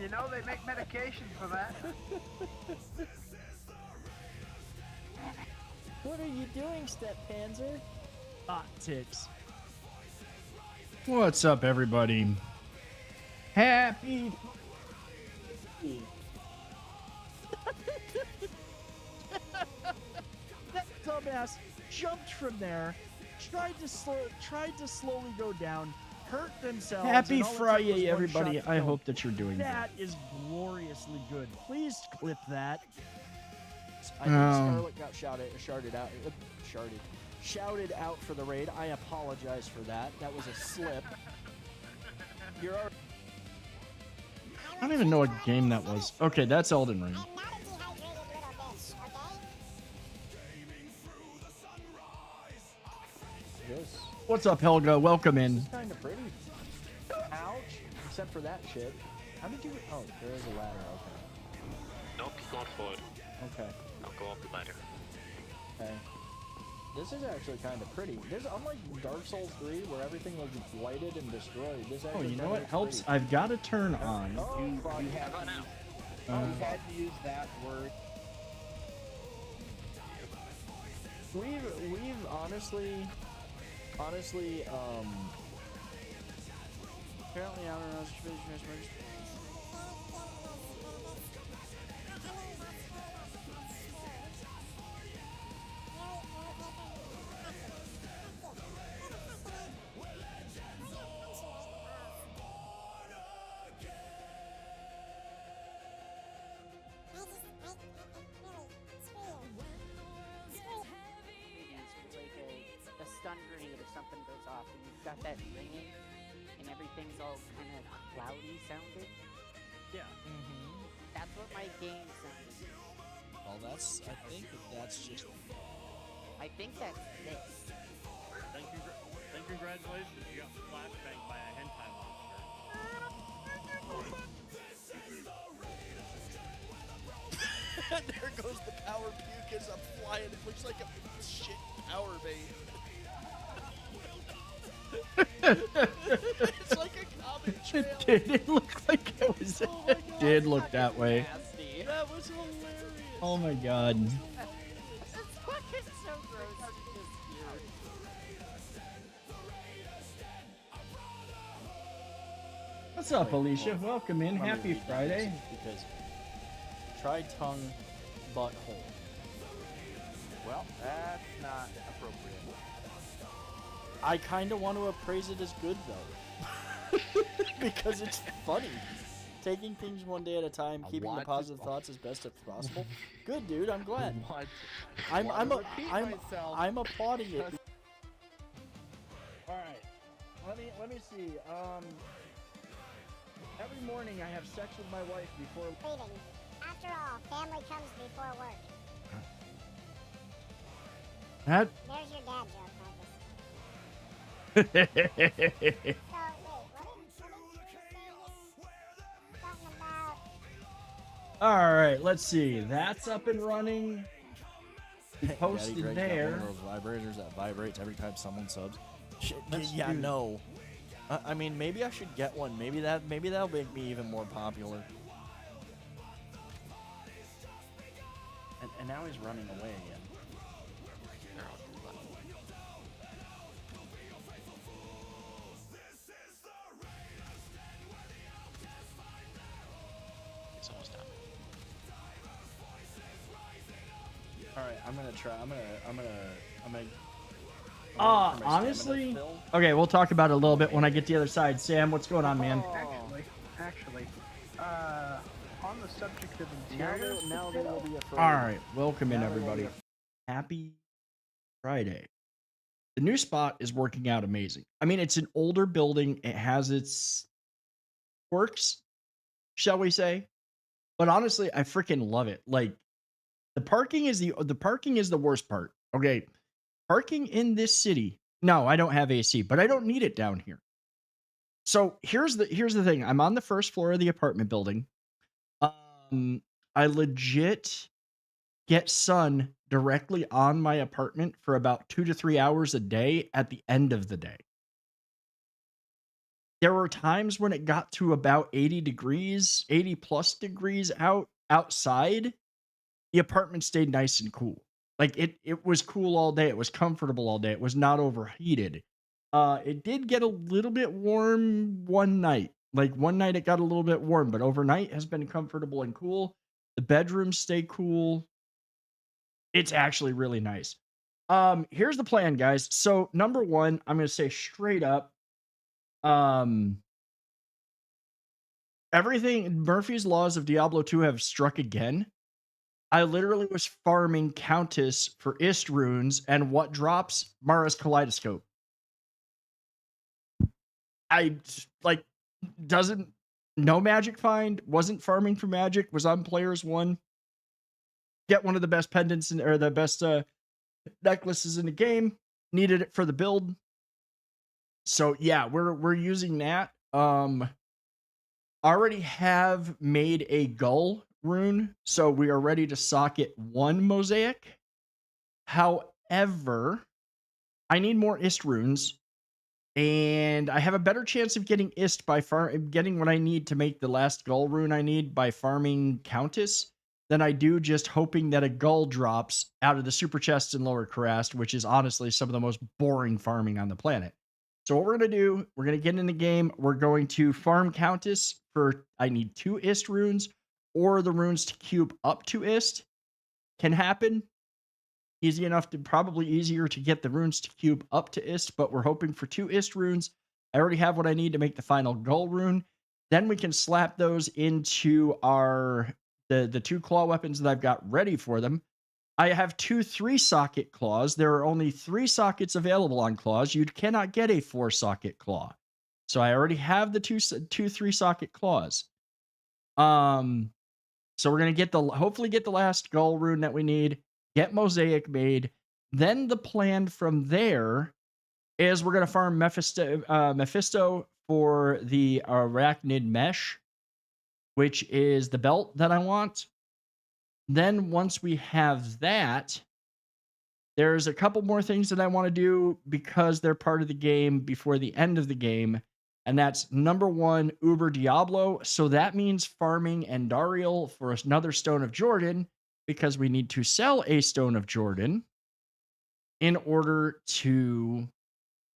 You know they make medication for that. What are you doing, Step Panzer? Hot tits. What's up, everybody? Happy. That dumbass jumped from there, tried to slowly go down, hurt themselves. Happy and all it took was Friday, one everybody. shot to I kill hope that you're doing good. That is gloriously good. Please clip that. I think Scarlet got shouted out for the raid. I apologize for that. That was a slip. You're already... I don't even know what game that was. Okay, that's Elden Ring. I'm not a dehydrated little bitch, okay? This What's up, Helga? Welcome in. is kind of pretty. Ouch. Except for that shit. How did you... Oh, there is a ladder. Nope, he's going forward. Okay. Okay. I'll go up the ladder. Okay. This is actually kind of pretty. This, unlike Dark Souls 3, where everything was blighted and destroyed, this Oh, actually you know kinda what looks helps? pretty. I've got to turn on. Oh, fuck. You had to use that word. We've honestly, apparently, I don't know. A stun grenade if something goes off and you've got that ringing and everything's all kind of cloudy sounding. Yeah. That's what my game sounded. Well, that's. I think that's just. I think that's this. Then congratulations, you got flashbanged by a hentai monster. There goes the power puke as I'm flying. It looks like a shit power bait. It's like a common trail. It did look like it was. Oh my It God, did look that way. Nasty. That was hilarious. Oh my god. It's fucking so gross to just hear. What's up, Alicia? Welcome in. Let me Happy read that Friday. message Because try tongue, butthole. Well, that's not appropriate. I kind of want to appraise it as good though, because it's funny. Taking things one day at a time, I keeping the want to- positive thoughts as best as possible. Good, dude. I'm glad. What? I'm Repeat myself. I'm applauding it. All right. Let me see. Every morning I have sex with my wife before. Freedom. After all, family comes before work. That. There's your dad joke, Marcus. So, wait, what did you say again? Something about... All right. Let's see. That's up and running. We posted Daddy Greg's there. got one of those vibrators that vibrates every time someone subs. Shit, Let's yeah, do- no. I mean, maybe I should get one. Maybe that'll make me even more popular. And now he's running away again. They're out to the left. He's almost down. All right, I'm gonna try. I'm gonna. Honestly. Okay, we'll talk about it a little bit when I get to the other side. Sam, what's going on, man? Actually, on the subject of Now interiors, there will be a photo. All right. Welcome in, Now there will everybody. be Happy Friday. The new spot is working out amazing. I mean, it's an older building. It has its quirks, shall we say? But honestly, I freaking love it. Like, the parking is the worst part. Okay, parking in this city. No, I don't have AC, but I don't need it down here. So here's the thing. I'm on the first floor of the apartment building. I legit get sun directly on my apartment for about 2 to 3 hours a day at the end of the day. there were times when it got to about 80 degrees, 80 plus degrees outside. The apartment stayed nice and cool. Like it was cool all day. It was comfortable all day. It was not overheated. It did get a little bit warm one night. Like one night it got a little bit warm, but overnight has been comfortable and cool. The bedrooms stay cool. It's actually really nice. Here's the plan, guys. So number one, I'm gonna say straight up, everything Murphy's laws of Diablo 2 have struck again. I literally was farming Countess for Ist runes, and what drops? Mara's Kaleidoscope. I like no magic find, wasn't farming for magic, was on players 1. Get one of the best pendants or the best necklaces in the game. Needed it for the build. So yeah, we're using that. Already have made a gull rune, so we are ready to socket 1 mosaic. However, I need more Ist runes, and I have a better chance of getting Ist by getting what I need to make the last gull rune I need by farming Countess than I do just hoping that a gull drops out of the super chest in Lower Karast, which is honestly some of the most boring farming on the planet. So what we're going to do, we're going to get in the game. We're going to farm Countess for, I need 2 Ist runes, or the runes to cube up to Ist. Can happen. Easy enough to, probably easier to get the runes to cube up to Ist, but we're hoping for 2 Ist runes. I already have what I need to make the final gull rune. Then we can slap those into our the 2 claw weapons that I've got ready for them. I have 2 3-socket claws. There are only 3 sockets available on claws. You cannot get a 4-socket claw. So I already have the 2 3-socket claws. So we're going to hopefully get the last gull rune that we need, get mosaic made. Then the plan from there is we're going to farm Mephisto for the arachnid mesh, which is the belt that I want. Then once we have that, there's a couple more things that I want to do because they're part of the game before the end of the game. And that's number 1, Uber Diablo. So that means farming Andariel for another Stone of Jordan, because we need to sell a Stone of Jordan in order to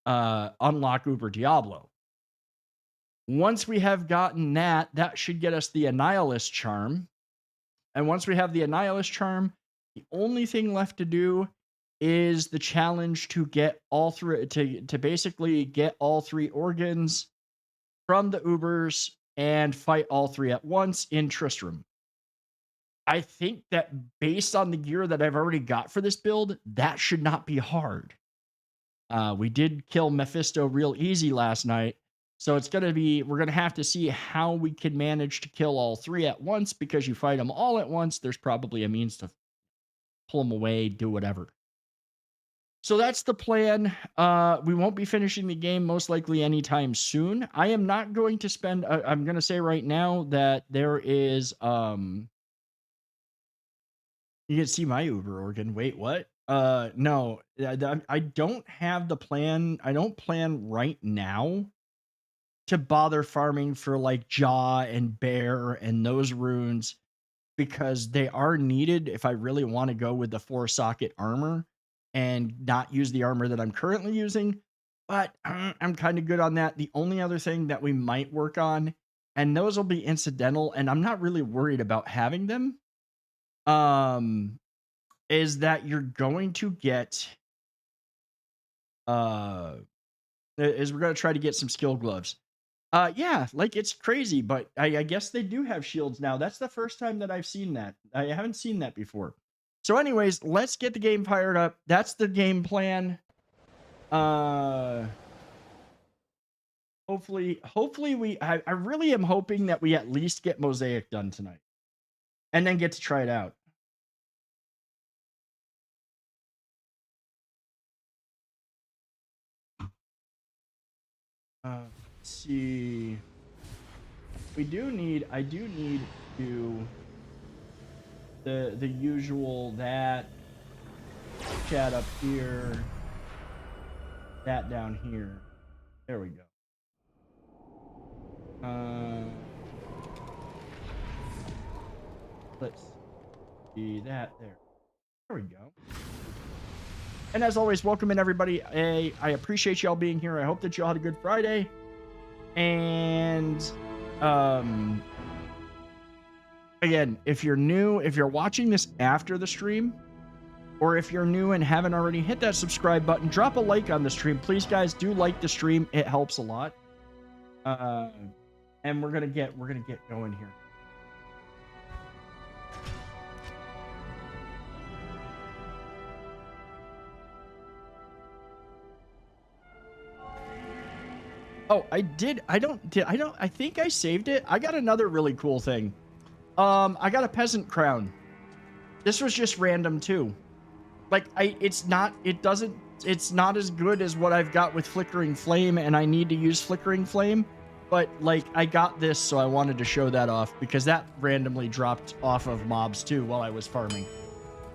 unlock Uber Diablo. Once we have gotten that, that should get us the Annihilist Charm. And once we have the Annihilist Charm, the only thing left to do is the challenge to get all 3, to basically get all 3 organs from the Ubers and fight all 3 at once in Tristram. I think that based on the gear that I've already got for this build, that should not be hard. We did kill Mephisto real easy last night, so it's going to be, we're going to have to see how we can manage to kill all 3 at once, because you fight them all at once, there's probably a means to pull them away, do whatever. So that's the plan. We won't be finishing the game most likely anytime soon. I am not going to spend, I'm going to say right now that there is, you can see my Uber organ. Wait, what? No, I don't have the plan. I don't plan right now to bother farming for like Jaw and Bear and those runes, because they are needed if I really want to go with the 4-socket armor and not use the armor that I'm currently using. But I'm kind of good on that. The only other thing that we might work on, and those will be incidental, and I'm not really worried about having them, is that you're going to get, is we're going to try to get some skill gloves. Yeah, like it's crazy, but I guess they do have shields now. That's the first time that I've seen that. I haven't seen that before. So anyways, let's get the game fired up. That's the game plan. Hopefully I really am hoping that we at least get Mosaic done tonight and then get to try it out. Let's see. I do need to the usual that chat up here, that down here. There we go. Let's see that there. There we go. And as always, welcome in everybody. I appreciate y'all being here. I hope that y'all had a good Friday. And again, if you're new, if you're watching this after the stream, or if you're new and haven't already, hit that subscribe button. Drop a like on the stream. Please, guys, do like the stream. It helps a lot. And we're gonna get going here. Oh, I think I saved it. I got another really cool thing. I got a peasant crown. This was just random too. Like it's not as good as what I've got with Flickering Flame, and I need to use Flickering Flame, but like I got this, so I wanted to show that off because that randomly dropped off of mobs too while I was farming.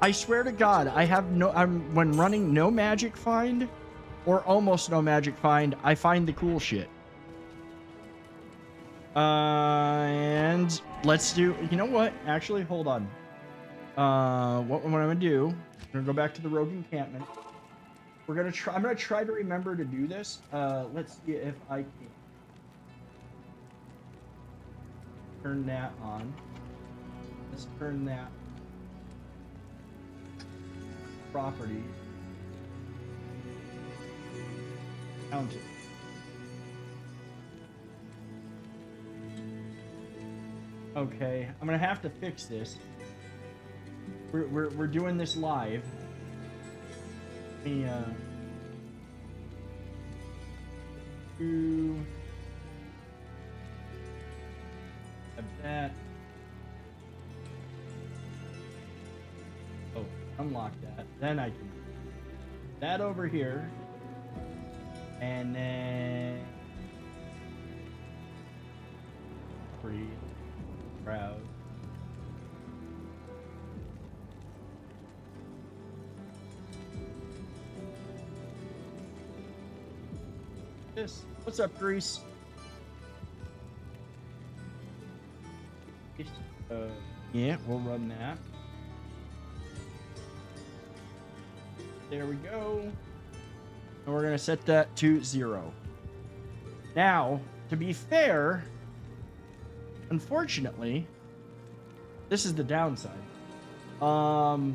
I swear to God, when running no magic find or almost no magic find, I find the cool shit. And let's do, you know what? Actually, hold on. What I'm gonna do, I'm gonna go back to the rogue encampment. I'm gonna try to remember to do this. Let's see if I can turn that on. Let's turn that property. Countess. Okay, I'm gonna have to fix this. We're doing this live. Have that. Oh, unlock that. Then I can that over here. And then pretty proud. This. What's up, Grease? Yeah, we'll run that. There we go. And we're going to set that to 0. Now, to be fair, unfortunately, this is the downside. The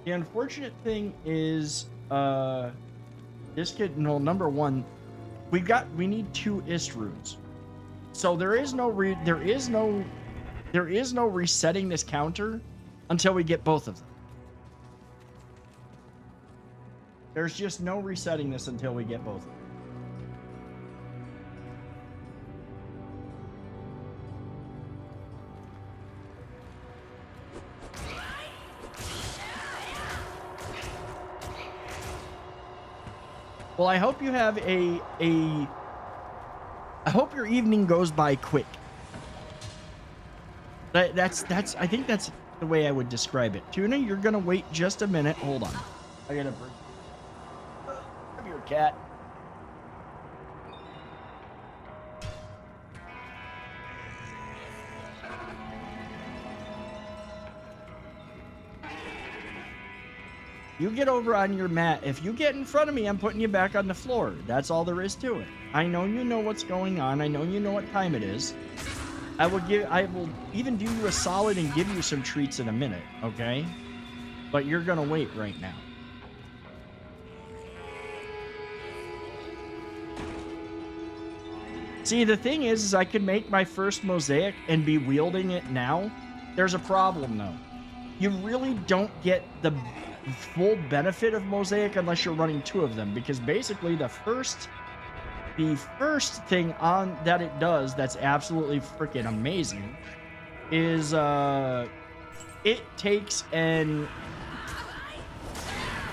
unfortunate thing is, this kid, no, number one, we need 2 ist runes. So there is no resetting this counter until we get both of them. There's just no resetting this until we get both of them. Well, I hope you have I hope your evening goes by quick. That's I think that's the way I would describe it. Tuna, you're gonna wait just a minute. Hold on. I gotta bring. Come here, cat. You get over on your mat. If you get in front of me, I'm putting you back on the floor. That's all there is to it. I know you know what's going on. I know you know what time it is. I will even do you a solid and give you some treats in a minute, okay? But you're gonna wait right now. See, the thing is I could make my first mosaic and be wielding it now. There's a problem though. You really don't get the full benefit of mosaic unless you're running 2 of them, because basically the first thing on that it does that's absolutely freaking amazing is it takes and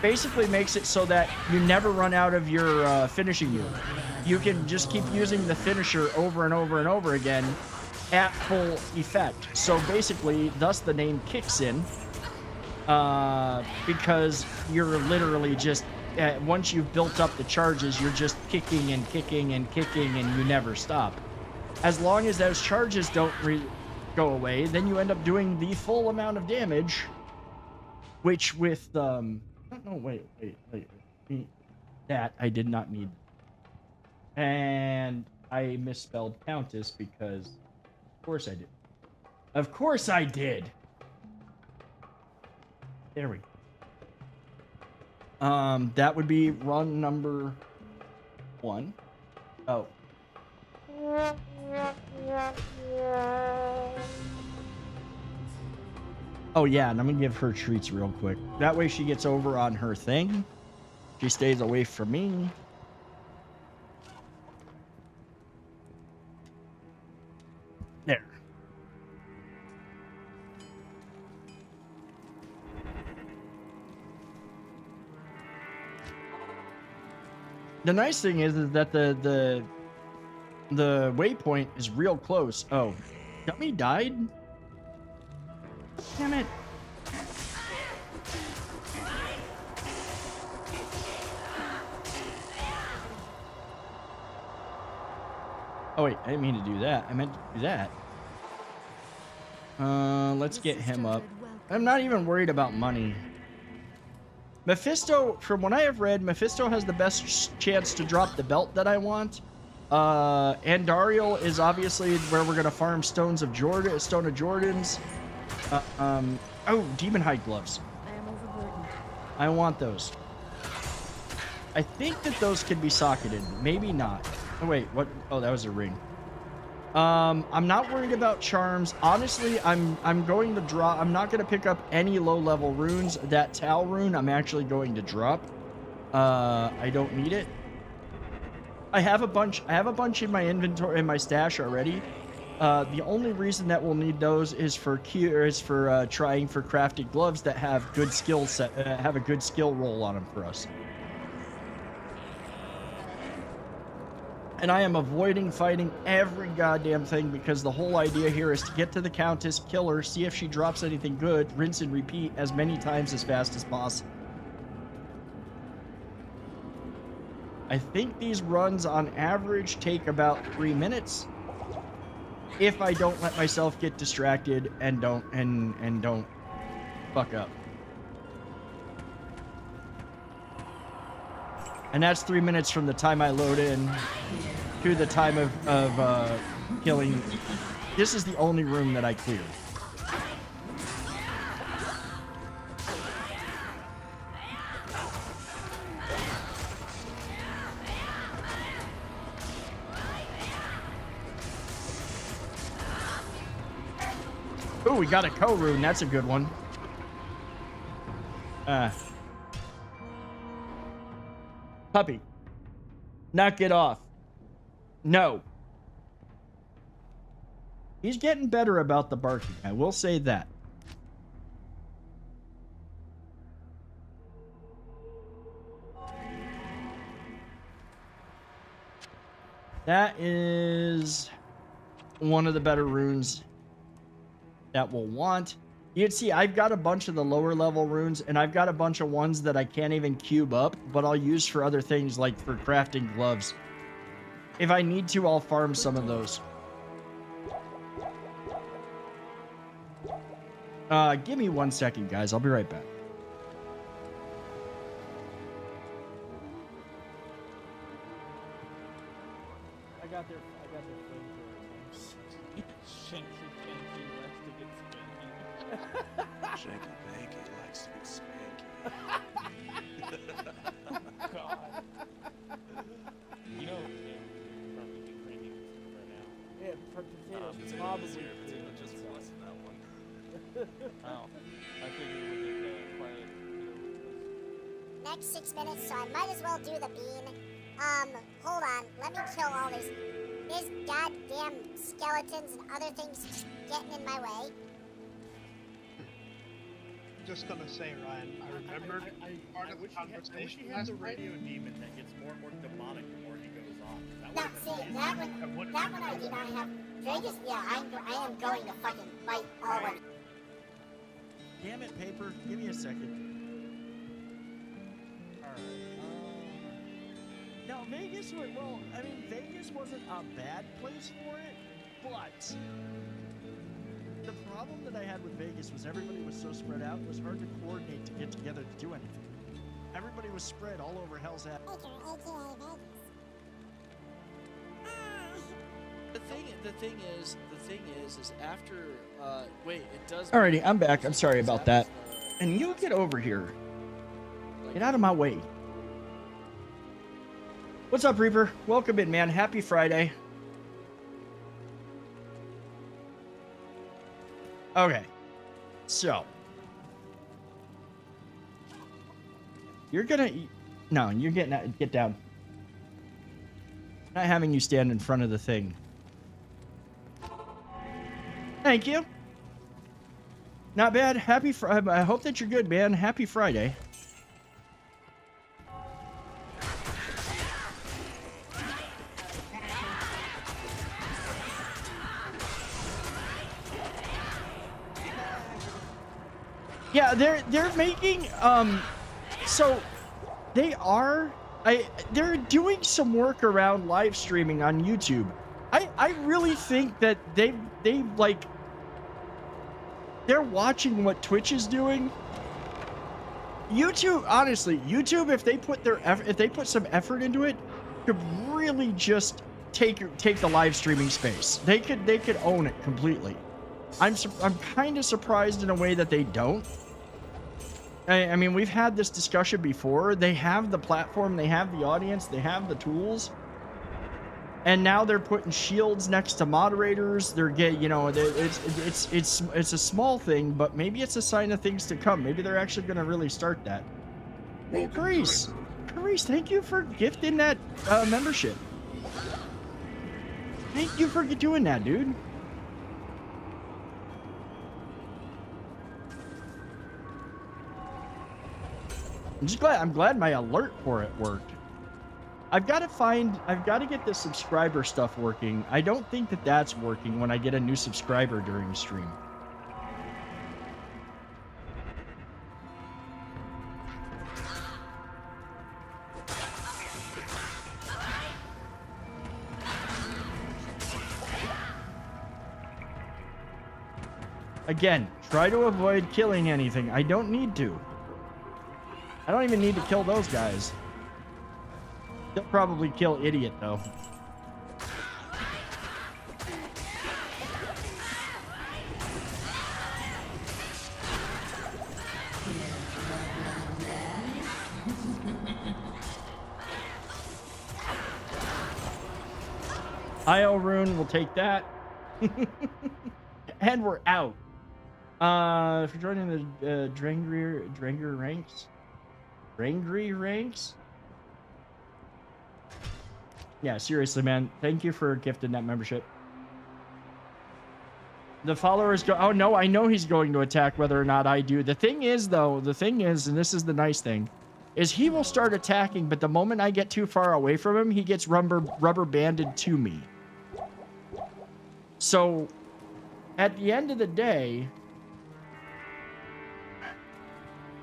basically makes it so that you never run out of your finishing move. You can just keep using the finisher over and over and over again at full effect. So basically, thus the name kicks in, because you're literally just once you've built up the charges, you're just kicking and kicking and kicking, and you never stop. as long as those charges don't go away, then you end up doing the full amount of damage. Which with I don't know. Wait. That I did not need. And I misspelled Countess because, of course I did. Of course I did. There we go. That would be run number 1. Oh. Oh yeah, and I'm gonna give her treats real quick. That way she gets over on her thing. She stays away from me. There. The nice thing is that the waypoint is real close. Oh, dummy died? Damn it. Oh wait, I didn't mean to do that. I meant to do that. Let's get him up. I'm not even worried about money. Mephisto, from what I have read, Mephisto has the best chance to drop the belt that I want. Andariel is obviously where we're gonna farm Stone of Jordans. Oh, Demon Hide gloves. I am overburdened. I want those. I think that those could be socketed. Maybe not. Oh wait, what? Oh, that was a ring. I'm not worried about charms. Honestly, I'm going to draw. I'm not going to pick up any low-level runes. That Tau rune, I'm actually going to drop. I don't need it. I have a bunch in my inventory, in my stash already. The only reason that we'll need those is for trying for crafted gloves that have good skill set, have a good skill roll on them for us. And I am avoiding fighting every goddamn thing because the whole idea here is to get to the Countess, kill her, see if she drops anything good, rinse and repeat as many times as fast as possible. I think these runs on average take about 3 minutes. If I don't let myself get distracted and don't fuck up. And that's 3 minutes from the time I load in to the time of killing. This is the only room that I cleared. Ooh, we got a co-rune. That's a good one. Puppy. Knock it off. No. He's getting better about the barking. I will say that. That is one of the better runes that we'll want. You can see I've got a bunch of the lower level runes, and I've got a bunch of ones that I can't even cube up, but I'll use for other things like for crafting gloves. If I need to, I'll farm some of those. Give me 1 second, guys. I'll be right back. I got their flamethrowers. Shanky likes to get spanky. Shanky Banky likes to get spanky. God. You know, probably be cranking right now. Yeah, potatoes probably just watching that one. Oh, I figured it was quiet. Next 6 minutes, so I might as well do the bean. Hold on. Let me kill all these goddamn skeletons and other things just getting in my way. Just gonna say, Ryan, I remembered part of the conversation he had last the night. radio demon that gets more and more demonic the more he goes on. No, see, that one I do not have. Vegas, yeah, I am going to fucking fight all of them. Damn it, Paper. Give me a second. Alright. No, Now, Vegas, well, I mean, Vegas wasn't a bad place for it, but the problem that I had with Vegas was everybody was so spread out, it was hard to coordinate to get together to do anything. Everybody was spread all over Hell's Hat. The thing is after, wait, it does. Alrighty, I'm back. I'm sorry about that. And you get over here. Get out of my way. What's up, Reaper? Welcome in, man. Happy Friday. Okay. So. You're gonna... No, you're getting out. Get down. Not having you stand in front of the thing. Thank you. Not bad. Happy Friday. I hope that you're good, man. Happy Friday. Yeah, they're making so they're doing some work around live streaming on YouTube. I really think that they like they're watching what Twitch is doing. YouTube, honestly, YouTube, if they put some effort into it, could really just take the live streaming space. They could own it completely. I'm kind of surprised in a way that they don't. I mean, we've had this discussion before. They have the platform, they have the audience, they have the tools, and now they're putting shields next to moderators. They're getting, you know, it's a small thing, but maybe it's a sign of things to come. Maybe they're actually going to really start that. Hey, Carice, thank you for gifting that membership. Thank you for doing that, dude. I'm glad my alert for it worked. I've got to get the subscriber stuff working. I don't think that that's working when I get a new subscriber during stream. Again, try to avoid killing anything. I don't need to. I don't even need to kill those guys. They'll probably kill Idiot, though. IL Rune will take that. And we're out. For joining the Dranger ranks. Drangry ranks? Yeah, seriously, man. Thank you for gifting that membership. The followers go... Oh, no, I know he's going to attack whether or not I do. The thing is, though, and this is the nice thing, is he will start attacking, but the moment I get too far away from him, he gets rubber banded to me. So, at the end of the day...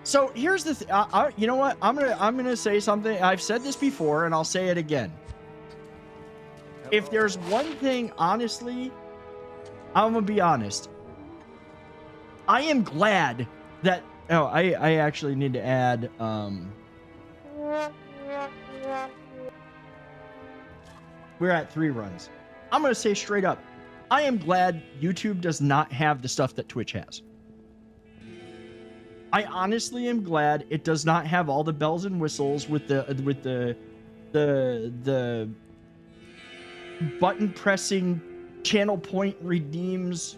So here's the thing. You know what? I'm gonna say something. I've said this before, and I'll say it again. If there's one thing, honestly, I'm gonna be honest. I am glad that. Oh, I actually need to add. We're at 3 runs. I'm gonna say straight up. I am glad YouTube does not have the stuff that Twitch has. I honestly am glad it does not have all the bells and whistles with the button pressing, channel point redeems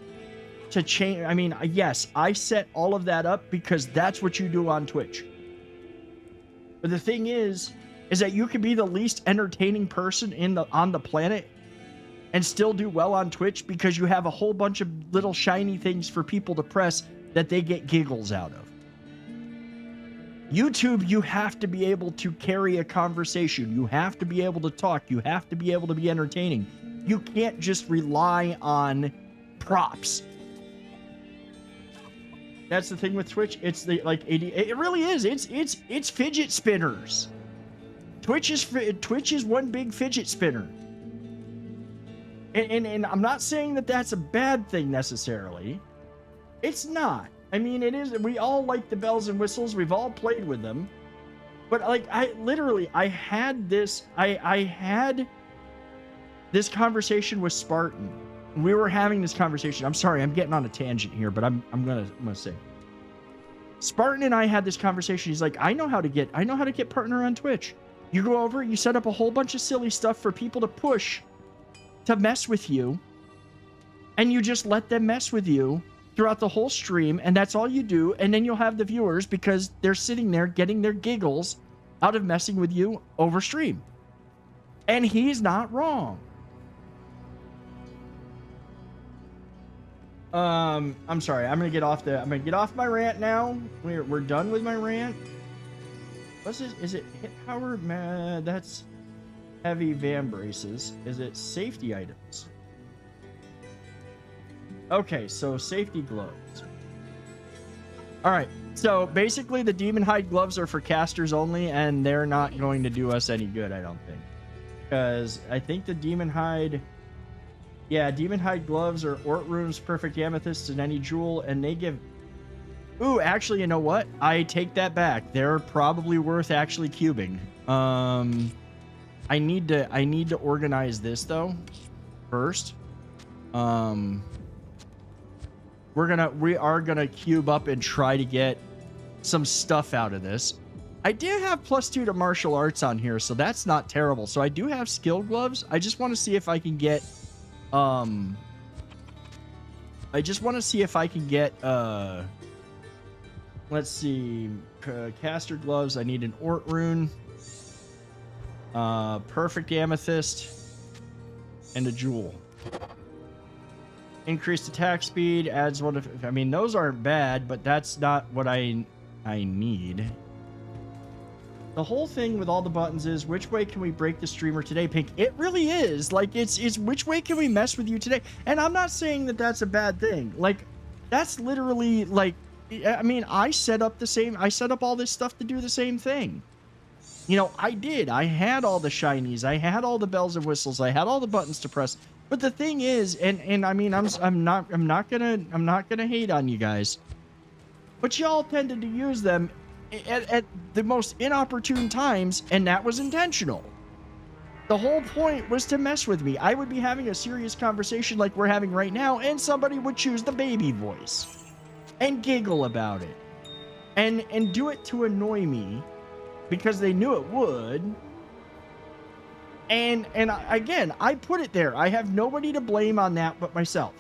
to change. I mean, yes, I set all of that up because that's what you do on Twitch. But the thing is that you can be the least entertaining person on the planet and still do well on Twitch because you have a whole bunch of little shiny things for people to press that they get giggles out of. YouTube, you have to be able to carry a conversation. You have to be able to talk. You have to be able to be entertaining. You can't just rely on props. That's the thing with Twitch. It's the it really is. It's fidget spinners. Twitch is one big fidget spinner. And I'm not saying that that's a bad thing necessarily. It's not. I mean, it is. We all like the bells and whistles. We've all played with them. But like, I had this conversation with Spartan. We were having this conversation. I'm sorry, I'm getting on a tangent here, but I'm gonna say. Spartan and I had this conversation. He's like, I know how to get partner on Twitch. You go over, you set up a whole bunch of silly stuff for people to push, to mess with you, and you just let them mess with you throughout the whole stream, and that's all you do, and then you'll have the viewers because they're sitting there getting their giggles out of messing with you over stream. And he's not wrong. I'm sorry. I'm gonna get off my rant now. We're done with my rant. What's this? Is it hit power? That's heavy van braces. Is it safety items? Okay, so safety gloves. All right. So basically, the demon hide gloves are for casters only, and they're not going to do us any good, I don't think, because I think the demon hide. Yeah, demon hide gloves are Ort Rune's perfect amethyst and any jewel, and they give. Ooh, actually, you know what? I take that back. They're probably worth actually cubing. I need to organize this though. First, we are gonna cube up and try to get some stuff out of this. I do have +2 to martial arts on here, so that's not terrible. So I do have skill gloves. I just want to see if I can get. Let's see, caster gloves. I need an Ort Rune, perfect amethyst, and a jewel. Increased attack speed adds one of. I mean, those aren't bad, but that's not what I need. The whole thing with all the buttons is which way can we break the streamer today, Pink? It really is. Like, it's which way can we mess with you today? And I'm not saying that that's a bad thing. Like, that's literally like, I mean, I set up all this stuff to do the same thing. You know, I did. I had all the shinies. I had all the bells and whistles. I had all the buttons to press. But the thing is, and I mean, I'm not gonna hate on you guys, but y'all tended to use them at the most inopportune times, and that was intentional. The whole point was to mess with me. I would be having a serious conversation like we're having right now, and somebody would choose the baby voice and giggle about it and do it to annoy me because they knew it would. And again, I put it there. I have nobody to blame on that but myself.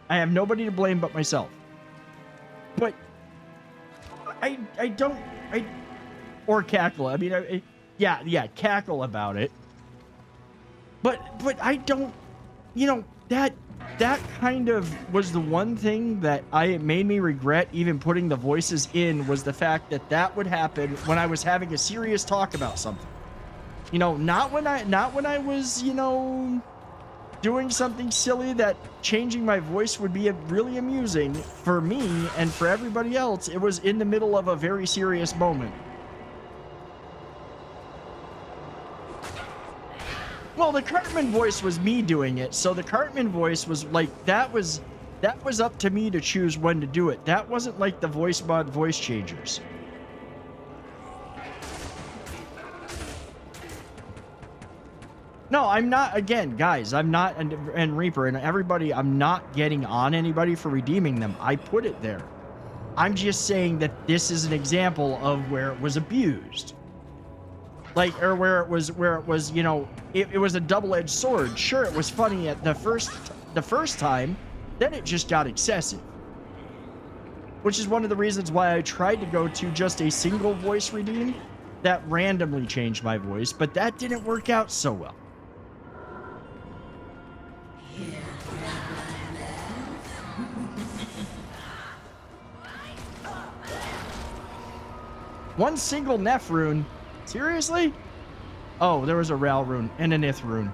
But or cackle. I mean, yeah, cackle about it. But I don't, you know, that kind of was the one thing that made me regret even putting the voices in, was the fact that would happen when I was having a serious talk about something. You know, not when I was, you know, doing something silly that changing my voice would be really amusing for me and for everybody else. It was in the middle of a very serious moment. Well, the Cartman voice was me doing it, so the Cartman voice was like, that was up to me to choose when to do it. That wasn't like the voice mod voice changers. No, I'm not. Again, guys, I'm not, and Reaper and everybody, I'm not getting on anybody for redeeming them. I put it there. I'm just saying that this is an example of where it was abused. Like, or where it was, you know, it was a double-edged sword. Sure, it was funny at the first time, then it just got excessive. Which is one of the reasons why I tried to go to just a single voice redeem that randomly changed my voice, but that didn't work out so well. One single Neph rune? Seriously? Oh, there was a Ral rune and an Ith rune.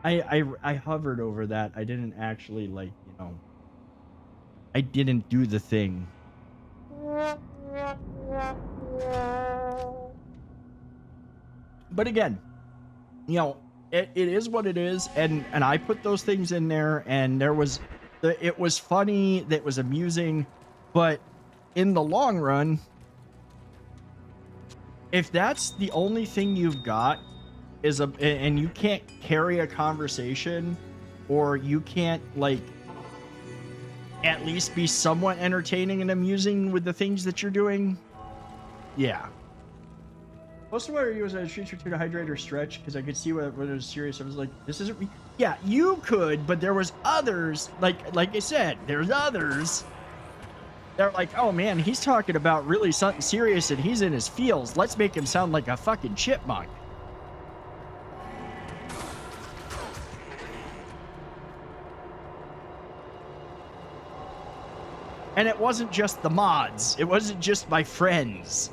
I hovered over that. I didn't actually, like, you know, I didn't do the thing. But again, you know, it is what it is, and I put those things in there, and it was funny, that was amusing, but in the long run, if that's the only thing you've got is and you can't carry a conversation, or you can't like at least be somewhat entertaining and amusing with the things that you're doing, yeah. Most of what I use a street to hydrate or stretch, because I could see when it was serious. I was like, this isn't me. Yeah, you could, but there was others, like I said, there's others. They're like, oh man, he's talking about really something serious and he's in his feels. Let's make him sound like a fucking chipmunk. And it wasn't just the mods. It wasn't just my friends.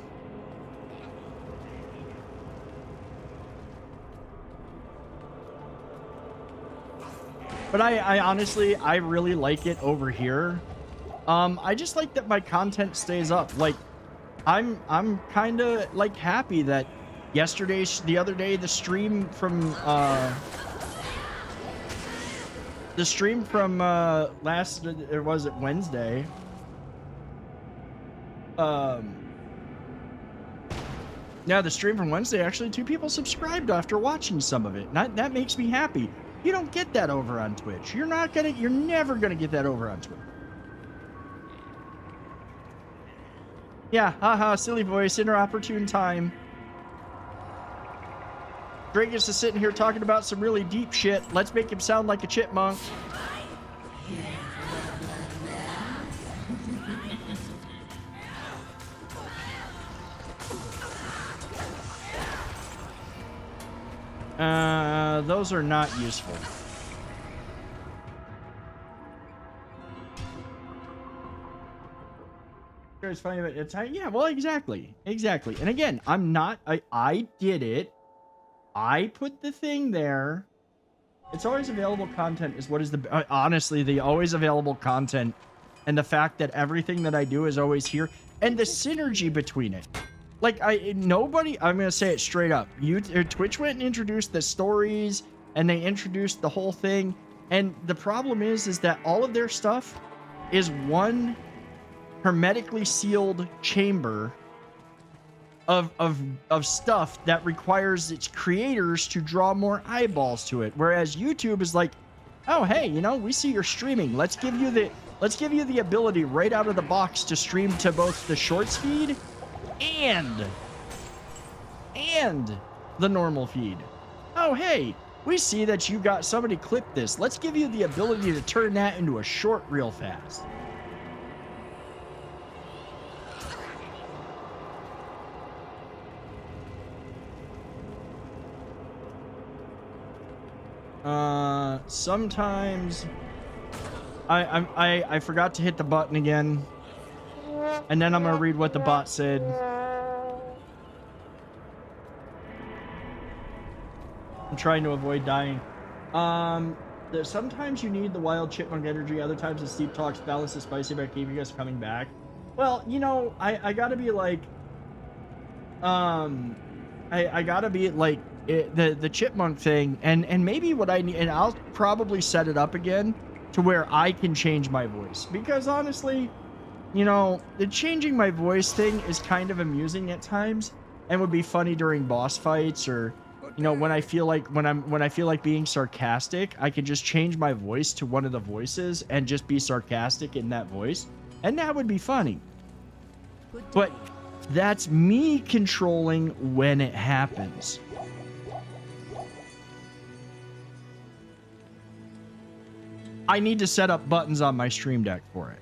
But I honestly, I really like it over here. I just like that my content stays up. Like, I'm kind of like happy that the other day, the stream from last, or was it Wednesday? Yeah, the stream from Wednesday, actually 2 people subscribed after watching some of it. That makes me happy. You don't get that over on Twitch. You're never gonna get that over on Twitch. Yeah, haha, silly voice, inopportune time. Drake is just sitting here talking about some really deep shit. Let's make him sound like a chipmunk. Those are not useful. It's funny, but it's yeah, well, exactly. And again, I did it. I put the thing there. It's always available content is what is honestly, the always available content, and the fact that everything that I do is always here, and the synergy between it. Like, I'm gonna say it straight up. Twitch went and introduced the stories, and they introduced the whole thing. And the problem is that all of their stuff is one hermetically sealed chamber of stuff that requires its creators to draw more eyeballs to it. Whereas YouTube is like, oh, hey, we see you're streaming. Let's give you the ability right out of the box to stream to both the shorts feed and the normal feed. Oh, hey, we see that you got somebody clip this. Let's give you the ability to turn that into a short real fast. Sometimes I forgot to hit the button again. And then I'm gonna read what the bot said. I'm trying to avoid dying. Sometimes you need the wild chipmunk energy. Other times the steep talks balance the spicy by keeping us coming back. Well, I gotta be like, I gotta be like the chipmunk thing, and maybe what I need, and I'll probably set it up again to where I can change my voice, because honestly, the changing my voice thing is kind of amusing at times and would be funny during boss fights, or when I feel like being sarcastic, I can just change my voice to one of the voices and just be sarcastic in that voice, and that would be funny. But that's me controlling when it happens. I need to set up buttons on my Stream Deck for it.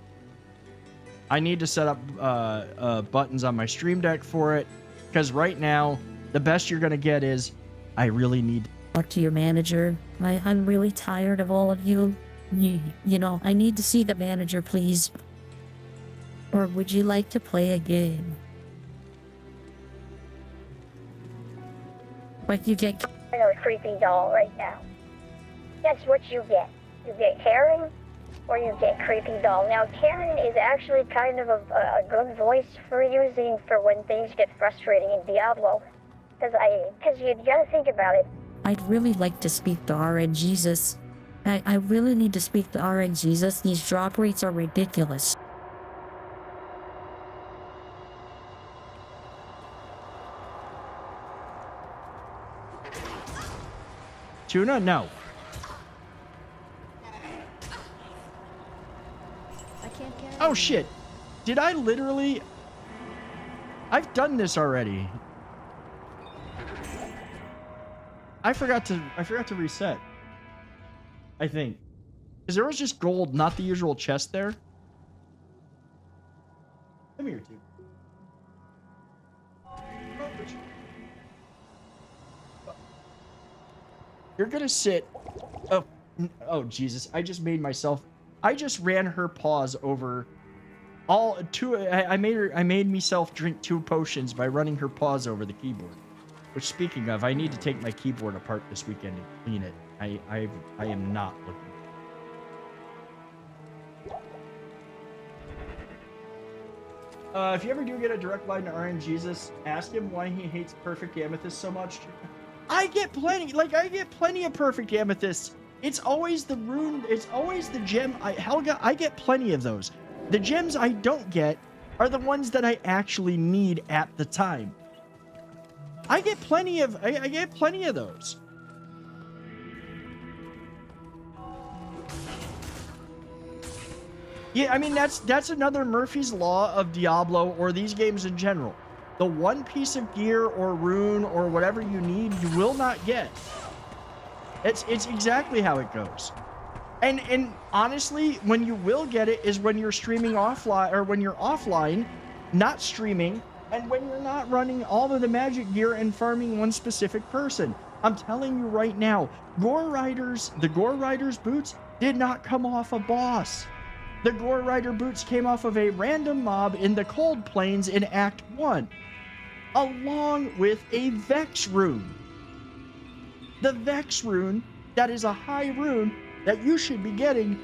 I need to set up buttons on my Stream Deck for it, because right now, the best you're going to get is, I really need to talk to your manager. I'm really tired of all of you. I need to see the manager, please. Or would you like to play a game? Like you get a creepy doll right now. That's what you get. You get Karen, or you get creepy doll. Now, Karen is actually kind of a good voice for using for when things get frustrating in Diablo. Because you gotta think about it. I'd really like to speak to RN Jesus. I really need to speak to RN Jesus. These drop rates are ridiculous. Tuna? No. I can't get Oh shit. Did I literally... I've done this already. I forgot to reset. I think. Because there was just gold, not the usual chest there. Come here, too. You're gonna sit... Oh, Jesus. I just made myself... I just ran her paws over... all two... I made myself drink 2 potions by running her paws over the keyboard. Which, speaking of, I need to take my keyboard apart this weekend and clean it. I am not looking. If you ever do get a direct line to RN Jesus, ask him why he hates perfect amethyst so much. I get plenty of perfect amethysts. It's always the rune, it's always the gem. Helga, I get plenty of those. The gems I don't get are the ones that I actually need at the time. I get plenty of those. Yeah, I mean that's another Murphy's Law of Diablo or these games in general. The one piece of gear or rune or whatever you need, you will not get. It's exactly how it goes. And honestly, when you will get it is when you're streaming offline, or when you're offline, not streaming, and when you're not running all of the magic gear and farming one specific person. I'm telling you right now, the Gore Riders boots did not come off a boss. The Gore Rider boots came off of a random mob in the Cold Plains in Act 1, along with a Vex rune. The Vex rune, that is a high rune that you should be getting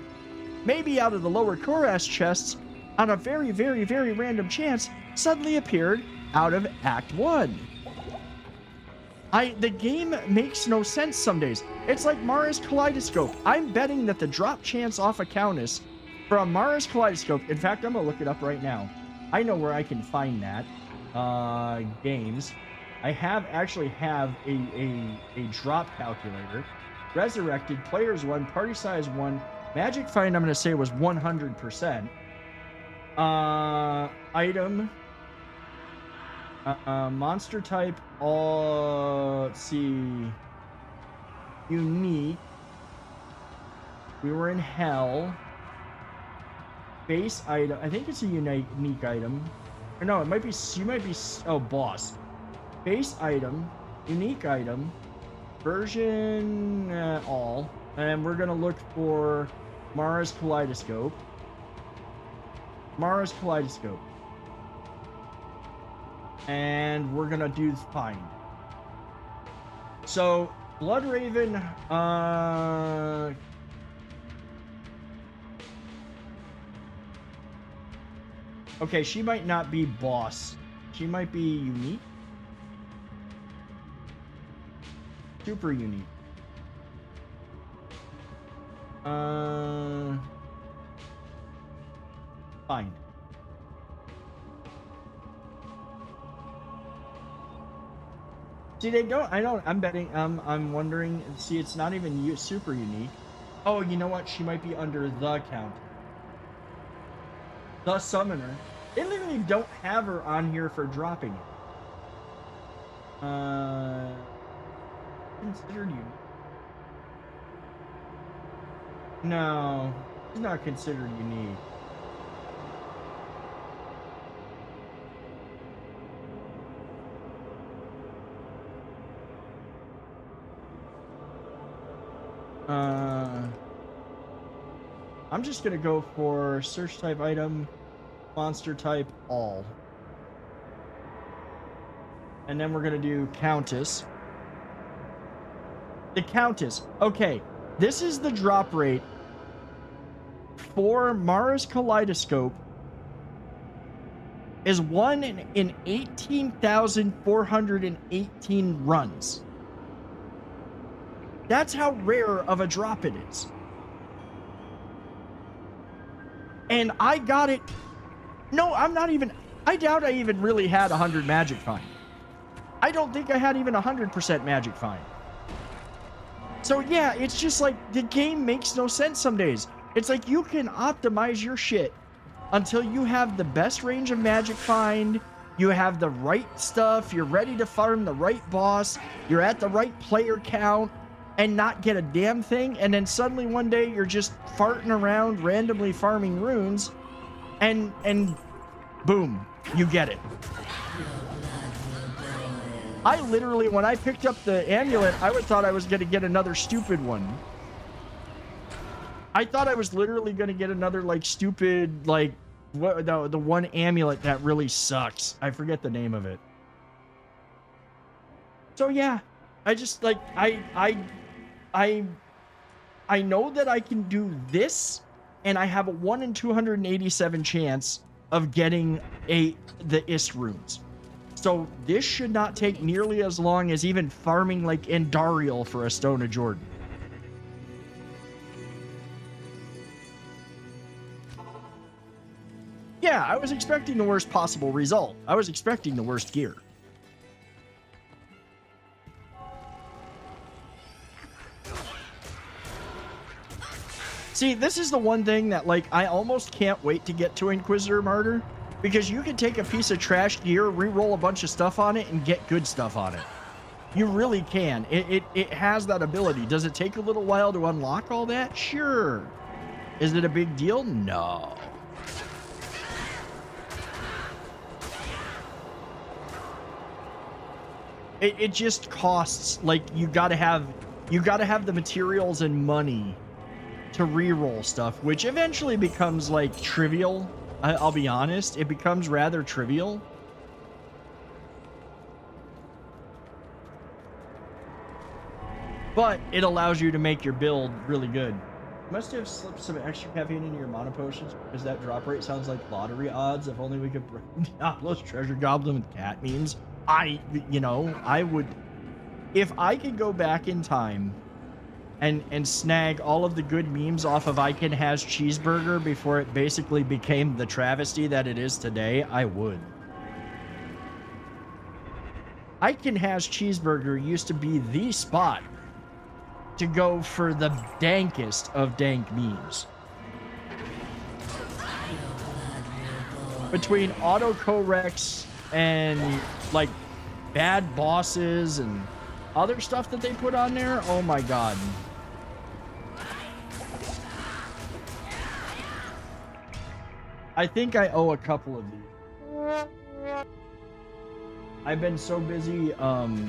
maybe out of the lower Korash chests on a very, very, very random chance, suddenly appeared out of Act 1. The game makes no sense some days. It's like Mara's Kaleidoscope. I'm betting that the drop chance off a Countess from Mara's Kaleidoscope, in fact, I'm gonna look it up right now. I know where I can find that. Games. I actually have a drop calculator. Resurrected, Players 1, Party Size 1, Magic Find, I'm gonna say was 100%. Item. Monster type, let's see. Unique. We were in hell. Base item. I think it's a unique item. Or no, it might be, boss. Base item, unique item, version, all. And we're gonna look for Mara's Kaleidoscope. Mara's Kaleidoscope. And we're gonna do find. So, Bloodraven, okay, she might not be boss. She might be unique. Super unique. Fine. See, I'm betting, I'm wondering, see, it's not even super unique. Oh, you know what? She might be under the count. The Summoner. They literally don't have her on here for dropping it. Considered unique. No, she's not considered unique. I'm just gonna go for search type item, monster type all. And then we're gonna do Countess. The Countess. Okay, this is the drop rate for Mara's Kaleidoscope is 1 in 18,418 runs. That's how rare of a drop it is. And I got it. No, I'm not even. I doubt I even really had 100 magic find. I don't think I had even 100% magic find. So yeah, it's just like the game makes no sense some days. It's like you can optimize your shit until you have the best range of magic find, you have the right stuff, you're ready to farm the right boss, you're at the right player count, and not get a damn thing, and then suddenly one day you're just farting around randomly farming runes, and boom, you get it. I literally, when I picked up the amulet, I thought I was going to get another stupid one. I thought I was literally going to get another, like, stupid, like, what, the one amulet that really sucks. I forget the name of it. So, yeah. I just, like, I know that I can do this, and I have a 1 in 287 chance of getting the Ist runes. So, this should not take nearly as long as even farming, like, Andariel for a Stone of Jordan. Yeah, I was expecting the worst possible result. I was expecting the worst gear. See, this is the one thing that, like, I almost can't wait to get to Inquisitor Martyr, because you can take a piece of trash gear, re-roll a bunch of stuff on it, and get good stuff on it. You really can. It has that ability. Does it take a little while to unlock all that? Sure. Is it a big deal? No. It just costs, like, you gotta have the materials and money to re-roll stuff, which eventually becomes, like, trivial. I'll be honest, it becomes rather trivial. But it allows you to make your build really good. You must have slipped some extra caffeine into your mana potions, because that drop rate sounds like lottery odds. If only we could bring Diablo's treasure goblin with cat memes. I would, if I could go back in time and snag all of the good memes off of I Can Has Cheeseburger before it basically became the travesty that it is today, I would. I Can Has Cheeseburger used to be the spot to go for the dankest of dank memes. Between autocorrects and, like, bad bosses and other stuff that they put on there, oh my god. I think I owe a couple of these. I've been so busy on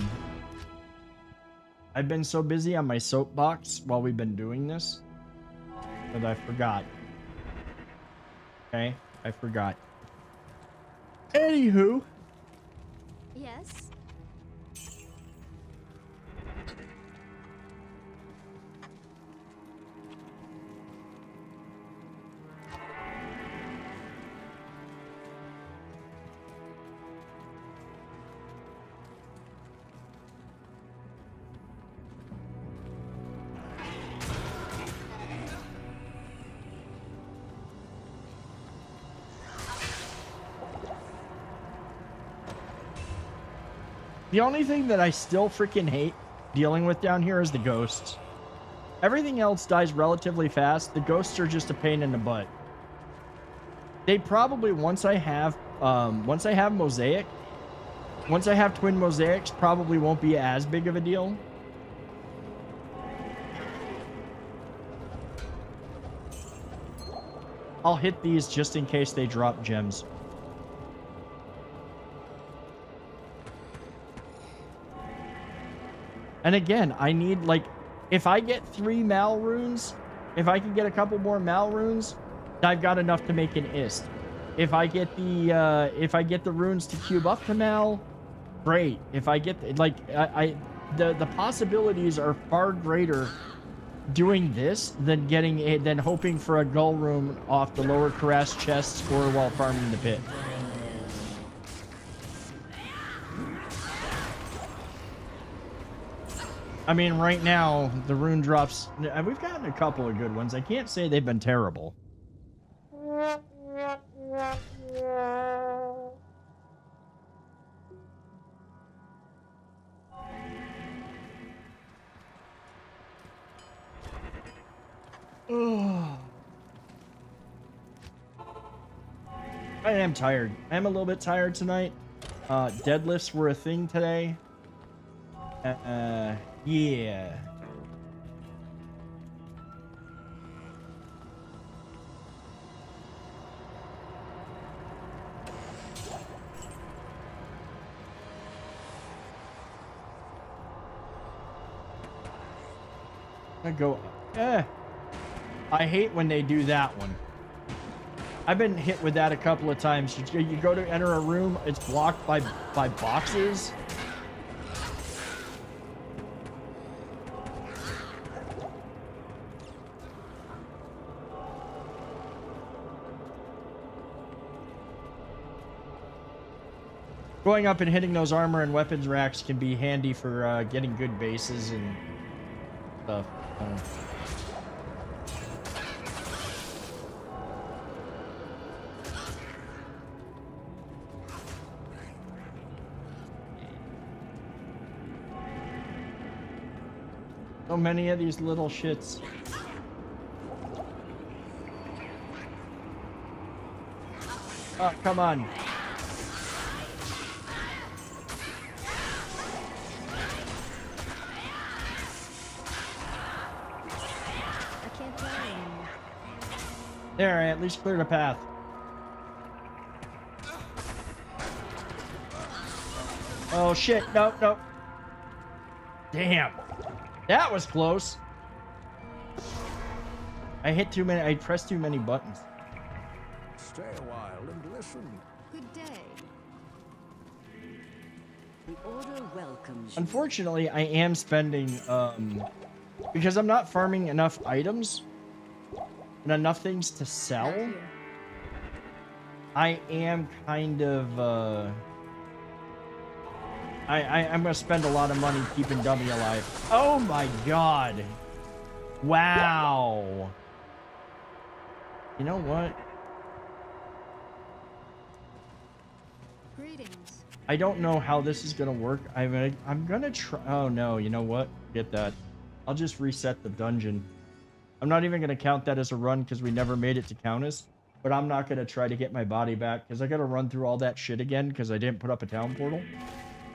my soapbox while we've been doing this that I forgot. Okay, I forgot. Anywho. Yes? The only thing that I still freaking hate dealing with down here is the ghosts. Everything else dies relatively fast. The ghosts are just a pain in the butt. They probably, once I have mosaic, once I have twin mosaics, probably won't be as big of a deal. I'll hit these just in case they drop gems. And again, I need, like, if I get 3 Mal runes, if I can get a couple more Mal runes, I've got enough to make an Ist. If I get the runes to cube up to Mal, great. If I get, like, the possibilities are far greater doing this than hoping for a gull room off the lower Karas chests or while farming the pit. I mean, right now, the rune drops... We've gotten a couple of good ones. I can't say they've been terrible. I am tired. I am a little bit tired tonight. Deadlifts were a thing today. Yeah. I go. I hate when they do that one. I've been hit with that a couple of times. You go to enter a room, it's blocked by boxes. Going up and hitting those armor and weapons racks can be handy for getting good bases and stuff. So many of these little shits. Oh, come on. There, I at least cleared a path. Oh shit, nope, nope. Damn. That was close. I hit too many, I pressed too many buttons. Stay a while and listen. Good day. The order welcomes you. Unfortunately, I am spending, because I'm not farming enough items and enough things to sell. I am kind of, I'm gonna spend a lot of money keeping Dummy alive. Oh my god. Wow. You know what? Greetings. I don't know how this is gonna work. I'm gonna try. Oh no, you know what? Get that. I'll just reset the dungeon. I'm not even gonna count that as a run because we never made it to Countess. But I'm not gonna try to get my body back because I gotta run through all that shit again because I didn't put up a town portal.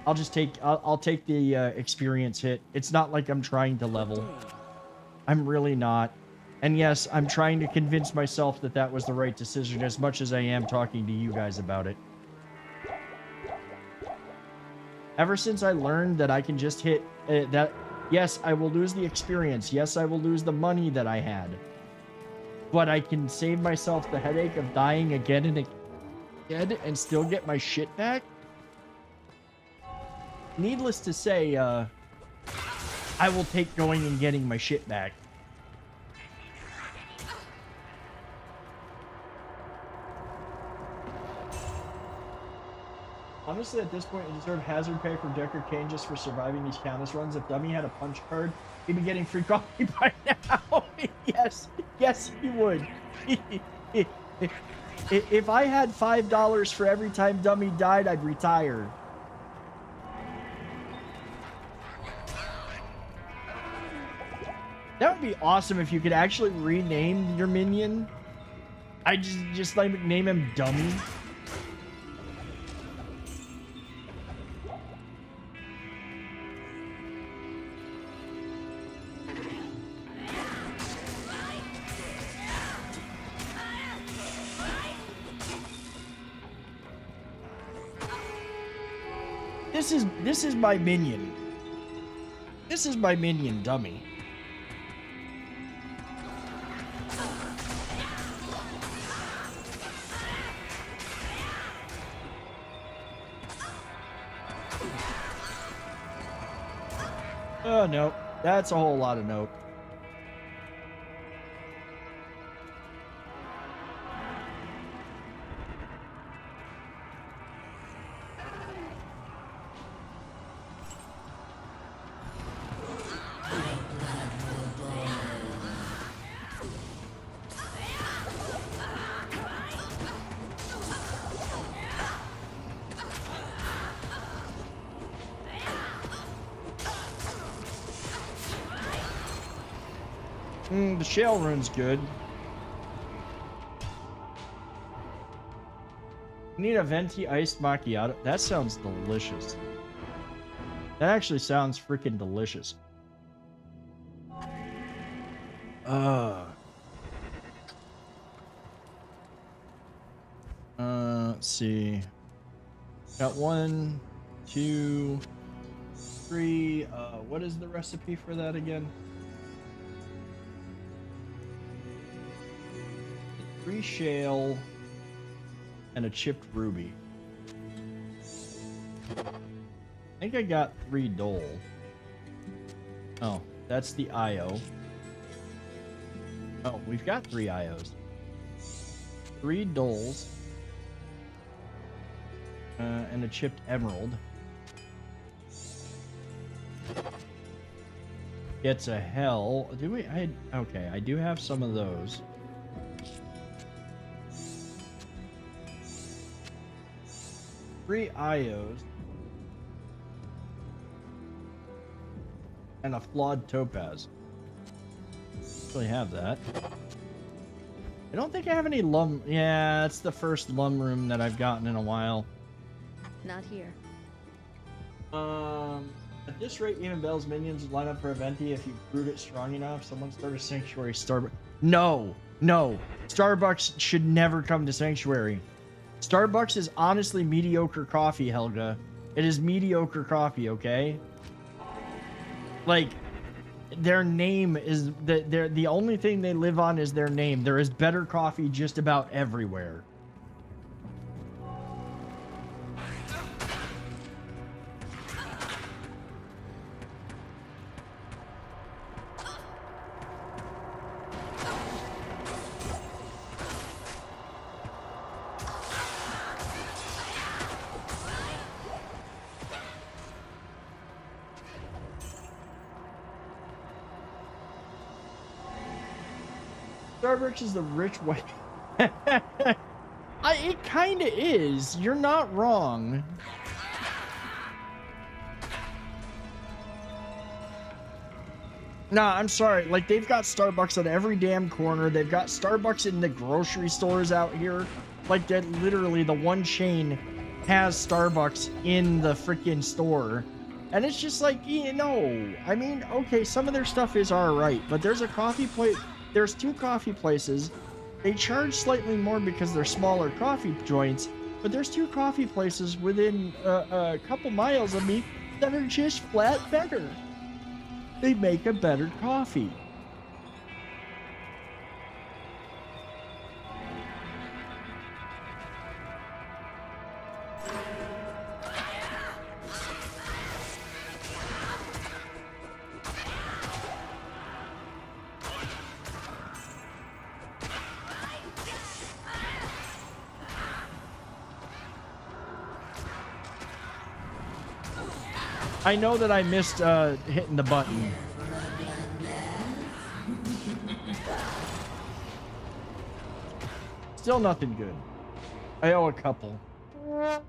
I'll just take. I'll take the experience hit. It's not like I'm trying to level. I'm really not. And yes, I'm trying to convince myself that that was the right decision as much as I am talking to you guys about it. Ever since I learned that I can just hit that, yes, I will lose the experience. Yes, I will lose the money that I had. But I can save myself the headache of dying again and again and still get my shit back. Needless to say, I will take going and getting my shit back. Honestly, at this point, you deserve hazard pay from Decker Kane just for surviving these Countess runs. If Dummy had a punch card, he'd be getting free coffee by now. Yes, yes, he would. If I had $5 for every time Dummy died, I'd retire. That would be awesome if you could actually rename your minion. I just like name him Dummy. This is my minion. This is my minion, Dummy. Oh, no. That's a whole lot of nope. The shale rune's good. You need a venti iced macchiato. That sounds delicious. That actually sounds freaking delicious. Let's see. Got 1, 2, 3. What is the recipe for that again? 3 shale and a chipped ruby. I think I got 3 dole. Oh, that's the IO. Oh, we've got 3 IOs. 3 doles. And a chipped emerald. Gets a hell. Do we? Okay, I do have some of those. Three IOs. And a flawed topaz. Really have that. I don't think I have any lum. Yeah, it's the first lum room that I've gotten in a while. Not here. At this rate, even Bell's minions would line up for a venti if you brewed it strong enough. Someone start a sanctuary. Starbucks. No. Starbucks should never come to sanctuary. Starbucks is honestly mediocre coffee, Helga. It is mediocre coffee, okay? Like, their name is the only thing they live on is their name. There is better coffee just about everywhere. Starbucks is the rich way. It kind of is. You're not wrong. Nah, I'm sorry. Like, they've got Starbucks on every damn corner. They've got Starbucks in the grocery stores out here. Like, that literally the one chain has Starbucks in the freaking store. And it's just like, you know, I mean, okay, some of their stuff is alright, but there's a coffee place. There's 2 coffee places. They charge slightly more because they're smaller coffee joints, but there's 2 coffee places within a couple miles of me that are just flat better. They make a better coffee. I know that I missed hitting the button. Still nothing good. I owe a couple. What?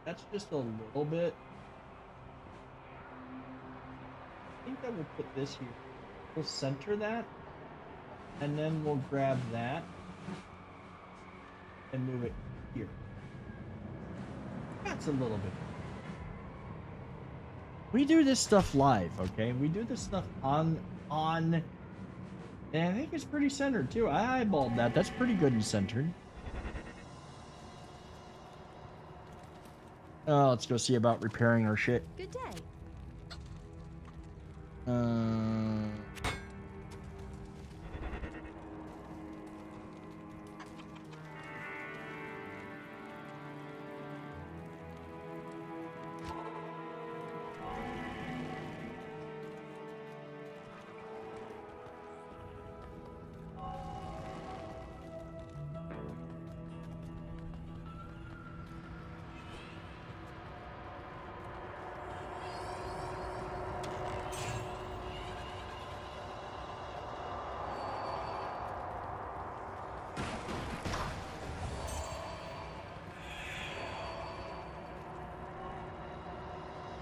That's just a little bit. I think that we'll put this here. We'll center that. And then we'll grab that and move it here. That's a little bit. We do this stuff live, okay? We do this stuff on, and I think it's pretty centered too. I eyeballed that. That's pretty good and centered. Oh, let's go see about repairing our shit. Good day.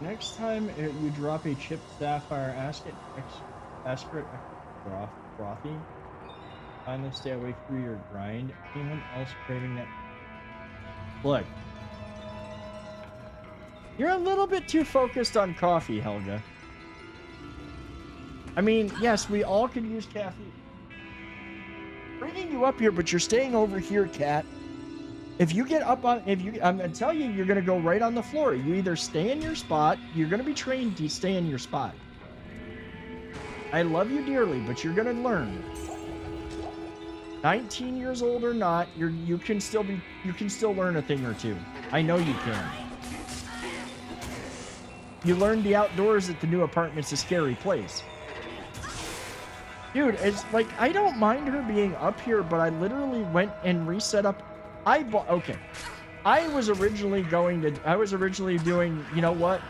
Next time you drop a chipped sapphire, ask it frothy. Finally, stay away through your grind. Anyone else craving that? Look, you're a little bit too focused on coffee, Helga. I mean, yes, we all could use caffeine. Bringing you up here, but you're staying over here, Cat. If you get up on, I'm gonna tell you, you're gonna go right on the floor. You either stay in your spot. You're gonna be trained to stay in your spot. I love you dearly, but you're gonna learn. 19 years old or not, you can still learn a thing or two. I know you can. You learned the outdoors at the new apartment's a scary place. Dude, it's like, I don't mind her being up here, but I literally went and reset up. Okay. I was originally doing, you know what?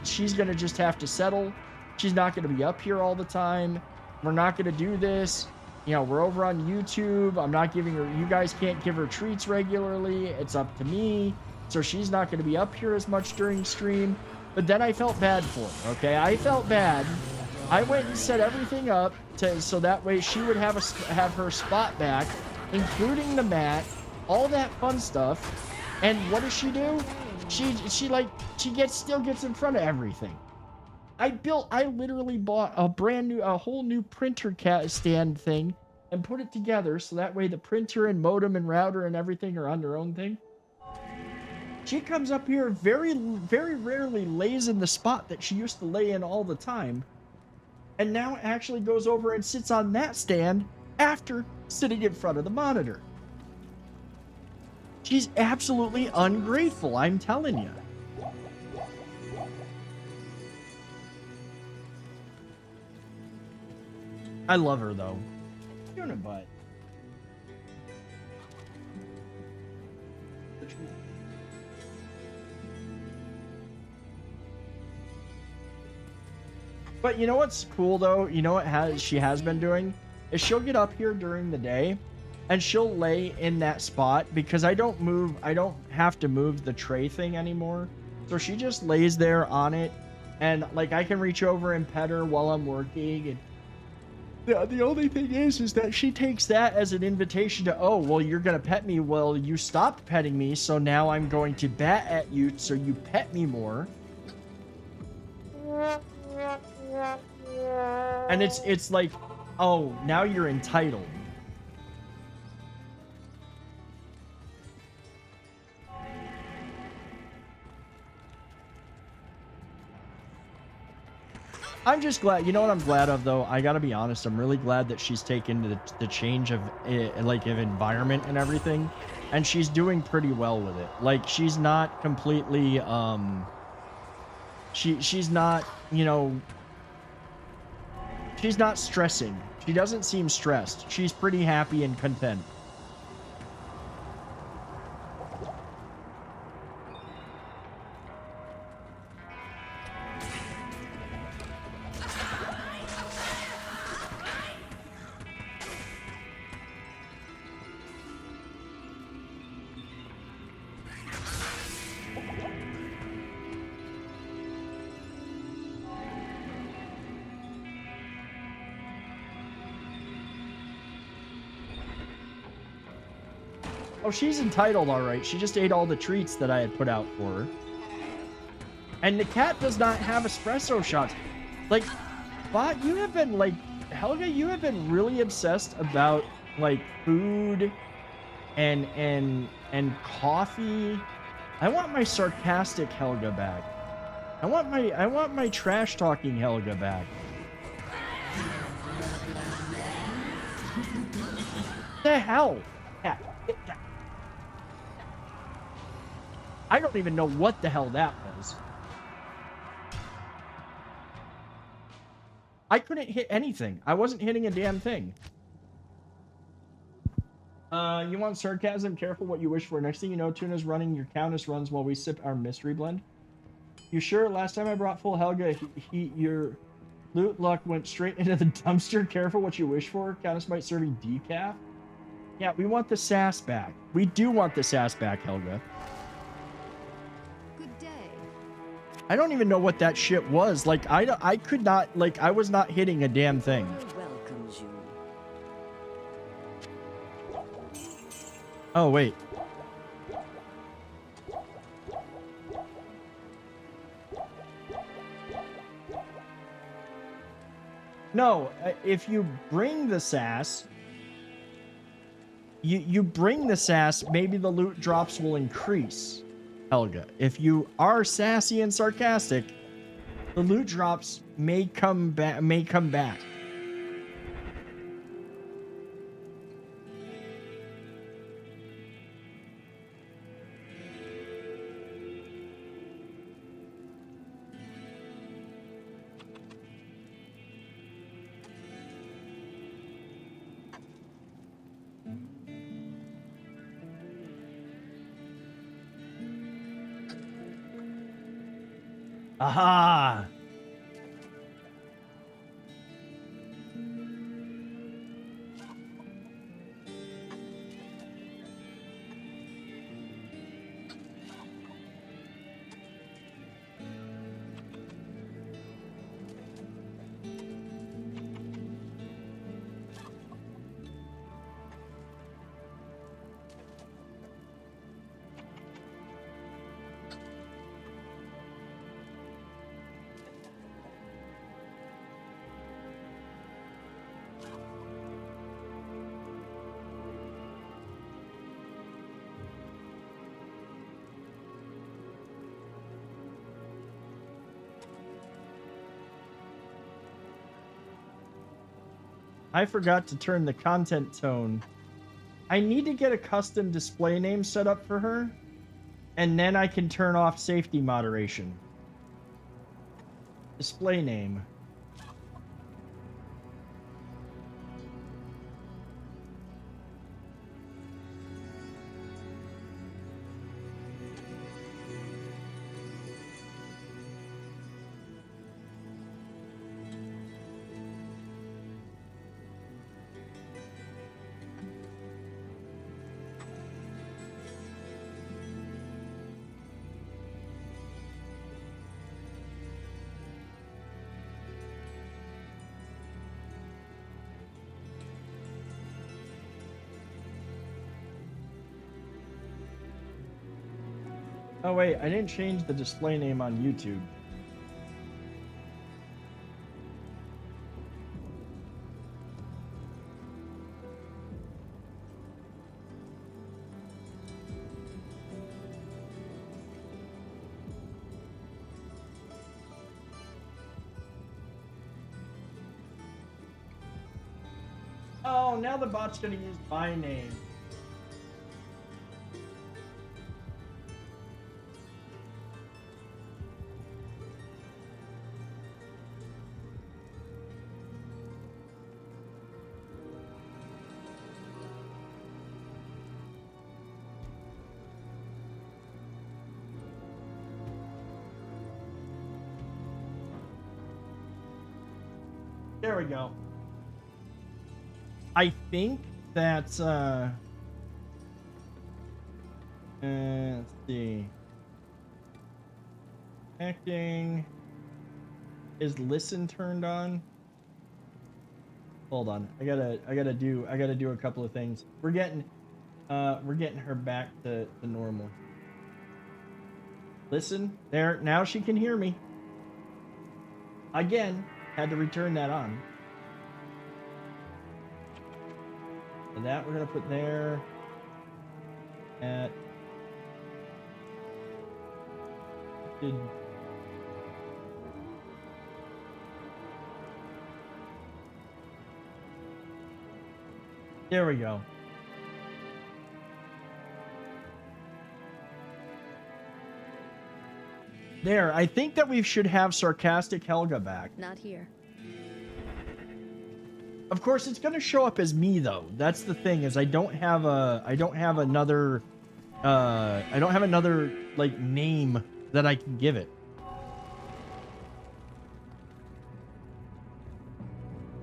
She's gonna just have to settle. She's not gonna be up here all the time. We're not gonna do this. You know, we're over on YouTube. I'm not giving her, you guys can't give her treats regularly. It's up to me. So she's not gonna be up here as much during stream. But then I felt bad for her, okay? I felt bad. I went and set everything up so that way she would have her spot back, including the mat, all that fun stuff. And what does she do? She still gets in front of everything. I literally bought a whole new printer stand thing and put it together so that way the printer and modem and router and everything are on their own thing. She comes up here very, very rarely lays in the spot that she used to lay in all the time. And now actually goes over and sits on that stand after sitting in front of the monitor. She's absolutely ungrateful, I'm telling you. I love her, though. Doing it, but. But you know what's cool, though? You know what she has been doing? Is she'll get up here during the day, and she'll lay in that spot, because I don't have to move the tray thing anymore. So she just lays there on it, and, like, I can reach over and pet her while I'm working, and the only thing is that she takes that as an invitation to, oh, well, you're going to pet me. Well, you stopped petting me, so now I'm going to bat at you so you pet me more. And it's like, oh, now you're entitled. I'm just glad. You know what I'm glad of, though? I gotta be honest. I'm really glad that she's taken the change of of environment and everything, and she's doing pretty well with it. Like, she's not completely she's not, you know, she's not stressing. She doesn't seem stressed. She's pretty happy and content. Oh, she's entitled, all right. She just ate all the treats that I had put out for her. And the cat does not have espresso shots. Like, Bot, you have been, like, Helga, you have been really obsessed about, like, food and coffee. I want my sarcastic Helga back. I want my trash-talking Helga back. The hell? Cat, get down. I don't even know what the hell that was. I couldn't hit anything. I wasn't hitting a damn thing. You want sarcasm? Careful what you wish for. Next thing you know, Tuna's running. Your Countess runs while we sip our mystery blend. You sure? Last time I brought full Helga, your loot luck went straight into the dumpster. Careful what you wish for. Countess might serve you decaf. Yeah, we want the sass back. We do want the sass back, Helga. I don't even know what that shit was. Like, I could not, like, I was not hitting a damn thing. Welcomes you. Oh, wait. No, if you bring the sass, you bring the sass, maybe the loot drops will increase, Helga. If you are sassy and sarcastic, the loot drops may come back. Aha! I forgot to turn the content tone. I need to get a custom display name set up for her, and then I can turn off safety moderation. Display name. Oh wait, I didn't change the display name on YouTube. Oh, now the bot's gonna use my name. There we go. I think that's let's see. Acting. Is listen turned on? Hold on. I gotta do a couple of things. We're getting her back to normal. Listen, there, now she can hear me. Again, had to return that on. So that we're gonna put there at there we go. There, I think that we should have sarcastic Helga back. Not here. Of course, it's going to show up as me though. That's the thing, is I don't have another like name that I can give it.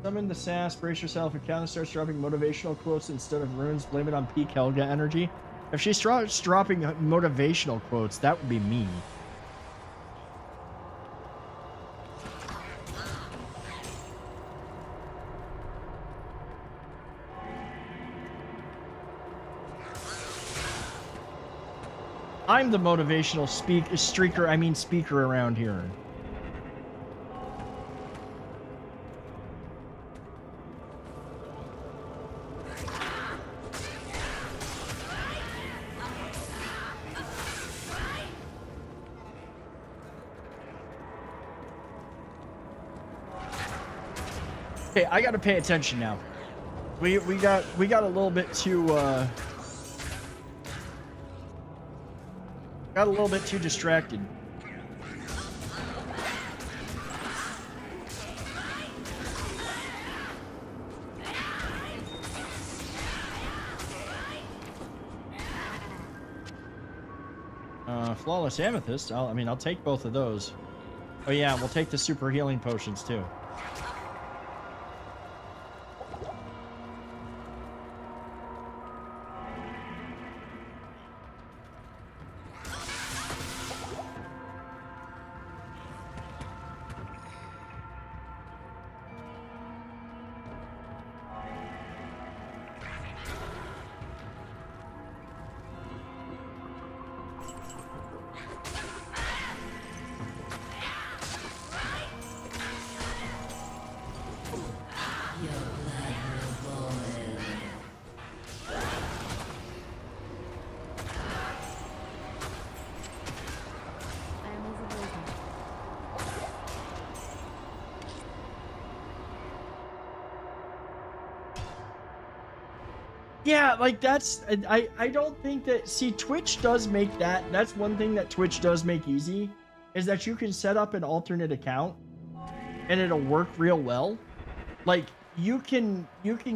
Summon the sass, brace yourself. If Countess starts dropping motivational quotes instead of runes, blame it on peak Helga energy. If she starts dropping motivational quotes, that would be me. I'm the motivational speaker around here. Okay, I gotta pay attention now. We got a little bit too got a little bit too distracted. Flawless Amethyst. I'll take both of those. Oh yeah, we'll take the super healing potions too. Yeah, like that's I don't think that, see, Twitch does make that's one thing that Twitch does make easy, is that you can set up an alternate account and it'll work real well. Like you can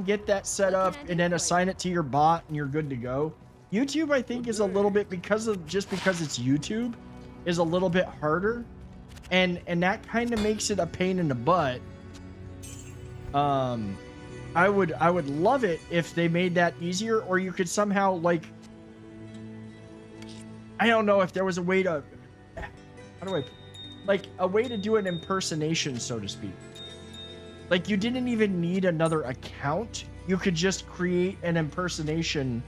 get that set up and then assign it to your bot and you're good to go. YouTube, I think, is a little bit, because it's YouTube, is a little bit harder, and that kind of makes it a pain in the butt. I would love it if they made that easier, or you could somehow, like, I don't know if there was a way to, a way to do an impersonation, so to speak. Like, you didn't even need another account. You could just create an impersonation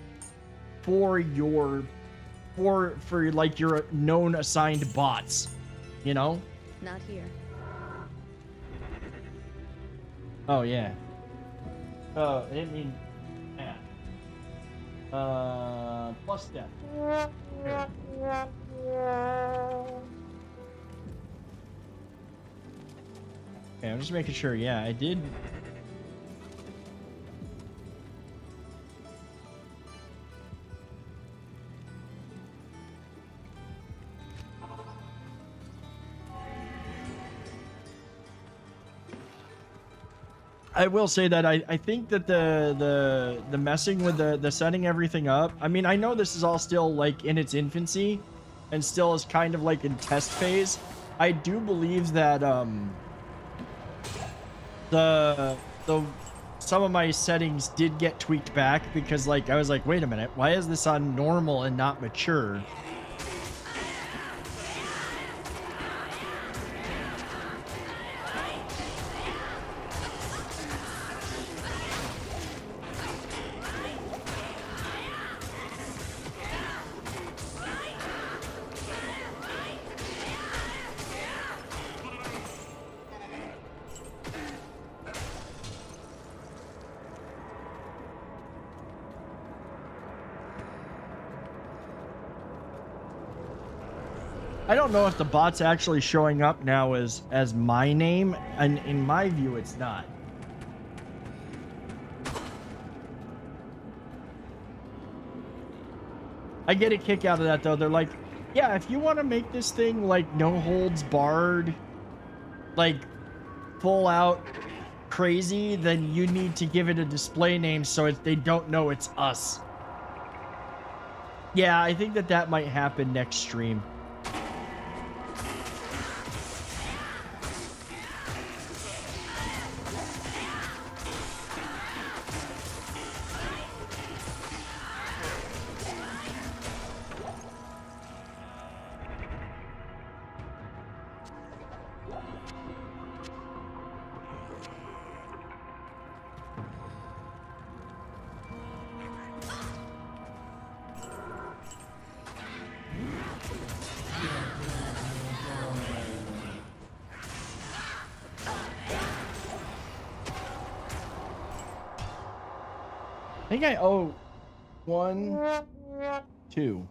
for your known assigned bots, you know? Not here. Oh yeah. I didn't mean, yeah. Plus death. Here. Okay, I'm just making sure. Yeah, I did. I will say that I think that the messing with the setting everything up, I mean, I know this is all still like in its infancy and still is kind of like in test phase. I do believe that some of my settings did get tweaked back, because like I was like, wait a minute, why is this on normal and not mature? I don't know if the bot's actually showing up now as my name, and in my view, it's not. I get a kick out of that, though. They're like, yeah, if you want to make this thing like no holds barred, like full out crazy, then you need to give it a display name so they don't know it's us. Yeah, I think that might happen next stream. think I owe 1, 2.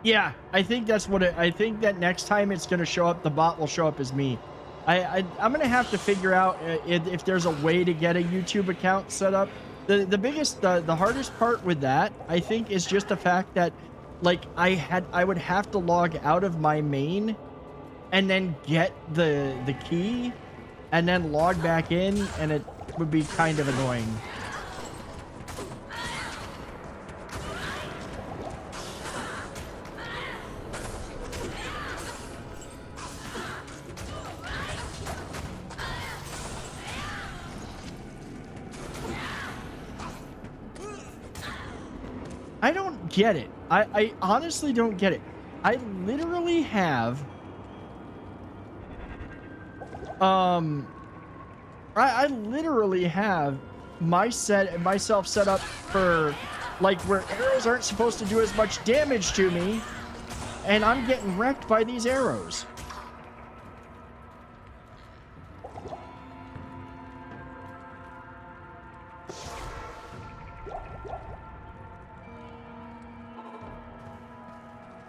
Yeah, I think that's what I think that next time it's going to show up, the bot will show up as me. I'm going to have to figure out if there's a way to get a YouTube account set up. The biggest, the hardest part with that, I think, is just the fact that, like, I would have to log out of my main and then get the key and then log back in, and it would be kind of annoying. I don't get it. I honestly don't get it. I literally have I literally have myself set up for, like, where arrows aren't supposed to do as much damage to me, and I'm getting wrecked by these arrows.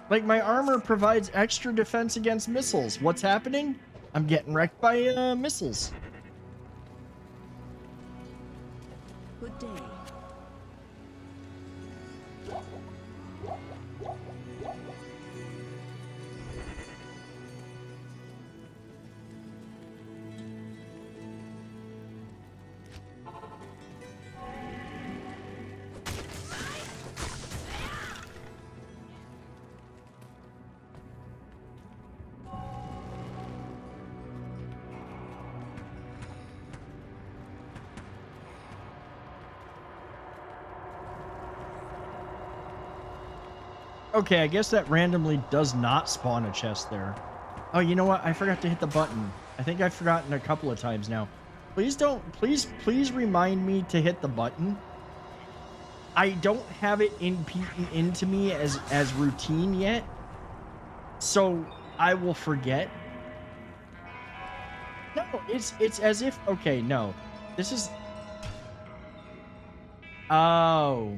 Like, my armor provides extra defense against missiles. What's happening? I'm getting wrecked by missiles. Good day. Okay, I guess that randomly does not spawn a chest there. Oh, you know what? I forgot to hit the button. I think I've forgotten a couple of times now. Please remind me to hit the button. I don't have it into me as routine yet, so I will forget. No, it's as if, okay, no. This is... Oh...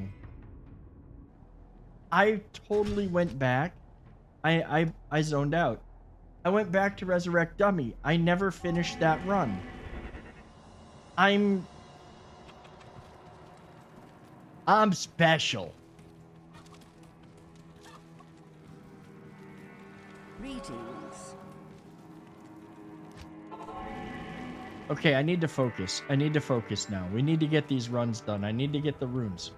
I totally went back. I zoned out. I went back to resurrect dummy. I never finished that run. I'm special. Greetings. Okay, I need to focus. I need to focus now. We need to get these runs done. I need to get the runes.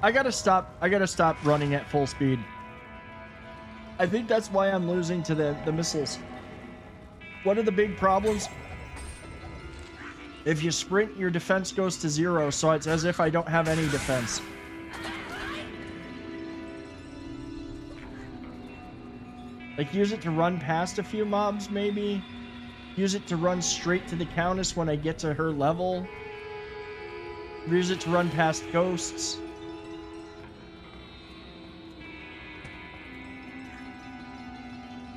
I gotta stop running at full speed. I think that's why I'm losing to the missiles. One of the big problems, if you sprint, your defense goes to 0, so it's as if I don't have any defense. Like, use it to run past a few mobs, maybe? Use it to run straight to the Countess when I get to her level? Use it to run past ghosts?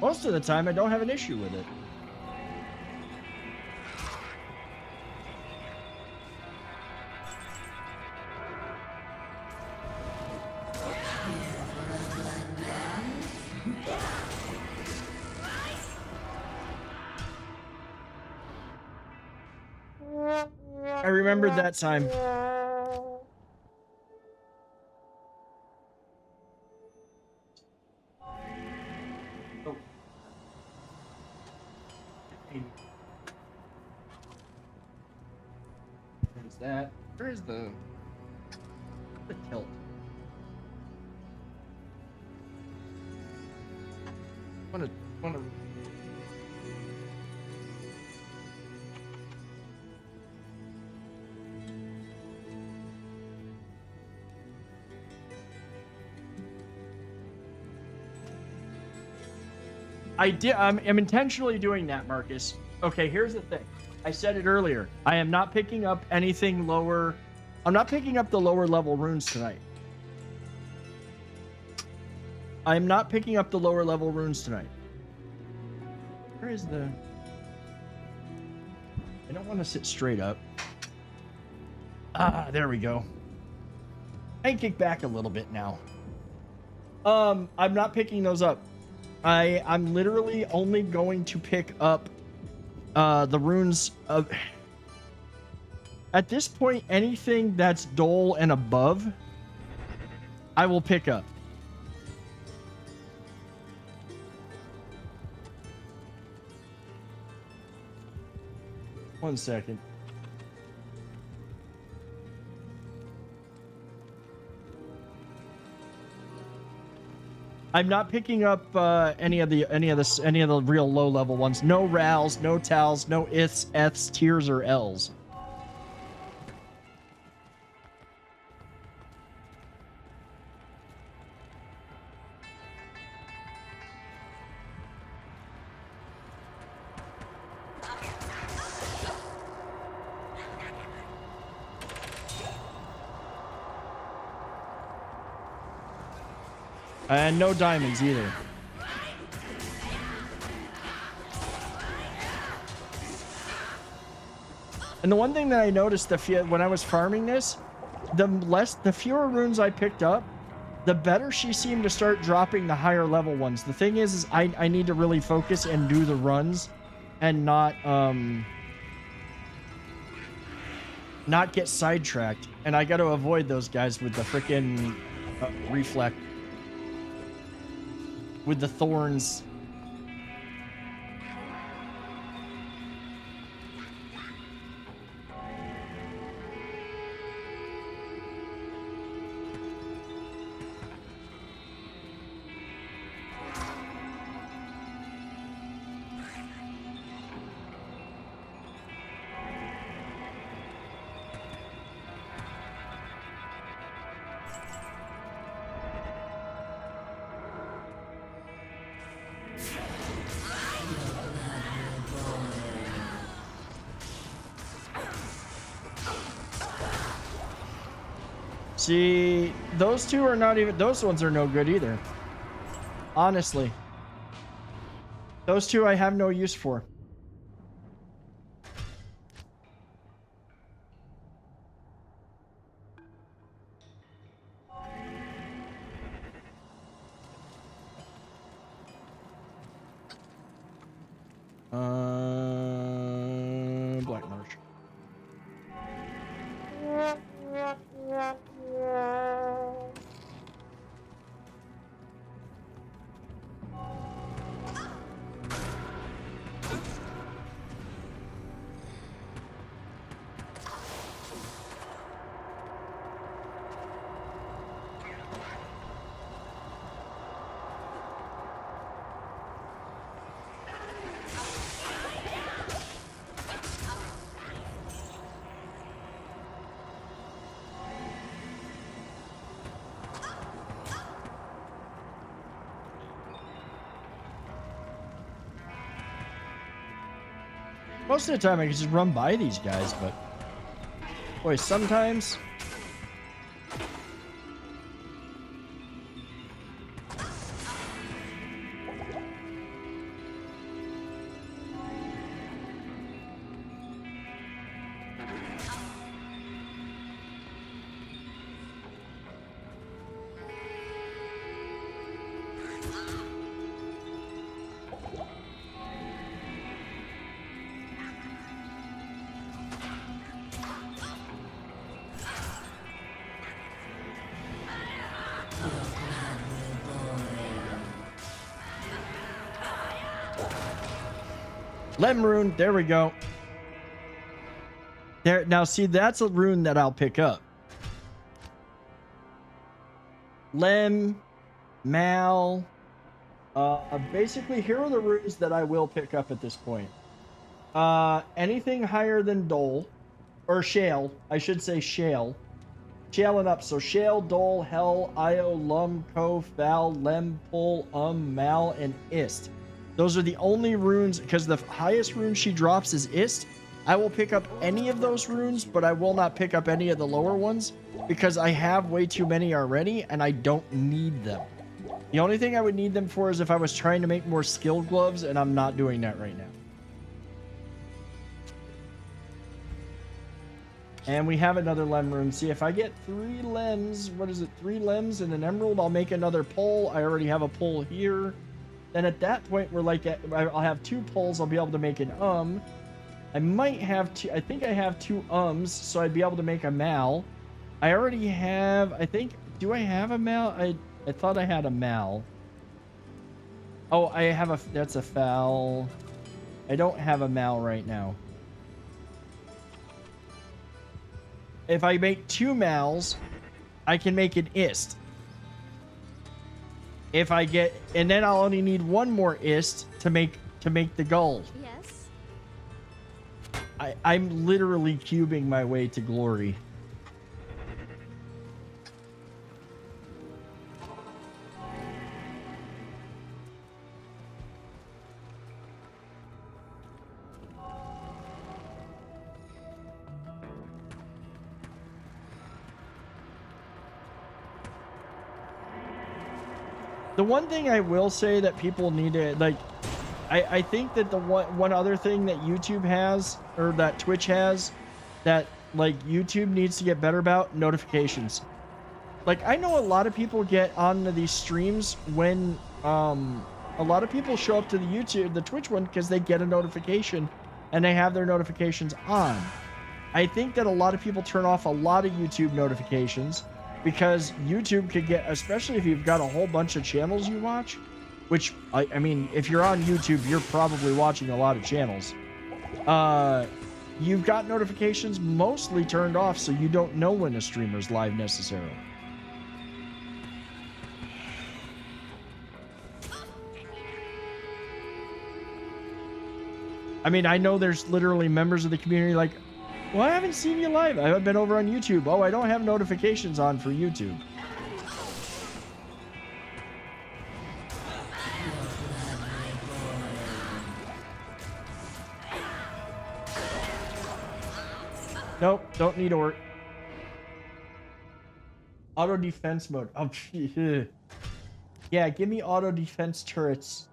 Most of the time, I don't have an issue with it. I remembered that time. Oh. There's that. Where's the tilt? Wanna I'm intentionally doing that, Marcus. Okay, here's the thing. I said it earlier. I am not picking up anything lower. I'm not picking up the lower level runes tonight. I'm not picking up the lower level runes tonight. Where is the... I don't want to sit straight up. Ah, there we go. I can kick back a little bit now. I'm not picking those up. I'm literally only going to pick up the runes of... At this point, anything that's Dole and above, I will pick up. One second. I'm not picking up any of the real low level ones. No Rals, no Tals, no Iths, Eths, Tiers, or Ls. And no diamonds either. And the one thing that I noticed when I was farming this, the fewer runes I picked up, the better she seemed to start dropping the higher level ones. The thing is I need to really focus and do the runs and not get sidetracked. And I got to avoid those guys with the frickin' reflect. With the thorns. See, those two are not even... Those ones are no good either. Honestly. Those two I have no use for. Black Marsh. Most of the time I can just run by these guys, but boy, sometimes Lem rune. There we go. There. Now, see, that's a rune that I'll pick up. Lem, Mal. Basically, here are the runes that I will pick up at this point. Anything higher than Dole, or Shale, I should say Shale. Shale and up. So Shale, Dole, Hell, Io, Lum, Ko, Fal, Lem, Pull, Mal, and Ist. Those are the only runes, because the highest rune she drops is Ist. I will pick up any of those runes, but I will not pick up any of the lower ones, because I have way too many already, and I don't need them. The only thing I would need them for is if I was trying to make more skill gloves, and I'm not doing that right now. And we have another lem rune. See, if I get 3 lems, what is it? 3 lems and an emerald, I'll make another pole. I already have a pole here. Then at that point, we're like, I'll have 2 poles. I'll be able to make an I might have 2. I think I have 2 so I'd be able to make a mal. I already have, I think, do I have a mal? I thought I had a mal. Oh, I have a, that's a foul. I don't have a mal right now. If I make 2 mals, I can make an ist. If I get, and then I'll only need 1 more ist to make the gull. Yes. I'm literally cubing my way to glory. The one thing I will say that people need to, like, I think that the one other thing that YouTube has, or that Twitch has, that, like, YouTube needs to get better about, notifications. Like, I know a lot of people get onto these streams when, a lot of people show up to the Twitch one because they get a notification and they have their notifications on. I think that a lot of people turn off a lot of YouTube notifications because YouTube could get, especially if you've got a whole bunch of channels you watch, which, I mean, if you're on YouTube, you're probably watching a lot of channels. You've got notifications mostly turned off, so you don't know when a streamer's live necessarily. I mean, I know there's literally members of the community like, well, I haven't seen you live. I haven't been over on YouTube. Oh, I don't have notifications on for YouTube. Nope, don't need ort. Auto defense mode. Oh, yeah, give me auto defense turrets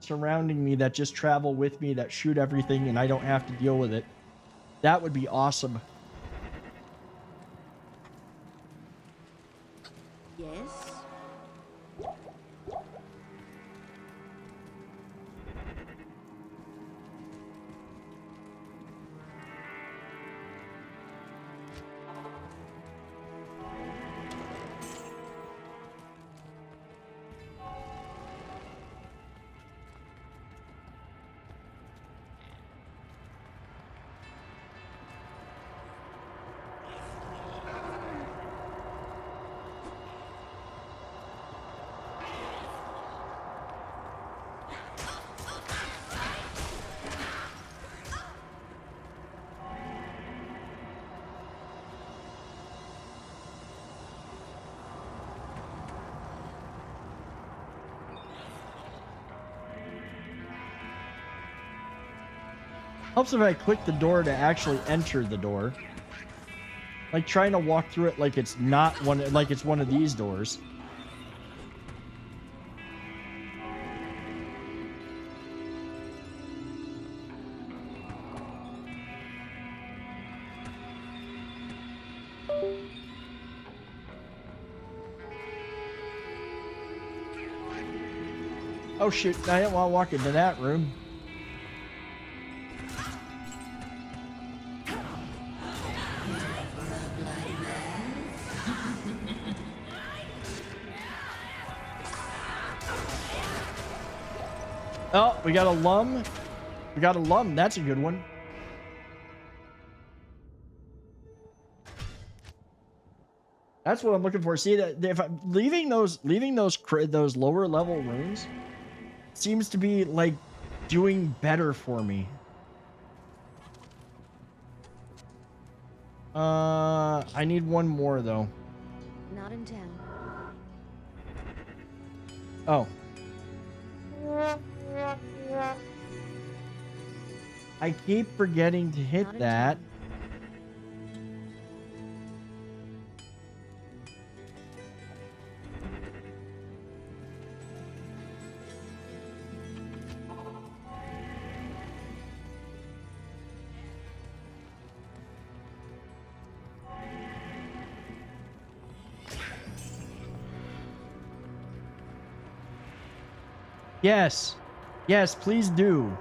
surrounding me that just travel with me, that shoot everything, and I don't have to deal with it. That would be awesome. Yes. Helps if I click the door to actually enter the door. Like trying to walk through it like it's not one, like it's one of these doors. Oh shoot, I don't want to walk into that room. Oh, we got a lum. We got a lum. That's a good one. That's what I'm looking for. See that if I'm leaving those lower level runes seems to be like doing better for me. I need one more though. Not in town. Oh. I keep forgetting to hit that. Yes. Yes, please do.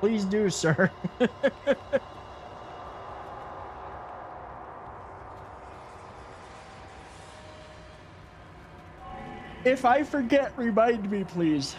Please do, sir. If I forget, remind me, please.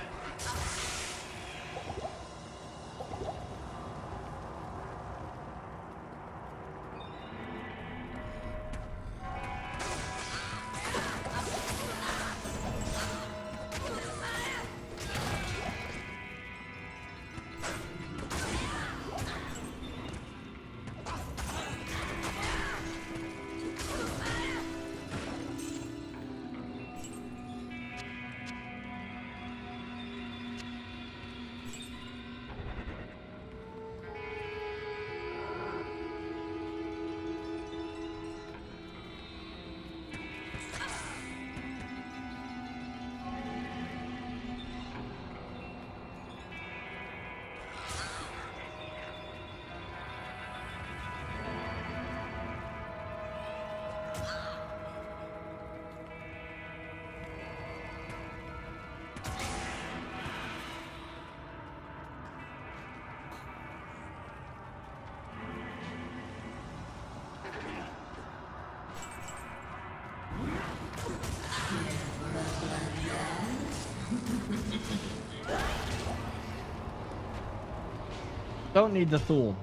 Don't need the Thule.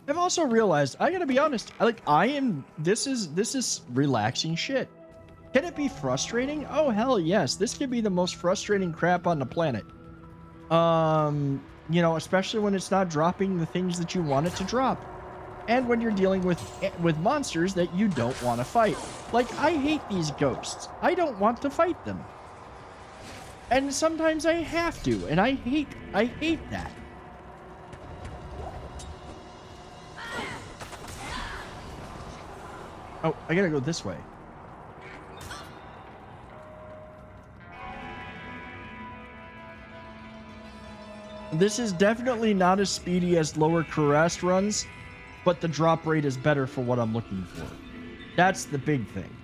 I've also realized, I gotta be honest, this is relaxing shit. Can it be frustrating? Oh, hell yes. This could be the most frustrating crap on the planet. You know, especially when it's not dropping the things that you want it to drop. And when you're dealing with monsters that you don't want to fight. Like, I hate these ghosts. I don't want to fight them. And sometimes I have to, and I hate that. Oh, I gotta go this way. This is definitely not as speedy as lower Caress runs, but the drop rate is better for what I'm looking for. That's the big thing.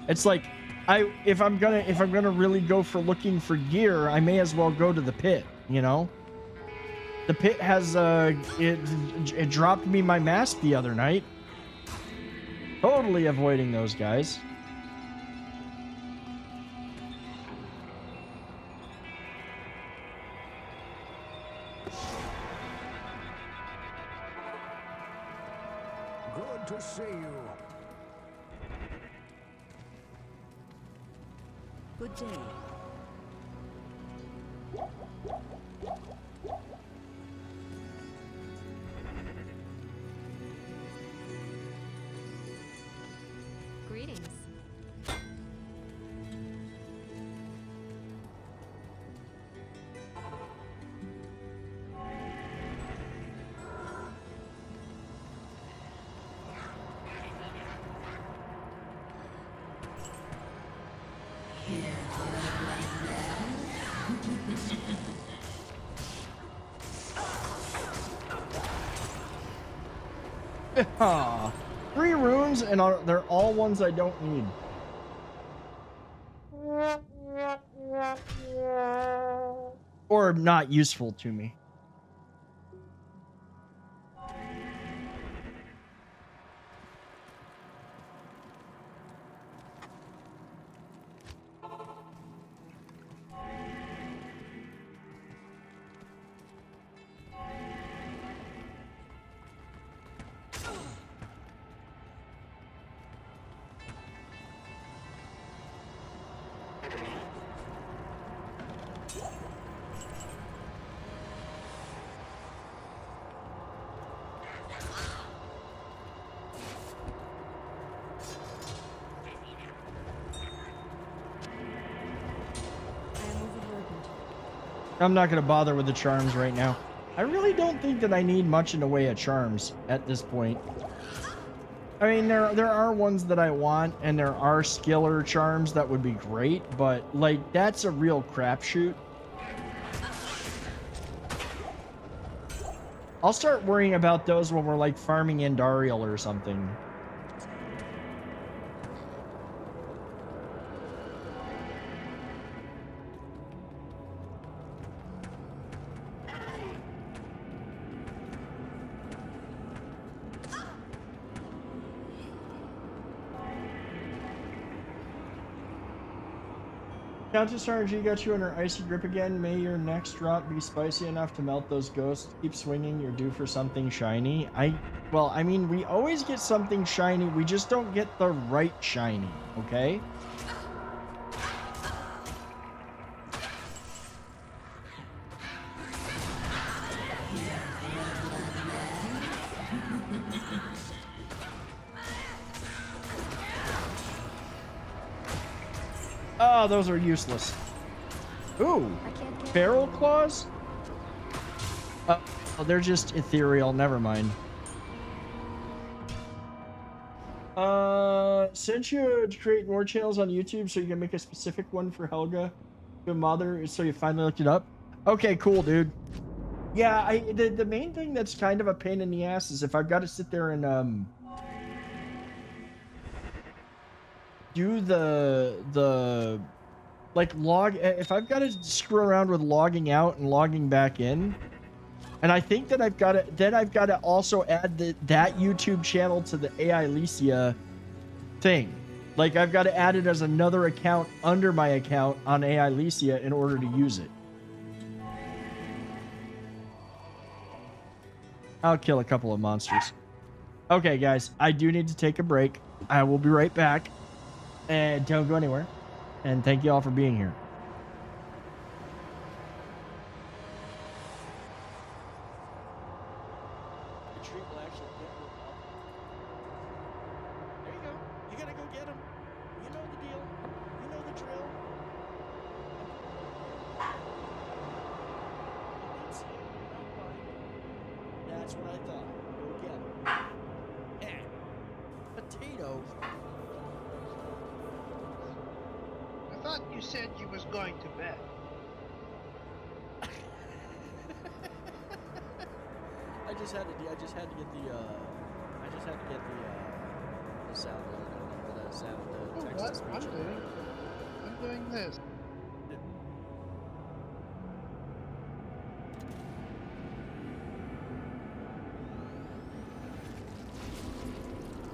It's like, if I'm gonna really go for looking for gear, I may as well go to the pit, you know? The pit has it dropped me my mask the other night. Totally avoiding those guys. Good to see you. Good day. Greetings. Aw. 3 runes, and they're all ones I don't need. Or not useful to me. I'm not going to bother with the charms right now. I really don't think that I need much in the way of charms at this point. I mean, there are ones that I want, and there are skiller charms that would be great, but, like, that's a real crapshoot. I'll start worrying about those when we're, like, farming Andariel or something. Countess RNG got you under icy grip again. May your next drop be spicy enough to melt those ghosts. Keep swinging. You're due for something shiny. Well, I mean, we always get something shiny. We just don't get the right shiny, okay? Oh, those are useless. Ooh, feral claws? Oh, they're just ethereal. Never mind. Sent you to create more channels on YouTube so you can make a specific one for Helga, your mother, so you finally looked it up. Okay, cool, dude. Yeah, the main thing that's kind of a pain in the ass is if I've got to sit there and do the like log, if I've got to screw around with logging out and logging back in, and I think that I've got to also add that YouTube channel to the AI Alicia thing. Like, I've got to add it as another account under my account on AI Alicia in order to use it. I'll kill a couple of monsters. Okay, guys, I do need to take a break. I will be right back. And don't go anywhere. And thank you all for being here. The tree will actually get her up. There you go. You gotta go get him. You know the deal. You know the drill. That's what I thought. Go get him. Potato. I thought you said you was going to bed. I just had to get the sound loaded, the sound text to speech. I'm doing this.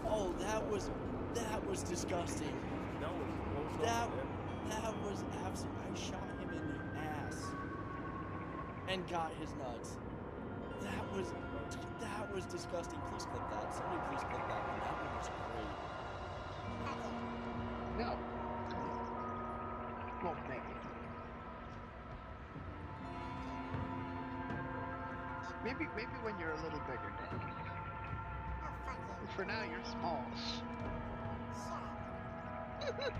Oh, that was disgusting. No, That was absolute. I shot him in the ass and got his nuts. That was disgusting. Please clip that. Somebody please clip that one. That one was great. No. Won't make it. Maybe when you're a little bigger, Dad. For now, you're small. Okay.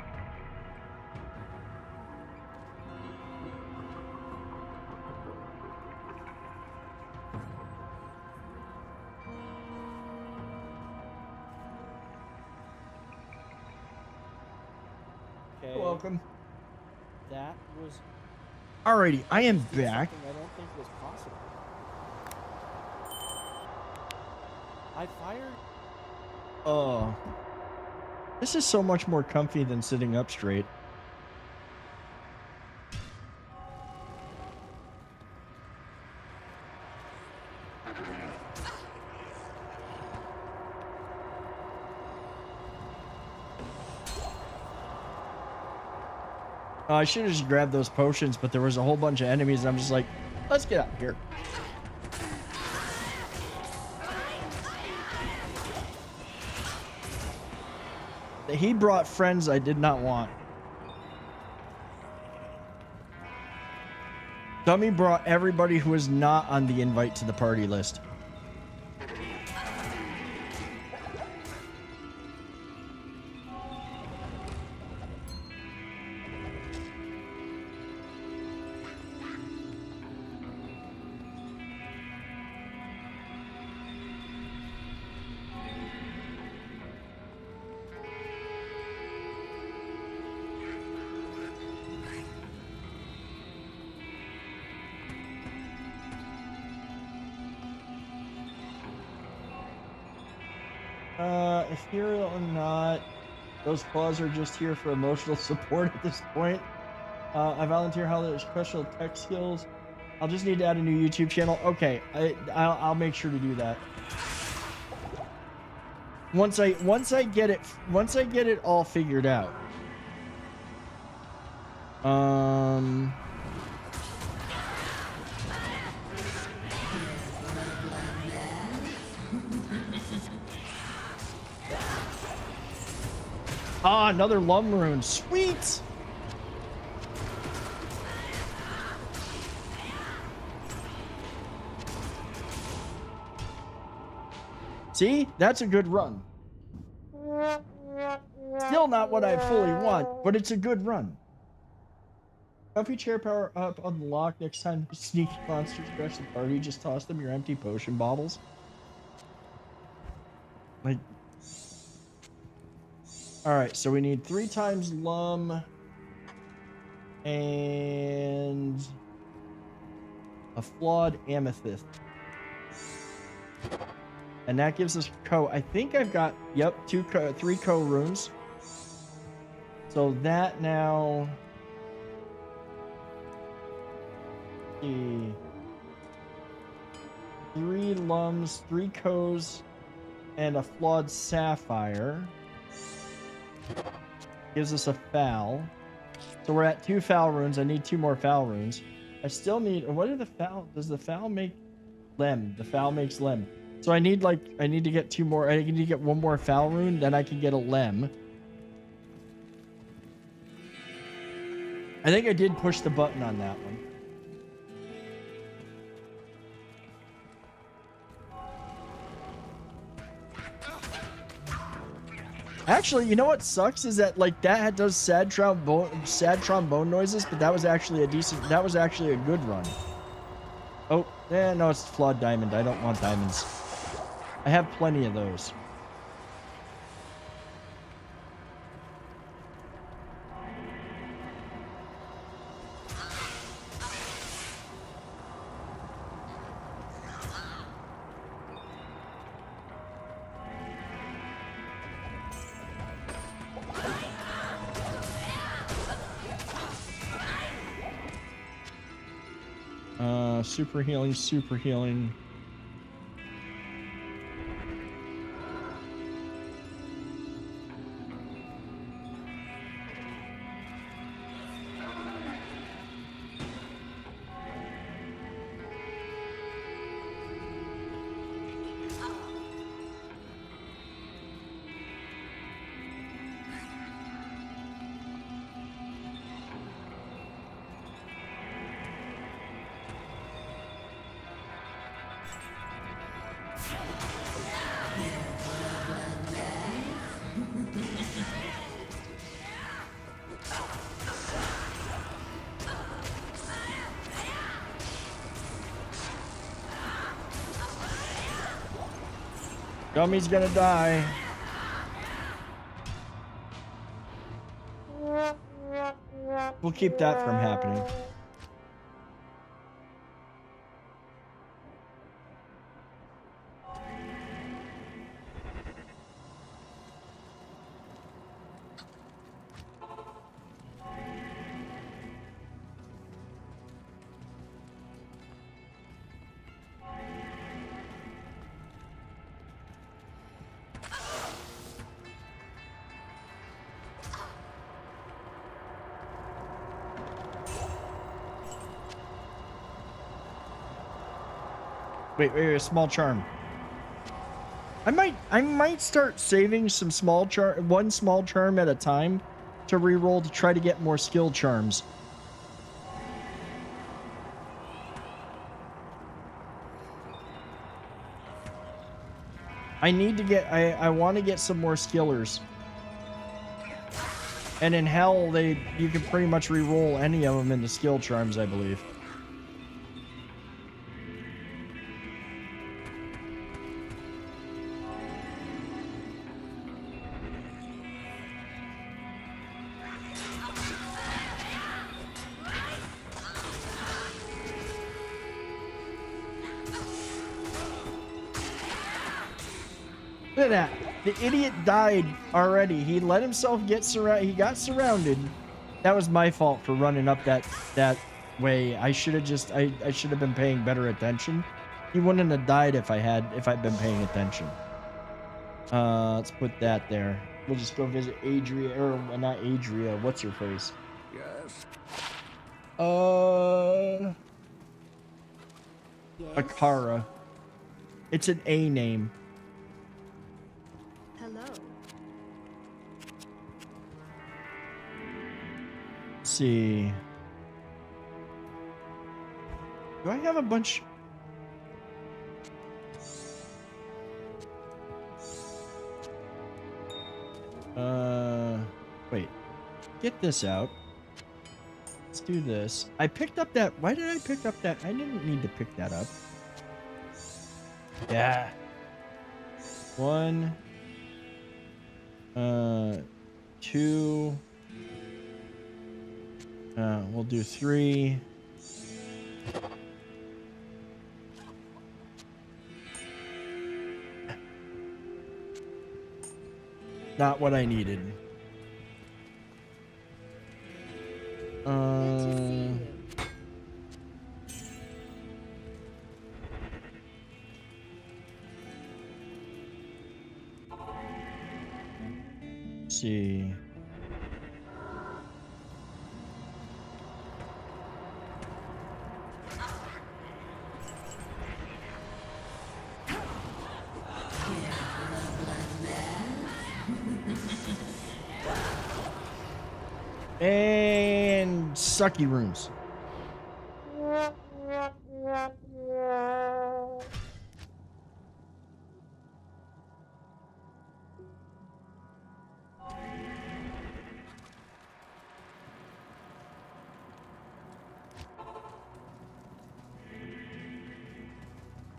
You're welcome. That was Alrighty, I am back. something I don't think was possible. I fired. Oh. This is so much more comfy than sitting up straight. I should have just grabbed those potions, but there was a whole bunch of enemies, and I'm just like, let's get out of here. He brought friends I did not want. Dummy brought everybody who was not on the invite to the party list. If here or not, those claws are just here for emotional support at this point. I volunteer how there's special tech skills. I'll just need to add a new YouTube channel. Okay, I'll make sure to do that. Once I get it all figured out. Ah, another Lum rune. Sweet! See? That's a good run. Still not what I fully want, but it's a good run. Comfy chair power up unlocked. Next time sneaky monsters crash the party, just toss them your empty potion bottles. Like... Alright, so we need 3 times Lum and a flawed amethyst. And that gives us Co. I think I've got, yep, 3 Co runes. So that now... See, 3 Lums, 3 Co's, and a flawed sapphire. Gives us a foul. So we're at 2 foul runes. I need 2 more foul runes. I still need... What are the foul... Does the foul make... Lem. The foul makes Lem. So I need to get 2 more... I need to get 1 more foul rune. Then I can get a Lem. I think I did push the button on that one. Actually, you know what sucks is that like that does sad trombone noises, but that was actually a good run. Oh, no, it's flawed diamond. I don't want diamonds. I have plenty of those. Super healing, super healing. Dummy's gonna die. We'll keep that from happening. Wait, a small charm. I might start saving some one small charm at a time to reroll to try to get more skill charms. I need to get I want to get some more skillers. And in hell, you can pretty much re-roll any of them into skill charms, I believe. Look at that. The idiot died already. He let himself get surrounded. He got surrounded. That was my fault for running up that way. I should have just I should have been paying better attention. He wouldn't have died if I'd been paying attention. Let's put that there. We'll just go visit Adria, or not Adria. What's her face? Yes. Akara. It's an A name. Hello. Let's see. Do I have a bunch? Wait. Get this out. Let's do this. I picked up that. Why did I pick up that? I didn't need to pick that up. Yeah. 1. 2. We'll do 3. Not what I needed. Let's see. And sucky runes.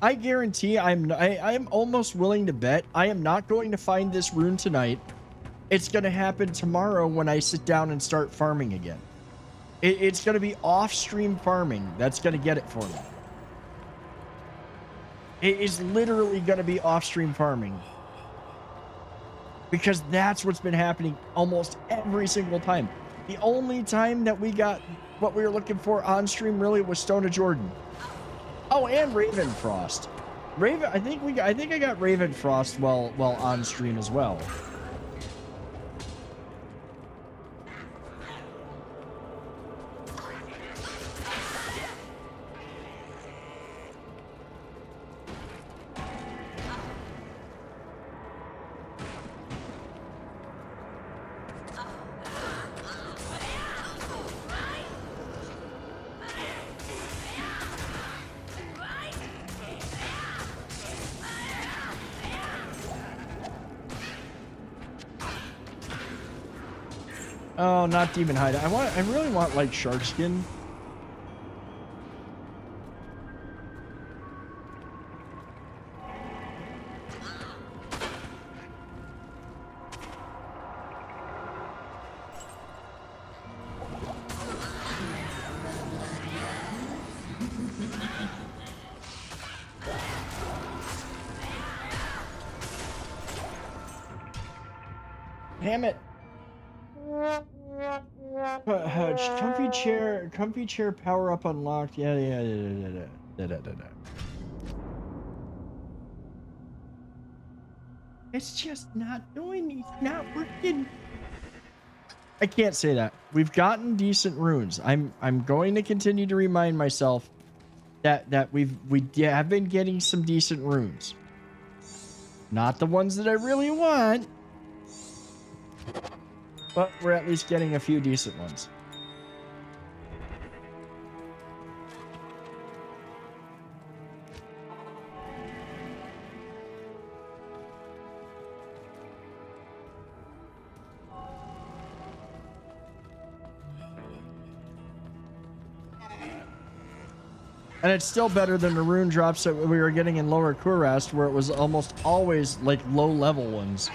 I guarantee I'm almost willing to bet I am not going to find this rune tonight. It's going to happen tomorrow when I sit down and start farming again. It's going to be off-stream farming that's going to get it for me. It is literally going to be off-stream farming. Because that's what's been happening almost every single time. The only time that we got what we were looking for on-stream really was Stone of Jordan. Oh, and Ravenfrost. I think I got Ravenfrost while on-stream as well. Oh, not Demon Hide. I really want like shark skin. Damn it. Comfy chair power up unlocked. Yeah. It's just not doing. It's not working. I can't say that. We've gotten decent runes. I'm going to continue to remind myself that we have been getting some decent runes. Not the ones that I really want, but we're at least getting a few decent ones. And it's still better than the rune drops that we were getting in Lower Kurast, where it was almost always like low-level ones.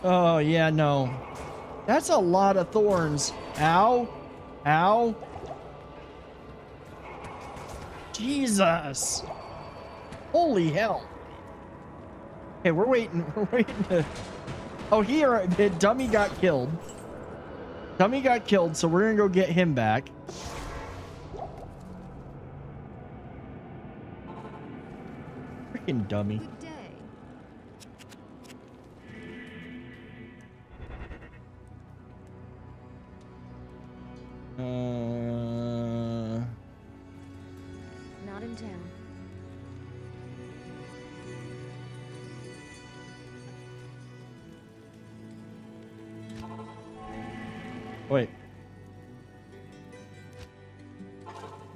Oh, yeah, no. That's a lot of thorns. Ow. Ow. Jesus. Holy hell. Okay, we're waiting. We're waiting to... Oh, here, the dummy got killed. Dummy got killed, so we're gonna go get him back. Freaking dummy. Good day. Not in town. Wait.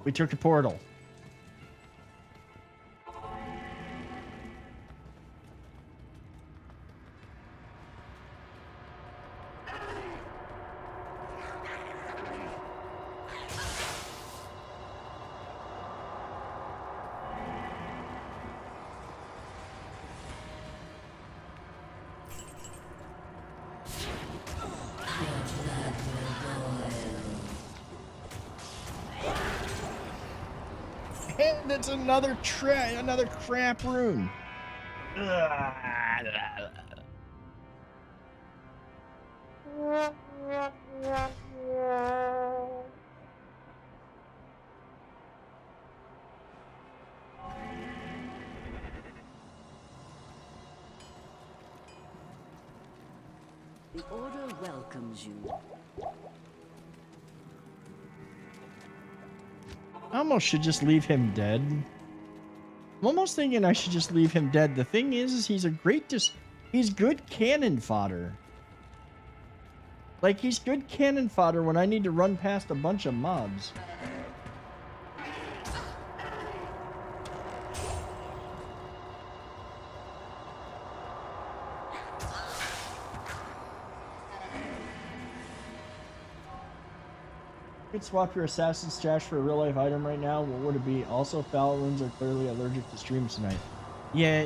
We took a portal. And it's another crap rune. The Order welcomes you. I almost should just leave him dead. I'm almost thinking I should just leave him dead. The thing is he's a great he's good cannon fodder. Like, he's good cannon fodder when I need to run past a bunch of mobs. You could swap your assassin stash for a real life item right now. What would it be? Also, foul runes are clearly allergic to streams tonight. Yeah,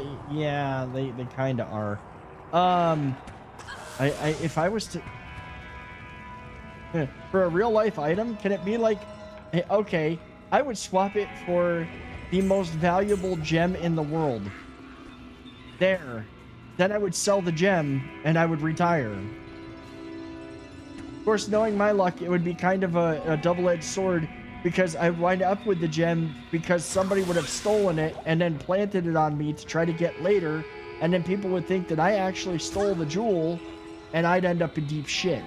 they kind of are. If I was to for a real life item, can it be like, okay, I would swap it for the most valuable gem in the world. There, then I would sell the gem and I would retire. Of course, knowing my luck, it would be kind of a double-edged sword, because I wind up with the gem because somebody would have stolen it and then planted it on me to try to get later, and then people would think that I actually stole the jewel, and I'd end up in deep shit.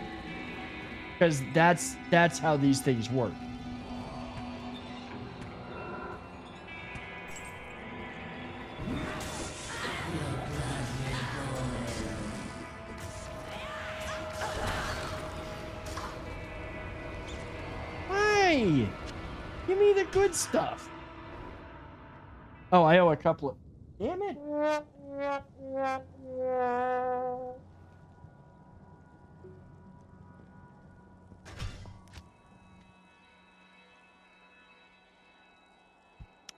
Because that's how these things work. Hey! Give me the good stuff. Oh, I owe a couple of... Damn it!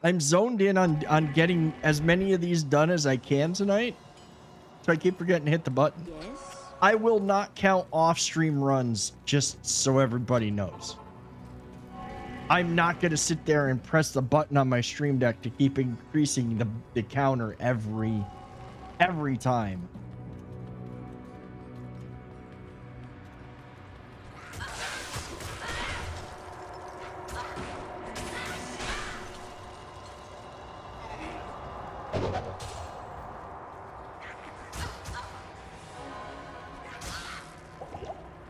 I'm zoned in on getting as many of these done as I can tonight. So I keep forgetting to hit the button. Yes? I will not count off-stream runs, just so everybody knows. I'm not going to sit there and press the button on my stream deck to keep increasing the counter every time.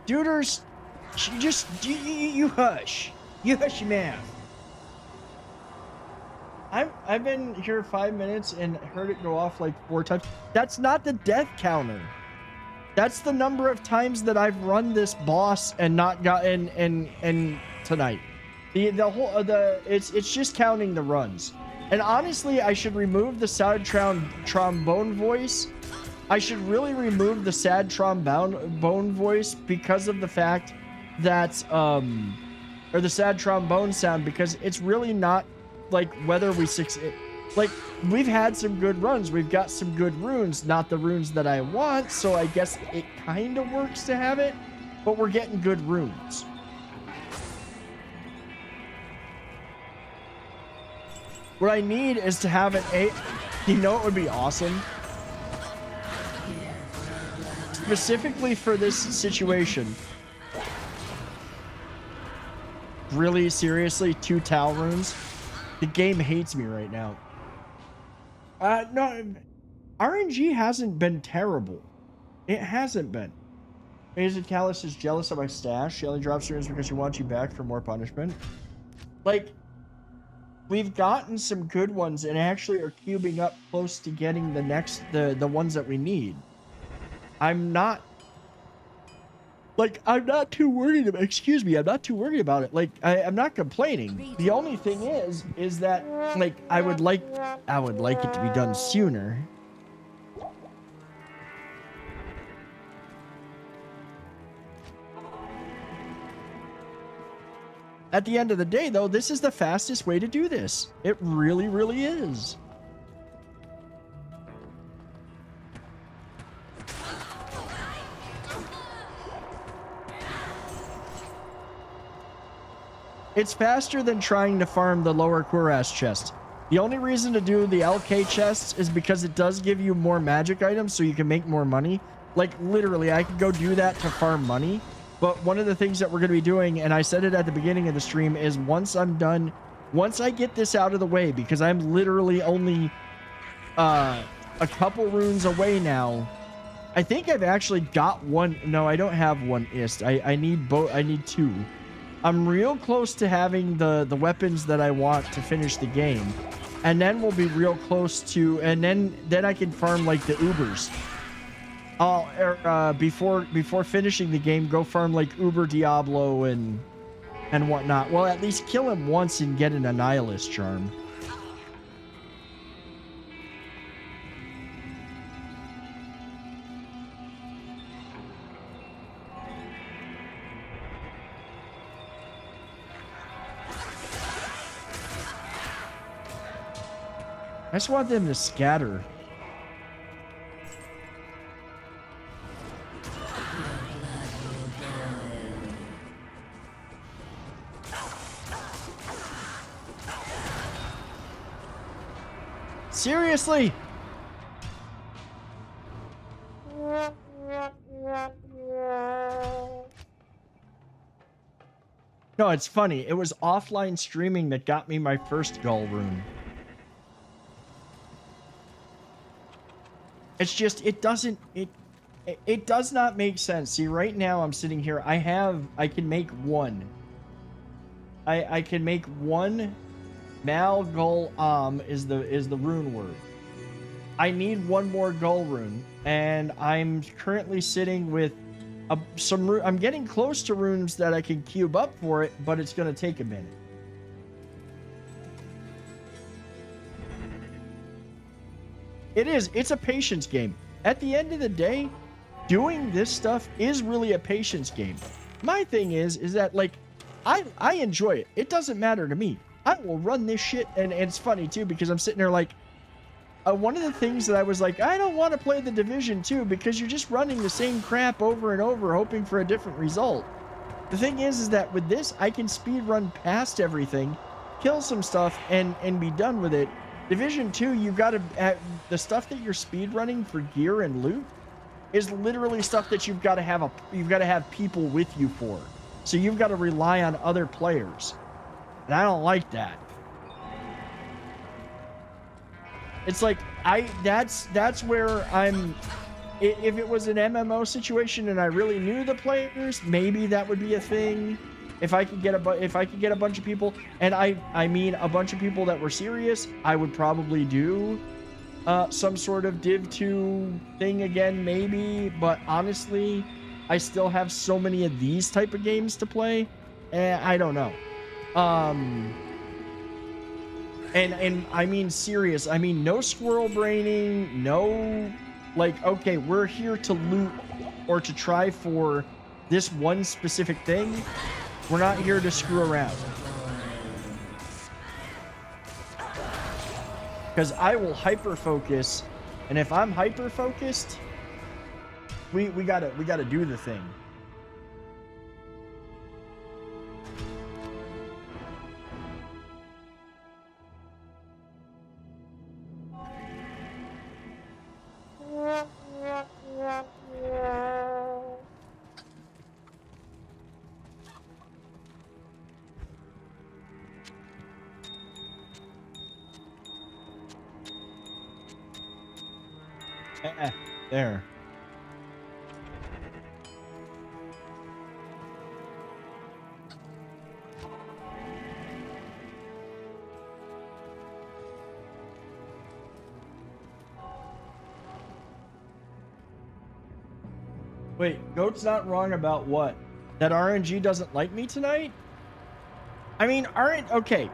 Duders, you hush. You hush your mouth. I've been here 5 minutes and heard it go off like 4 times. That's not the death counter. That's the number of times that I've run this boss and not gotten and tonight. It's just counting the runs. And honestly, I should remove the sad trombone voice. I should really remove the sad trombone voice because of the fact that or the sad trombone sound, because it's really not like whether we succeed. Like, we've had some good runs. We've got some good runes, not the runes that I want, so I guess it kind of works to have it, but we're getting good runes. What I need is to have an 8. You know what would be awesome? Specifically for this situation. Really, seriously, 2 Tal runes? The game hates me right now. No, RNG hasn't been terrible. It hasn't been. Agent Callus is jealous of my stash. She only drops runes because she wants you back for more punishment. Like, we've gotten some good ones and actually are cubing up close to getting the ones that we need. I'm not too worried about, excuse me, I'm not too worried about it. Like, I'm not complaining. The only thing is that, like, I would like it to be done sooner. At the end of the day, though, this is the fastest way to do this. It really, really is. It's faster than trying to farm the lower Kuras chest. The only reason to do the LK chests is because it does give you more magic items so you can make more money. Like, literally, I could go do that to farm money. But one of the things that we're going to be doing, and I said it at the beginning of the stream, is once I'm done, once I get this out of the way, because I'm literally only a couple runes away now. I think I've actually got one. No, I don't have one ist. I need both. I need 2. I'm real close to having the weapons that I want to finish the game. And then we'll be real close to, and then I can farm like the Ubers. Before finishing the game, go farm like Uber Diablo and whatnot. Well, at least kill him once and get an Annihilus charm. I just want them to scatter. Seriously? No, it's funny. It was offline streaming that got me my first Gull rune. It's just, it does not make sense. See, right now I'm sitting here. I can make one. I can make one. Mal Gull is the rune word. I need one more Gull rune, and I'm currently sitting with I'm getting close to runes that I can cube up for it, but it's gonna take a minute. It's a patience game. At the end of the day, doing this stuff is really a patience game. My thing is that, like, I enjoy it. It doesn't matter to me. I will run this shit, and it's funny too because I'm sitting there like, one of the things that I was like, I don't want to play the Division 2 because you're just running the same crap over and over, hoping for a different result. The thing is that with this, I can speed run past everything, kill some stuff, and be done with it. Division 2, you've got to the stuff that you're speed running for gear and loot is literally stuff that you've got to have people with you for. So you've got to rely on other players. And I don't like that. It's like that's where I'm. If it was an MMO situation and I really knew the players, maybe that would be a thing. If I could get a bunch of people, and I mean a bunch of people that were serious, I would probably do some sort of Div 2 thing again, maybe. But honestly, I still have so many of these type of games to play, and I don't know. And I mean serious. I mean no squirrel braining, no like, okay, we're here to loot or to try for this one specific thing. We're not here to screw around. Because I will hyper focus, and if I'm hyper focused, we gotta do the thing. There. Wait, Goat's not wrong about what? That RNG doesn't like me tonight? I mean, okay.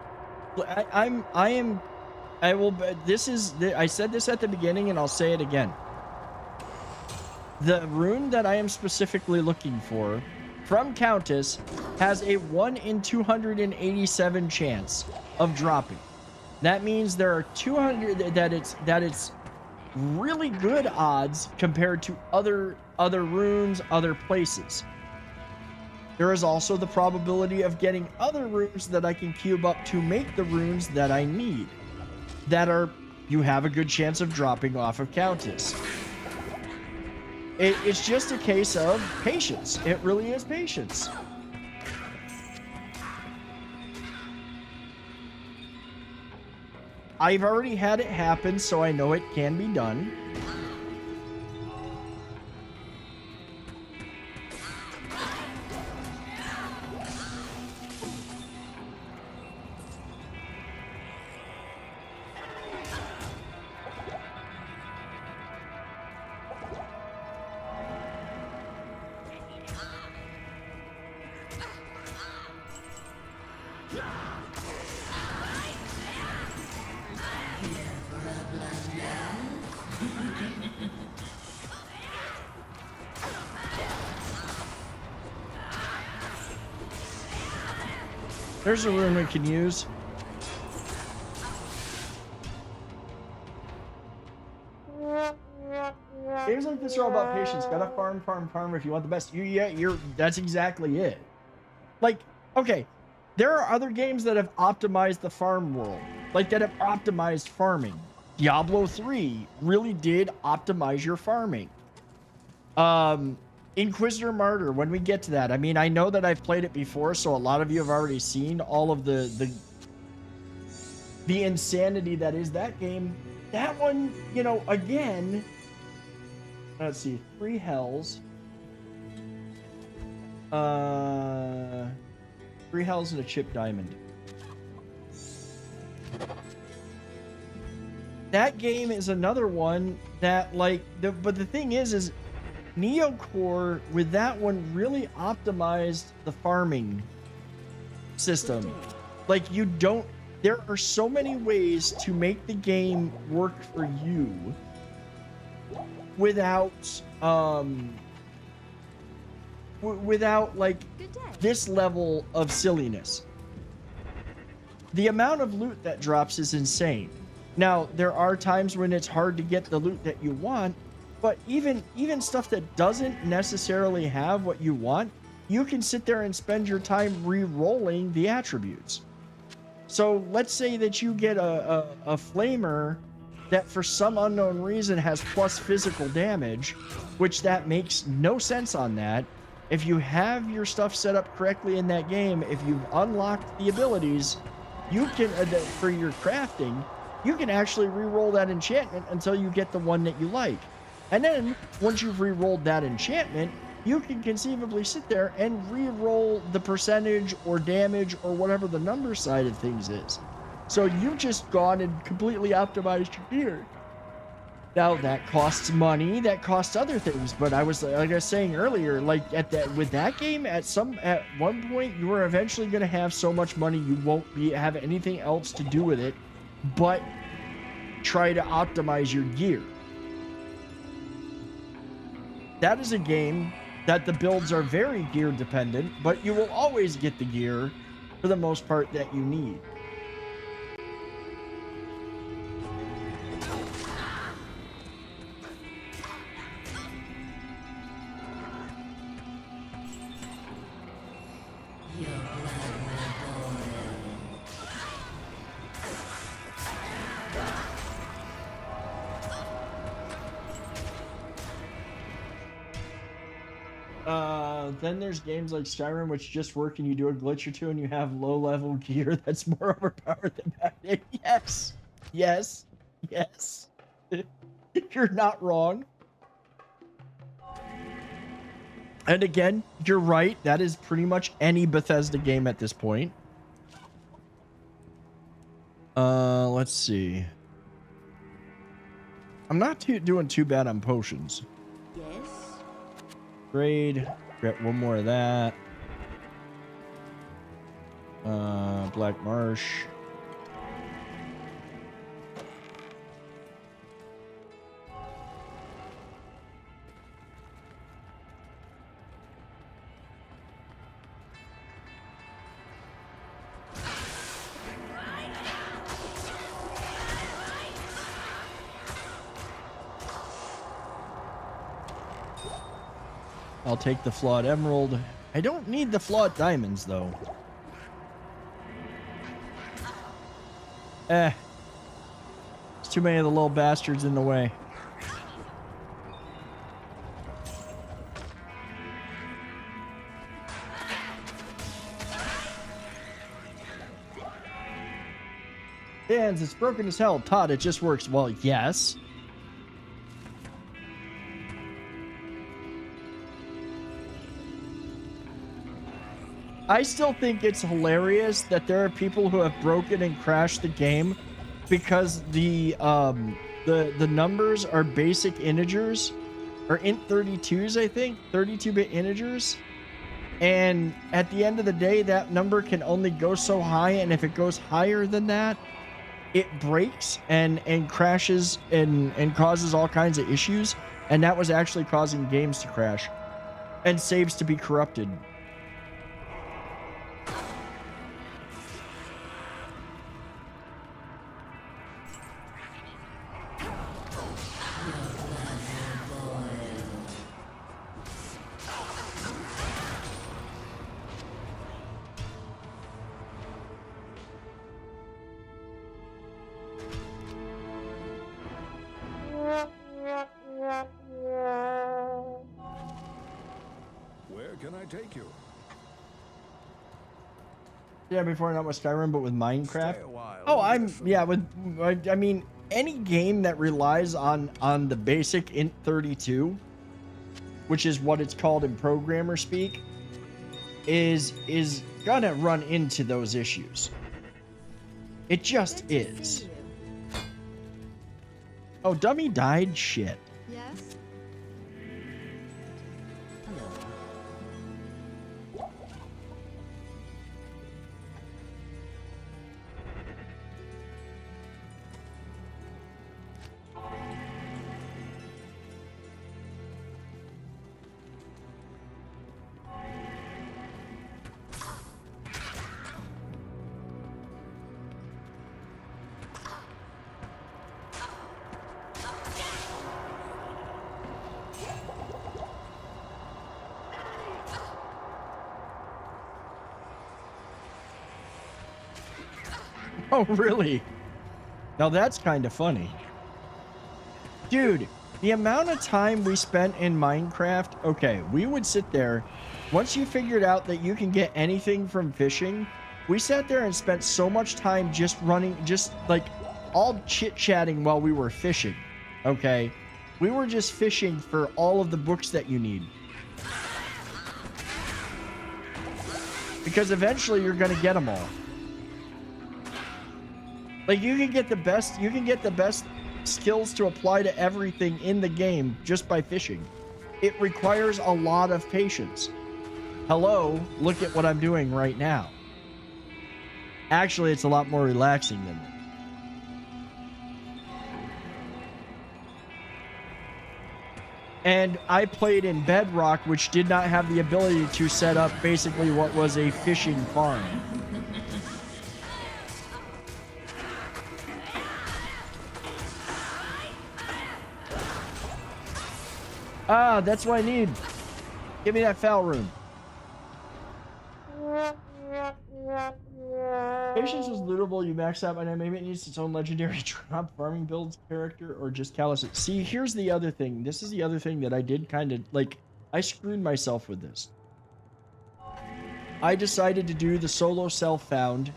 I said this at the beginning and I'll say it again. The rune that I am specifically looking for from Countess has a 1 in 287 chance of dropping. That means there are 200 that it's really good odds compared to other runes, other places. There is also the probability of getting other runes that I can cube up to make the runes that I need. You have a good chance of dropping off of Countess. It's just a case of patience. It really is patience. I've already had it happen, so I know it can be done. There's a rune we can use. Games like this are all about patience. Gotta farm if you want the best. That's exactly it. Like, okay, there are other games that have optimized the farm world, like that have optimized farming. Diablo 3 really did optimize your farming. Inquisitor Martyr, when we get to that, I mean, I know that I've played it before, so a lot of you have already seen all of the insanity that is that game. That one, you know, again, let's see, 3 hells. 3 hells and a chip diamond. That game is another one that, like, but the thing is Neocore with that one really optimized the farming system. Like, there are so many ways to make the game work for you without like this level of silliness. The amount of loot that drops is insane. Now, there are times when it's hard to get the loot that you want, but even stuff that doesn't necessarily have what you want, you can sit there and spend your time re-rolling the attributes. So let's say that you get a flamer that for some unknown reason has plus physical damage, which that makes no sense on that. If you have your stuff set up correctly in that game, if you've unlocked the abilities, you can, for your crafting, you can actually re-roll that enchantment until you get the one that you like. And then once you've re-rolled that enchantment, you can conceivably sit there and re-roll the percentage or damage or whatever the number side of things is. So you've just gone and completely optimized your gear. Now that costs money, that costs other things, but like I was saying earlier, like with that game, at one point you are eventually going to have so much money you won't have anything else to do with it but try to optimize your gear. That is a game that the builds are very gear dependent, but you will always get the gear for the most part that you need. Then there's games like Skyrim, which just work and you do a glitch or two and you have low-level gear that's more overpowered than Batman. Yes. Yes. Yes. You're not wrong. And again, you're right. That is pretty much any Bethesda game at this point. Let's see. I'm not doing too bad on potions. Yes? Grade. Get one more of that. Black Marsh. I'll take the flawed emerald. I don't need the flawed diamonds, though. There's too many of the little bastards in the way. Dan's, it's broken as hell. Todd, it just works. Well, yes. I still think it's hilarious that there are people who have broken and crashed the game because the numbers are basic integers, or int32s, I think, 32-bit integers. And at the end of the day, that number can only go so high, and if it goes higher than that, it breaks and crashes and causes all kinds of issues. And that was actually causing games to crash and saves to be corrupted. Where can I take you? Yeah, before not with Skyrim, but with Minecraft. Stay a while. Oh, I mean, any game that relies on the basic int32, which is what it's called in programmer speak, is gonna run into those issues. It just is. Oh, Dummy died? Shit. Yes? Oh, really? Now that's kind of funny. Dude, the amount of time we spent in Minecraft, okay, we would sit there. Once you figured out that you can get anything from fishing, we sat there and spent so much time just running, just like all chit-chatting while we were fishing, okay? We were just fishing for all of the books that you need. Because eventually you're going to get them all. Like, you can get the best skills to apply to everything in the game just by fishing. It requires a lot of patience. Hello, look at what I'm doing right now. Actually, it's a lot more relaxing than that. And I played in Bedrock, which did not have the ability to set up basically what was a fishing farm. Ah, that's what I need. Give me that foul rune. Patience is lootable. You max out by now. Maybe it needs its own legendary drop farming builds character or just callous it. See, here's the other thing. This is the other thing that I did kind of like. I screwed myself with this. I decided to do the solo self-found,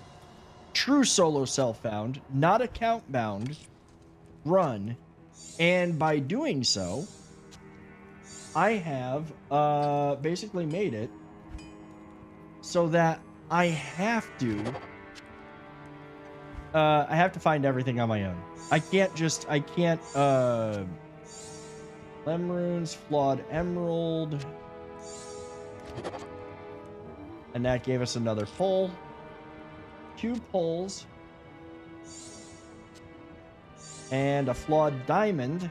true solo self-found, not account bound run. And by doing so, I have basically made it so that I have to find everything on my own. I can't Lem runes, flawed emerald. And that gave us another pull. 2 pulls. And a flawed diamond.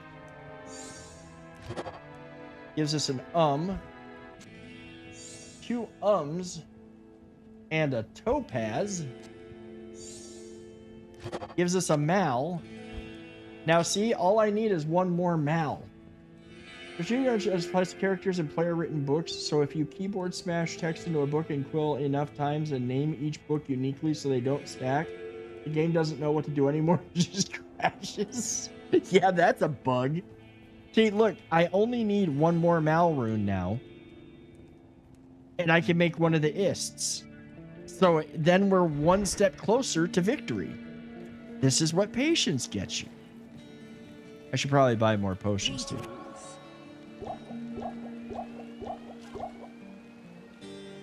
Gives us an 2 ums. And a topaz. Gives us a mal. Now see, all I need is 1 more mal. Virginia has placed characters in player-written books, so if you keyboard smash text into a book and quill enough times and name each book uniquely so they don't stack, the game doesn't know what to do anymore. It just crashes. Yeah, that's a bug. See, look, I only need 1 more mal rune now. And I can make one of the ists. So then we're 1 step closer to victory. This is what patience gets you. I should probably buy more potions too.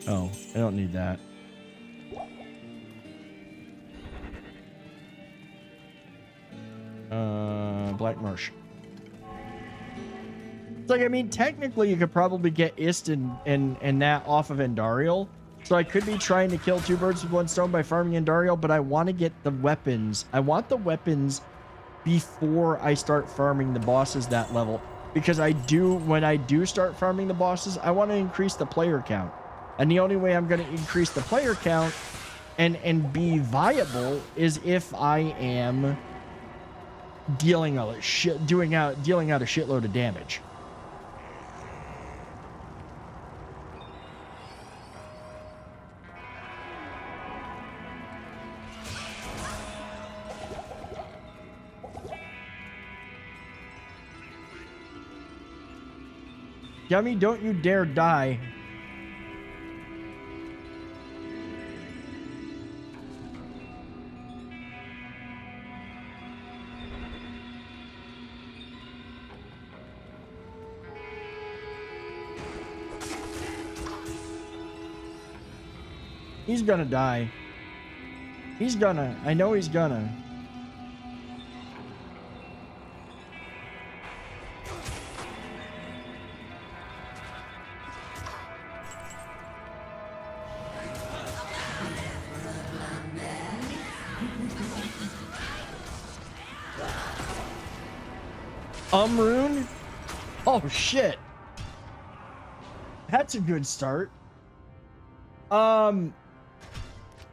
Oh, I don't need that. Black Marsh. It's like, I mean, technically you could probably get Ist and that off of Andariel. So I could be trying to kill 2 birds with 1 stone by farming Andariel, but I want to get the weapons. I want the weapons before I start farming the bosses that level. Because when I do start farming the bosses, I want to increase the player count. And the only way I'm going to increase the player count and be viable is if I am dealing out a shitload of damage. Yummy, don't you dare die. He's gonna die. I know he's gonna. Rune? Oh shit. That's a good start.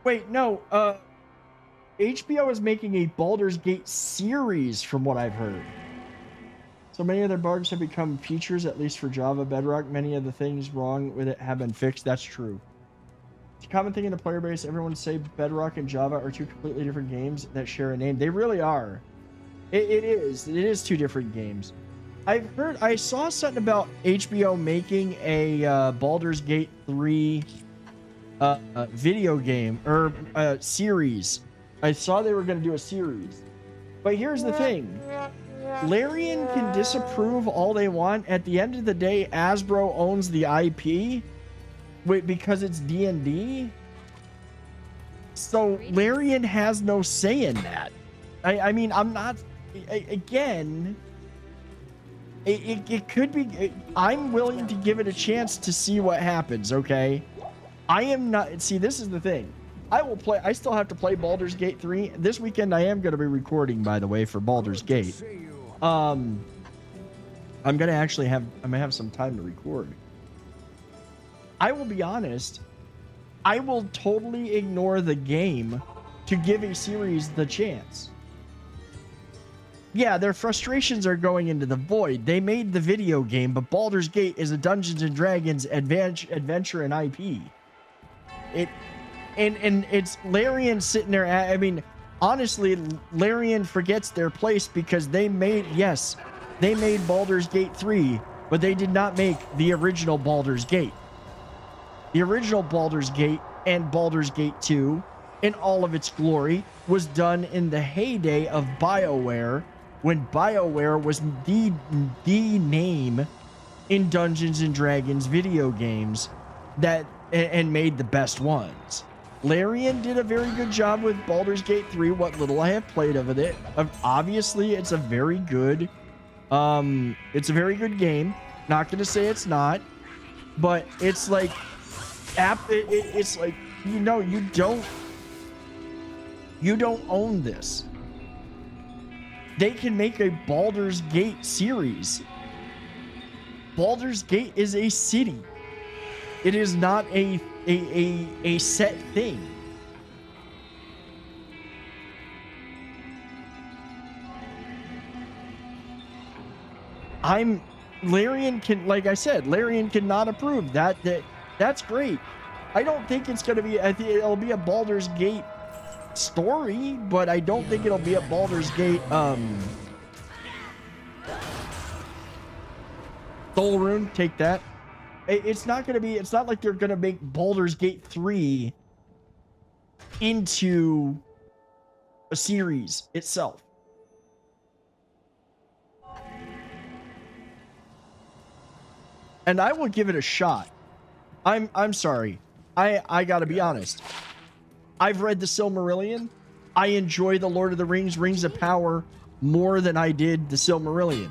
Wait, no, HBO is making a Baldur's Gate series from what I've heard. So many of their bugs have become features, at least for Java Bedrock. Many of the things wrong with it have been fixed. That's true. It's a common thing in the player base. Everyone say Bedrock and Java are 2 completely different games that share a name. They really are. It is 2 different games. I saw something about HBO making a Baldur's Gate 3 video game or series. I saw they were going to do a series. But here's the thing. Larian can disapprove all they want. At the end of the day, Hasbro owns the IP because it's D&D. So Larian has no say in that. I mean, I'm not... Again... It could be... I'm willing to give it a chance to see what happens, okay? I am not... See, this is the thing. I still have to play Baldur's Gate 3. This weekend I am going to be recording, by the way, for Baldur's Gate. I'm going to have some time to record. I will be honest. I will totally ignore the game to give a series the chance. Yeah, their frustrations are going into the void. They made the video game, but Baldur's Gate is a Dungeons and Dragons adventure and IP. And it's Larian sitting there. I mean, honestly, Larian forgets their place because they made Baldur's Gate 3, but they did not make the original Baldur's Gate. The original Baldur's Gate and Baldur's Gate 2, in all of its glory, was done in the heyday of BioWare, when BioWare was the name in Dungeons and Dragons video games and made the best ones. Larian did a very good job with Baldur's Gate 3, what little I have played of it. Obviously, it's a very good game. Not going to say it's not, but it's like, it's like, you don't own this. They can make a Baldur's Gate series. Baldur's Gate is a city. It is not a set thing. Larian cannot approve that. That's great. I don't think it's going to be, I think it'll be a Baldur's Gate story, but I don't think it'll be a Baldur's Gate, Soul Rune, take that. It's not like they're going to make Baldur's Gate 3 into a series itself. And I will give it a shot. I'm sorry. I gotta be honest. I've read the Silmarillion. I enjoy the Lord of the Rings, Rings of Power more than I did the Silmarillion.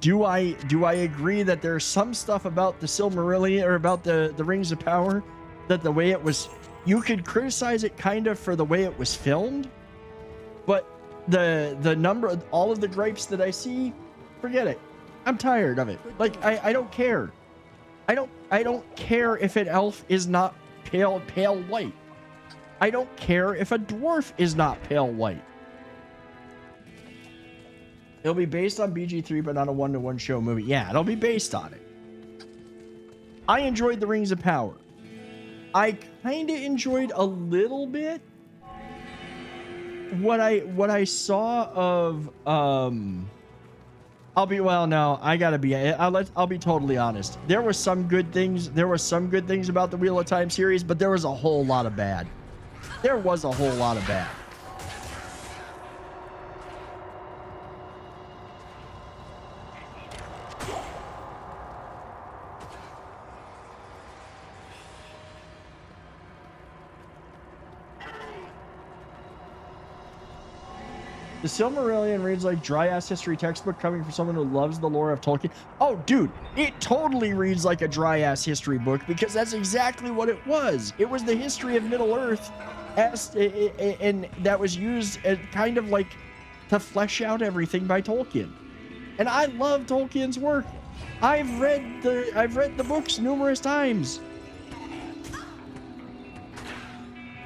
Do I agree that there's some stuff about the Silmarillion or about the Rings of Power that the way it was, you could criticize it kind of for the way it was filmed, but the number of all of the gripes that I see, forget it. I'm tired of it. Like I don't care. I don't care if an elf is not pale white. I don't care if a dwarf is not pale white. It'll be based on BG3, but not a one-to-one show movie. Yeah, it'll be based on it. I enjoyed the Rings of Power. I kind of enjoyed a little bit what I saw of I'll be totally honest. There were some good things about the Wheel of Time series, but there was a whole lot of bad. There was a whole lot of bad. The Silmarillion reads like dry-ass history textbook coming from someone who loves the lore of Tolkien. Oh, dude, it totally reads like a dry-ass history book because that's exactly what it was. It was the history of Middle-earth, and that was used as kind of like to flesh out everything by Tolkien. And I love Tolkien's work. I've read the books numerous times.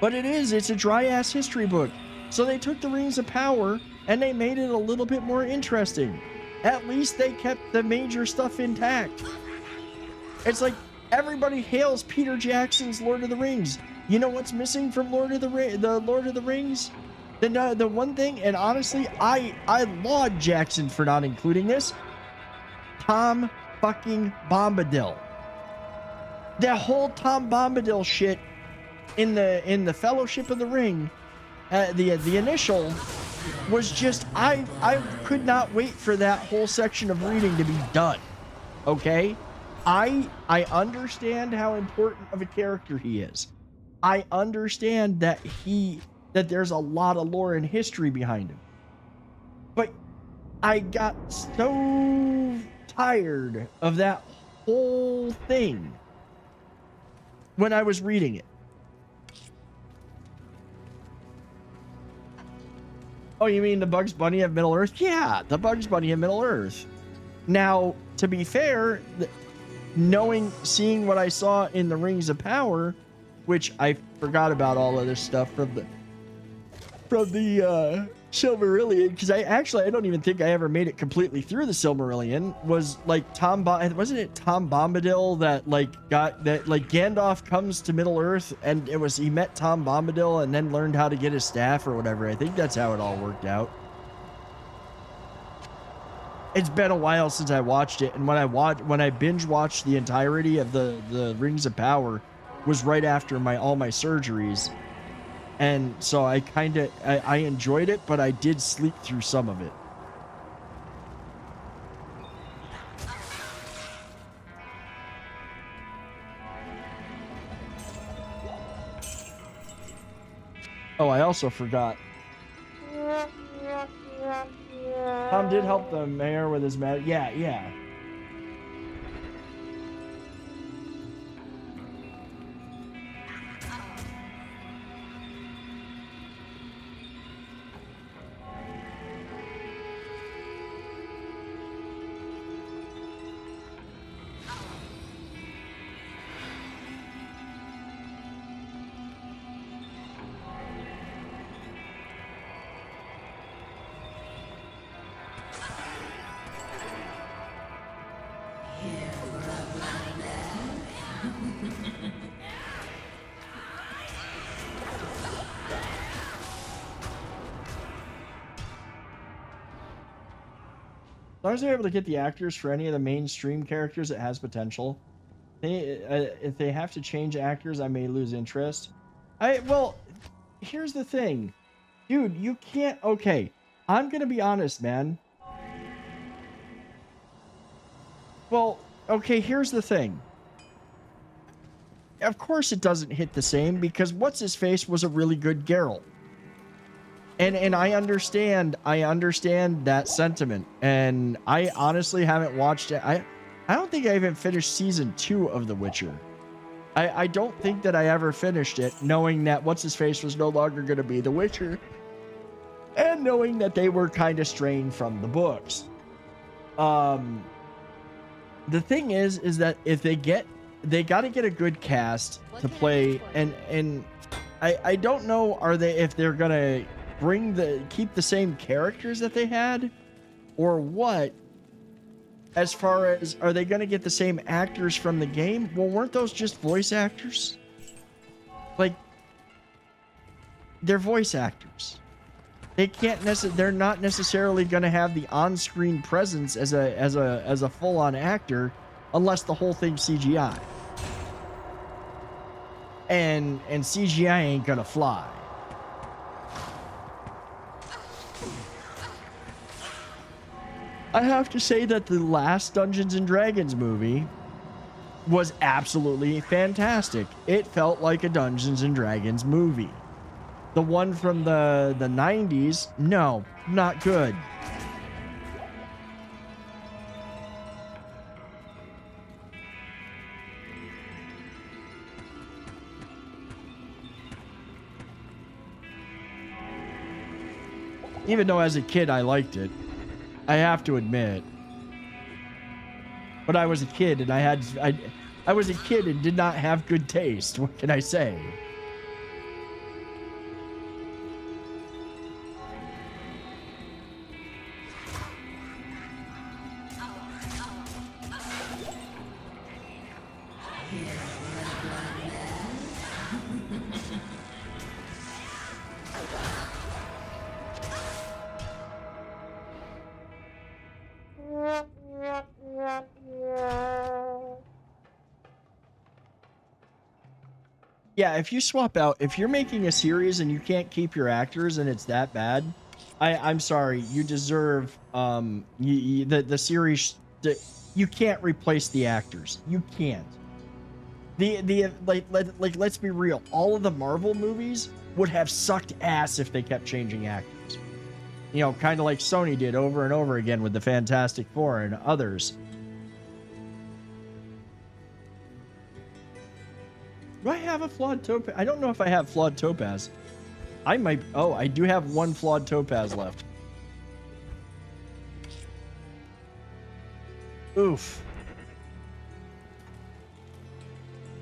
But it's a dry-ass history book. So they took the Rings of Power and they made it a little bit more interesting. At least they kept the major stuff intact. It's like everybody hails Peter Jackson's Lord of the Rings. You know what's missing from the Lord of the Rings? The one thing, and honestly, I laud Jackson for not including this. Tom fucking Bombadil. The whole Tom Bombadil shit in the Fellowship of the Ring. The initial was just I could not wait for that whole section of reading to be done. Okay? I understand how important of a character he is. I understand that there's a lot of lore and history behind him. But I got so tired of that whole thing when I was reading it. Oh, you mean the Bugs Bunny of Middle Earth? Yeah, the Bugs Bunny of Middle Earth. Now, to be fair, seeing what I saw in the Rings of Power, which I forgot about all of this stuff from the Silmarillion, because I don't even think I ever made it completely through the Silmarillion. Was like wasn't it Tom Bombadil that Gandalf comes to Middle Earth and he met Tom Bombadil and then learned how to get his staff or whatever. I think that's how it all worked out. It's been a while since I watched it, and when I binge watched the entirety of the Rings of Power was right after all my surgeries. And so I enjoyed it, but I did sleep through some of it. Oh, I also forgot. Tom did help the mayor with his med. Yeah. As long as they're able to get the actors for any of the mainstream characters, it has potential. If they have to change actors, I may lose interest. Well, here's the thing. Dude, you can't... Okay, I'm gonna be honest, man. Well, okay, here's the thing. Of course it doesn't hit the same, because What's-His-Face was a really good Geralt. And I understand that sentiment, and I honestly haven't watched it. I don't think I even finished season 2 of The Witcher. I don't think that I ever finished it, knowing that What's-His-Face was no longer going to be The Witcher, and knowing that they were kind of straying from the books. The thing is that if they got to get a good cast to play, and I don't know if they're gonna keep the same characters that they had, or what. As far as, are they gonna get the same actors from the game? Well, weren't those just voice actors? Like, they're voice actors. They're not necessarily gonna have the on-screen presence as a full-on actor, unless the whole thing's CGI. And CGI ain't gonna fly. I have to say that the last Dungeons and Dragons movie was absolutely fantastic. It felt like a Dungeons and Dragons movie. The one from the 90s, no, not good. Even though as a kid I liked it, I have to admit. But I was a kid and I was a kid and did not have good taste. What can I say? Yeah, if you swap out, if you're making a series and you can't keep your actors and it's that bad, I'm sorry. You deserve the series. You can't replace the actors. You can't. Like let's be real. All of the Marvel movies would have sucked ass if they kept changing actors. You know, kind of like Sony did over and over again with the Fantastic Four and others. Do I have a flawed topaz? I don't know if I have flawed topaz. I might. Oh, I do have one flawed topaz left. Oof.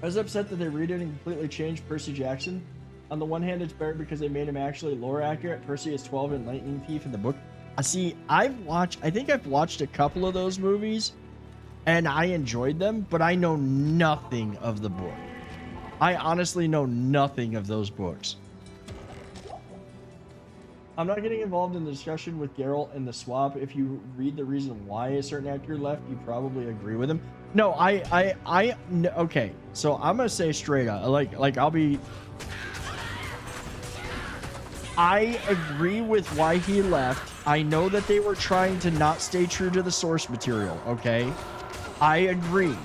I was upset that they redid and completely changed Percy Jackson. On the one hand, it's better because they made him actually lore accurate. Percy is 12 and Lightning Thief in the book. See, I think I've watched a couple of those movies, and I enjoyed them, but I know nothing of the book. I honestly know nothing of those books. I'm not getting involved in the discussion with Geralt and the swap. If you read the reason why a certain actor left, you probably agree with him. No, okay. So I'm gonna say straight up, I agree with why he left. I know that they were trying to not stay true to the source material. Okay, I agree.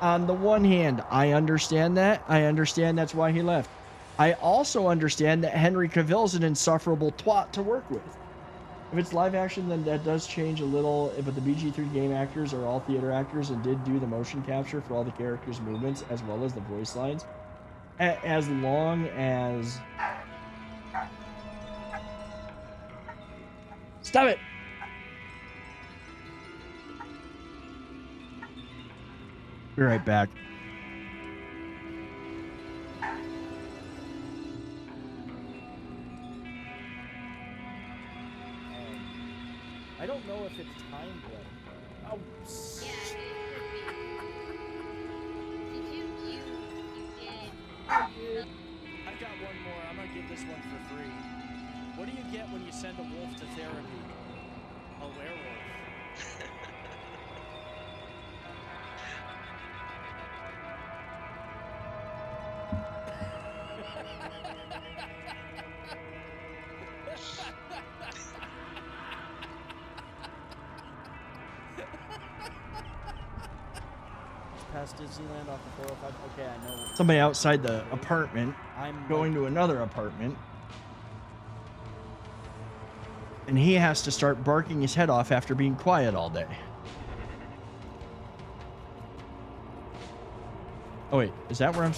On the one hand, I understand that. I understand that's why he left. I also understand that Henry Cavill's an insufferable twat to work with. If it's live action, then that does change a little, but the BG3 game actors are all theater actors and did do the motion capture for all the characters' movements as well as the voice lines. As long as... Stop it! Be right back. I don't know if it's timed yet. Oh, I've got one more. I'm gonna give this one for free. What do you get when you send a wolf to therapy? A werewolf. Past Disneyland off the 405. Okay, I know. Somebody outside the apartment. I'm going to another apartment. And he has to start barking his head off after being quiet all day. Oh wait, is that where I'm...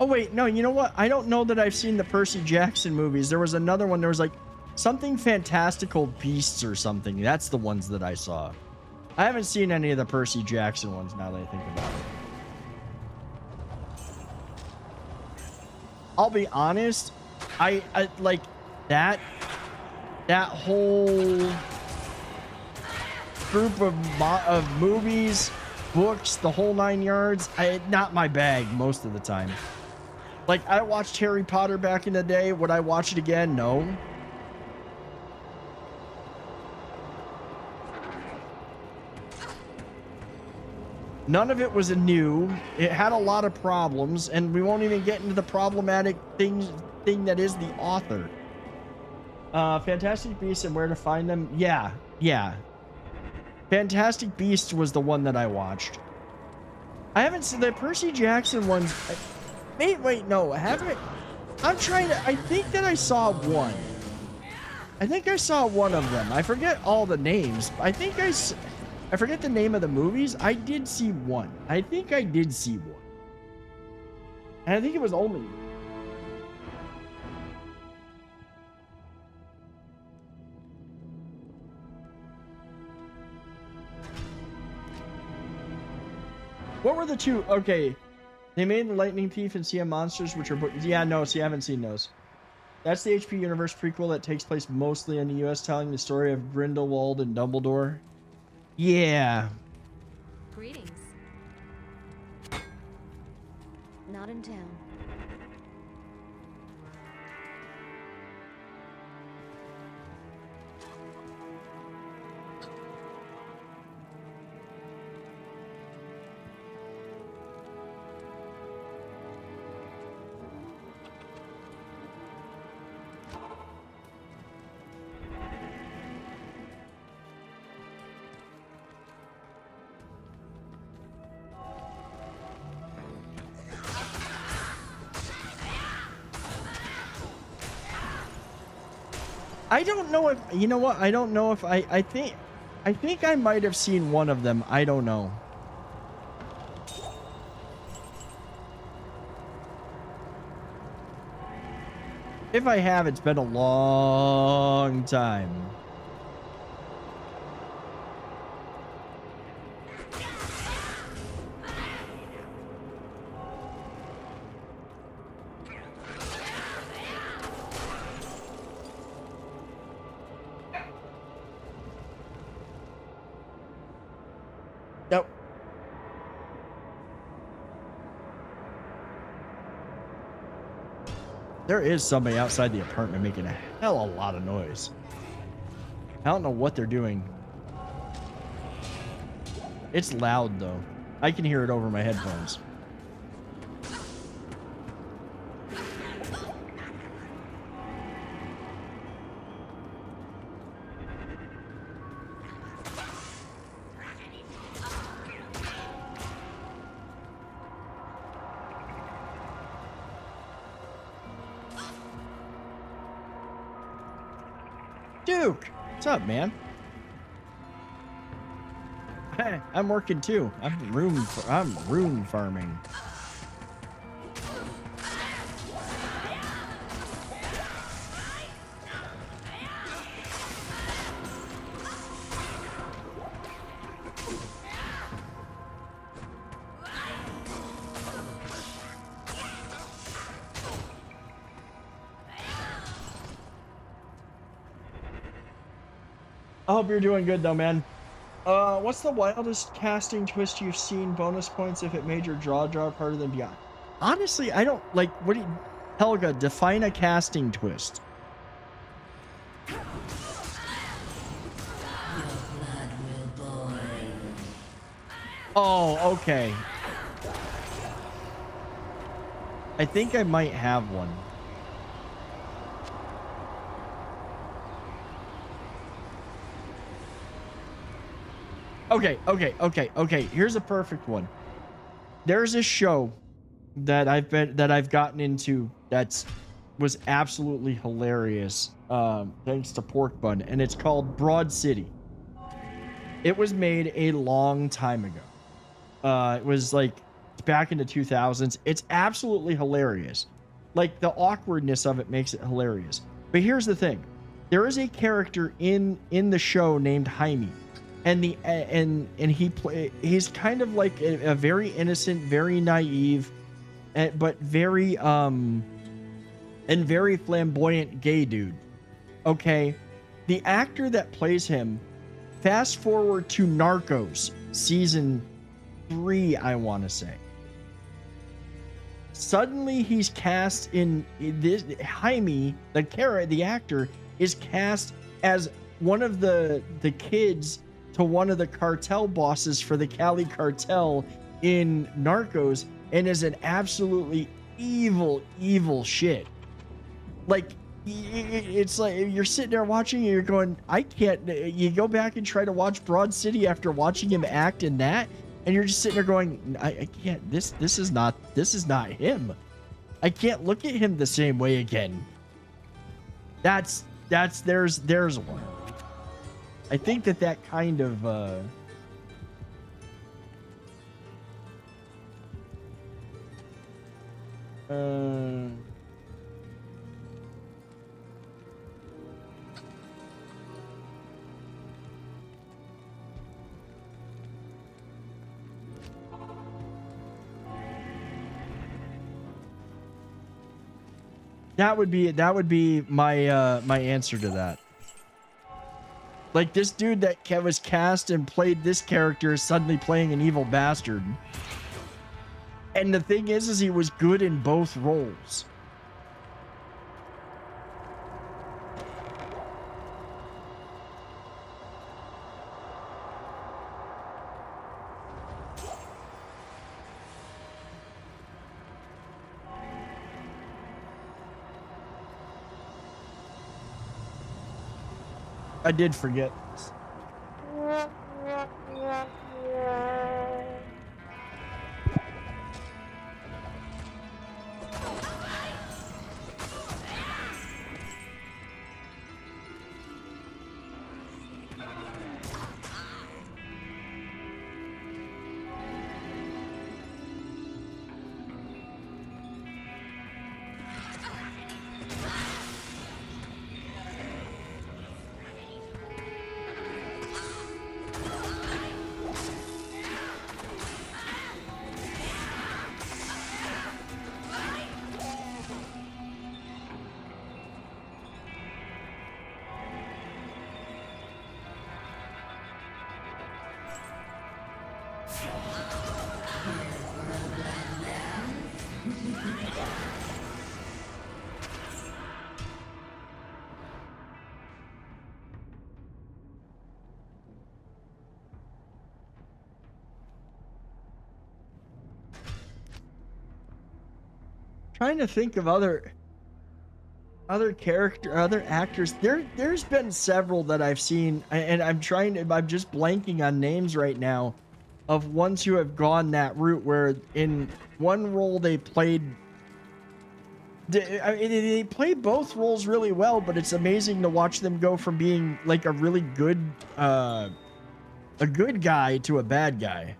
Oh wait, no, you know what? I don't know that I've seen the Percy Jackson movies. There was another one. There was like something Fantastical Beasts or something. That's the ones that I saw. I haven't seen any of the Percy Jackson ones now that I think about it. I'll be honest, I like that whole group of movies, books, the whole 9 yards. Not my bag most of the time. Like, I watched Harry Potter back in the day. Would I watch it again? No. None of it was new. It had a lot of problems, and we won't even get into the problematic thing that is the author. Fantastic Beasts and Where to Find Them. Yeah. Fantastic Beasts was the one that I watched. I haven't seen the Percy Jackson ones. Wait, no, I haven't. I'm trying to. I think that I saw one. I think I saw one of them. I forget all the names. I forget the name of the movies. I did see one. I think I did see one. And I think it was only. What were the two? Okay. They made the Lightning Thief and Sea of Monsters, which are... Yeah, no, see, I haven't seen those. That's the HP Universe prequel that takes place mostly in the U.S., telling the story of Grindelwald and Dumbledore. Yeah. Greetings. Not in town. I don't know if, you know what? I don't know if I think I might have seen one of them. I don't know. If I have, it's been a long time. Nope. There is somebody outside the apartment making a hell of a lot of noise. I don't know what they're doing. It's loud though. I can hear it over my headphones. Duke, what's up, man? Hey, I'm working too. I'm rune farming. I hope you're doing good though, man. What's the wildest casting twist you've seen? Bonus points if it made your draw harder than beyond. Honestly, I don't like. What do you, Helga? Define a casting twist. Oh, okay. I think I might have one. Okay. Here's a perfect one. There's a show that I've gotten into was absolutely hilarious, thanks to Pork Bun, and it's called Broad City. It was made a long time ago. It was like back in the 2000s. It's absolutely hilarious. Like the awkwardness of it makes it hilarious. But here's the thing: there is a character in the show named Jaime. And he's kind of like a very innocent, very naive, but very very flamboyant gay dude. Okay, the actor that plays him, fast forward to Narcos season 3, I want to say. Suddenly he's cast in this. Jaime, the actor, is cast as one of the kids to one of the cartel bosses for the Cali cartel in Narcos, and is an absolutely evil shit. Like, it's like you're sitting there watching and you're going, I can't. You go back and try to watch Broad City after watching him act in that, and you're just sitting there going, I can't. This is not him. I can't look at him the same way again. There's one. I think that kind of that would be my my answer to that. Like this dude that was cast and played this character is suddenly playing an evil bastard. And the thing is he was good in both roles. I did forget. Trying to think of other actors. There's been several that I've seen, and I'm just blanking on names right now of ones who have gone that route where in one role they played both roles really well, but it's amazing to watch them go from being like a really good guy to a bad guy.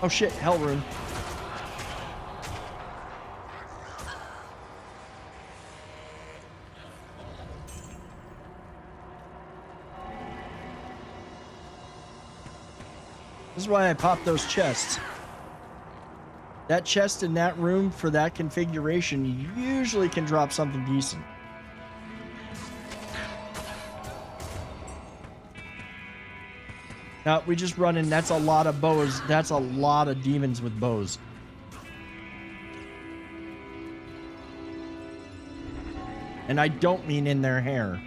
Oh shit, hell room. This is why I popped those chests. That chest in that room for that configuration usually can drop something decent. Now, we just run in. That's a lot of bows. That's a lot of demons with bows. And I don't mean in their hair.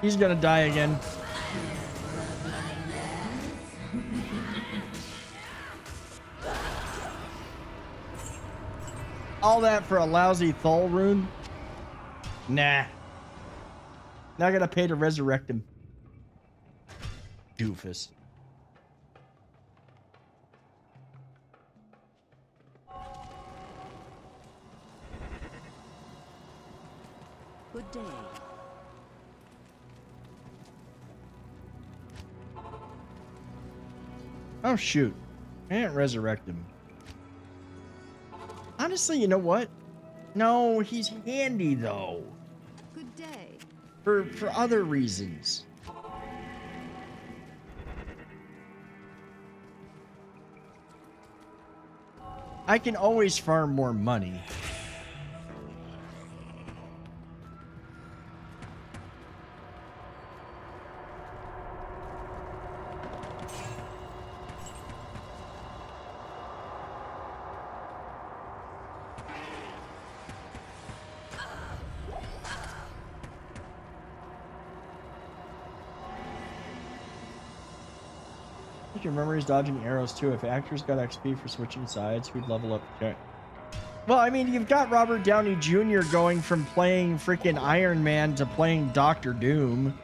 He's gonna die again. All that for a lousy Thul rune? Nah. Not gonna pay to resurrect him. Doofus. Good day. Oh, shoot. I didn't resurrect him. Honestly, you know what? No, he's handy, though. Good day. For other reasons. I can always farm more money. Your memories dodging arrows too. If actors got XP for switching sides, we'd level up. Okay. Well, I mean, you've got Robert Downey Jr. going from playing freaking Iron Man to playing Doctor Doom.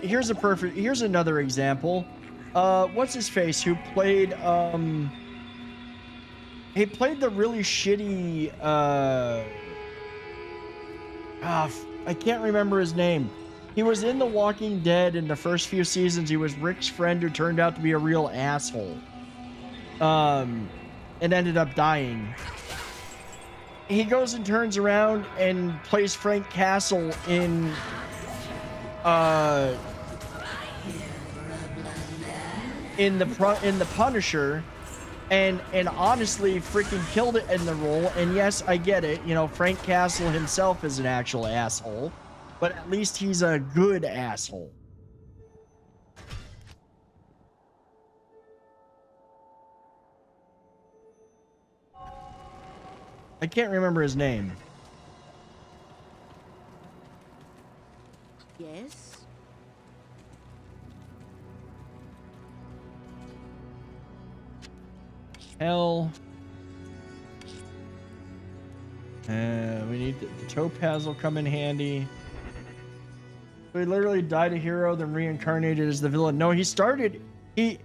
Here's another example. What's his face who played he played the really shitty I can't remember his name. He was in The Walking Dead in the first few seasons. He was Rick's friend who turned out to be a real asshole. And ended up dying. He goes and turns around and plays Frank Castle in the Punisher, and honestly freaking killed it in the role. And yes, I get it, you know, Frank Castle himself is an actual asshole, but at least he's a good asshole. I can't remember his name. Yes. Hell. We need the topaz will come in handy. He literally died a hero, then reincarnated as the villain. No, he started. He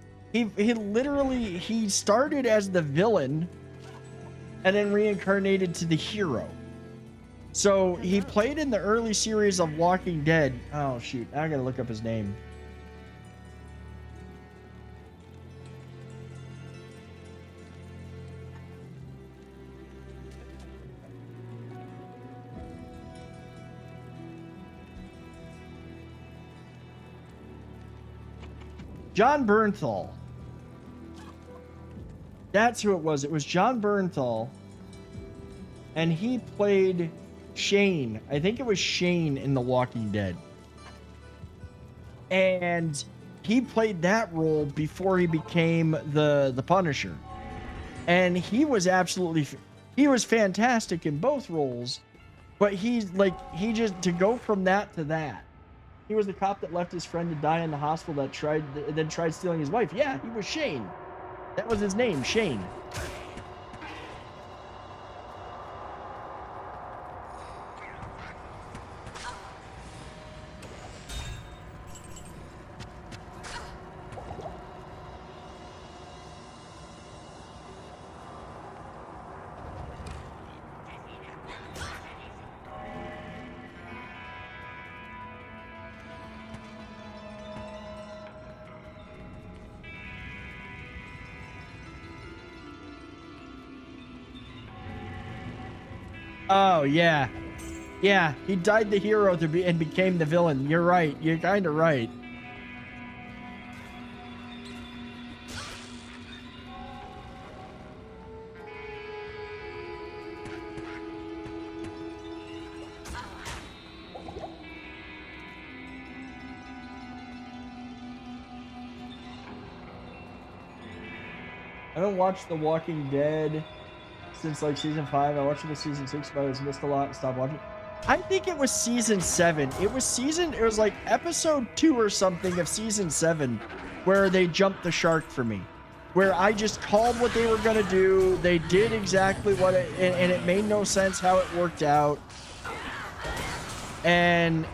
started as the villain, and then reincarnated to the hero. So he played in the early series of Walking Dead. Oh shoot! I gotta look up his name. John Bernthal. That's who it was. It was John Bernthal. And he played Shane. I think it was Shane in The Walking Dead. And he played that role before he became the Punisher. And he was fantastic in both roles. But he just, to go from that to that. He was the cop that left his friend to die in the hospital that tried stealing his wife. Yeah, he was Shane. That was his name, Shane. Oh, yeah. Yeah, he died the hero and became the villain. You're right. You're kind of right. I haven't watched The Walking Dead since like season 5. I watched it in season 6, but I was missed a lot and stopped watching. I think it was season 7. It was like episode 2 or something of season 7 where they jumped the shark for me. Where I just called what they were going to do. They did exactly what and it made no sense how it worked out. And